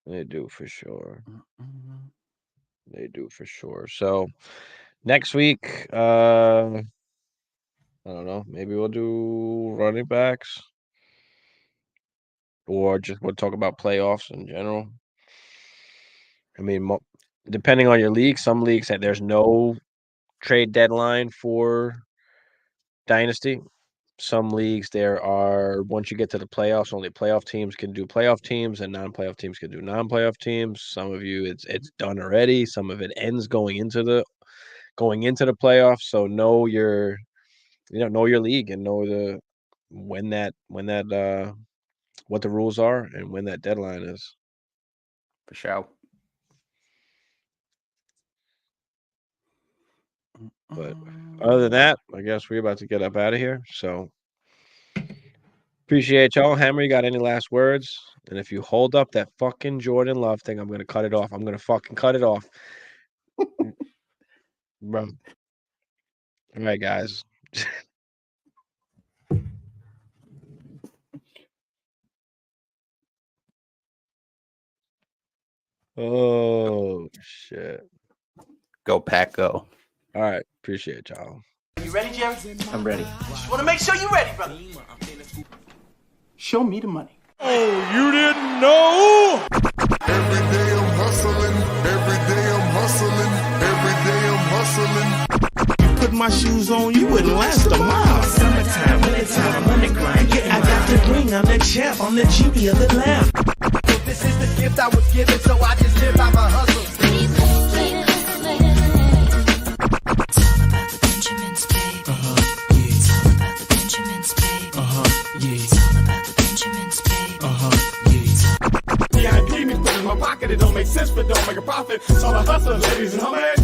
[SPEAKER 4] They do for sure. They do for sure. So next week, I don't know. Maybe we'll do running backs, or just we'll talk about playoffs in general. I mean, depending on your league, some leagues that there's no trade deadline for Dynasty. Some leagues there are, once you get to the playoffs, only playoff teams can do playoff teams and non-playoff teams can do non-playoff teams. Some of you it's done already. Some of it ends going into the playoffs. So know your league and know what the rules are and when that deadline is.
[SPEAKER 5] For sure.
[SPEAKER 4] But other than that, I guess we're about to get up out of here. So appreciate y'all. Hammer, you got any last words? And if you hold up that fucking Jordan Love thing, I'm going to cut it off. I'm going to fucking cut it off. Bro. All right, guys. Oh, shit.
[SPEAKER 5] Go, Pack, go.
[SPEAKER 4] All right. Appreciate y'all.
[SPEAKER 6] You ready, Jerry?
[SPEAKER 7] I'm ready.
[SPEAKER 6] Just want to make sure you're ready, brother.
[SPEAKER 7] Show me the money.
[SPEAKER 3] Every day I'm hustling. Every day I'm hustling. Every day I'm hustling.
[SPEAKER 2] Put my shoes on, you wouldn't last a mile. Summertime, wintertime, I'm on the grind. Yeah, I got the ring, I'm the champ, I'm the genie of the lamp.
[SPEAKER 6] This is the gift I was given, so I just live by my hustle.
[SPEAKER 2] Yeah, I need me, put in my pocket, it don't make sense, but don't make a profit. So I hustle, ladies and homies.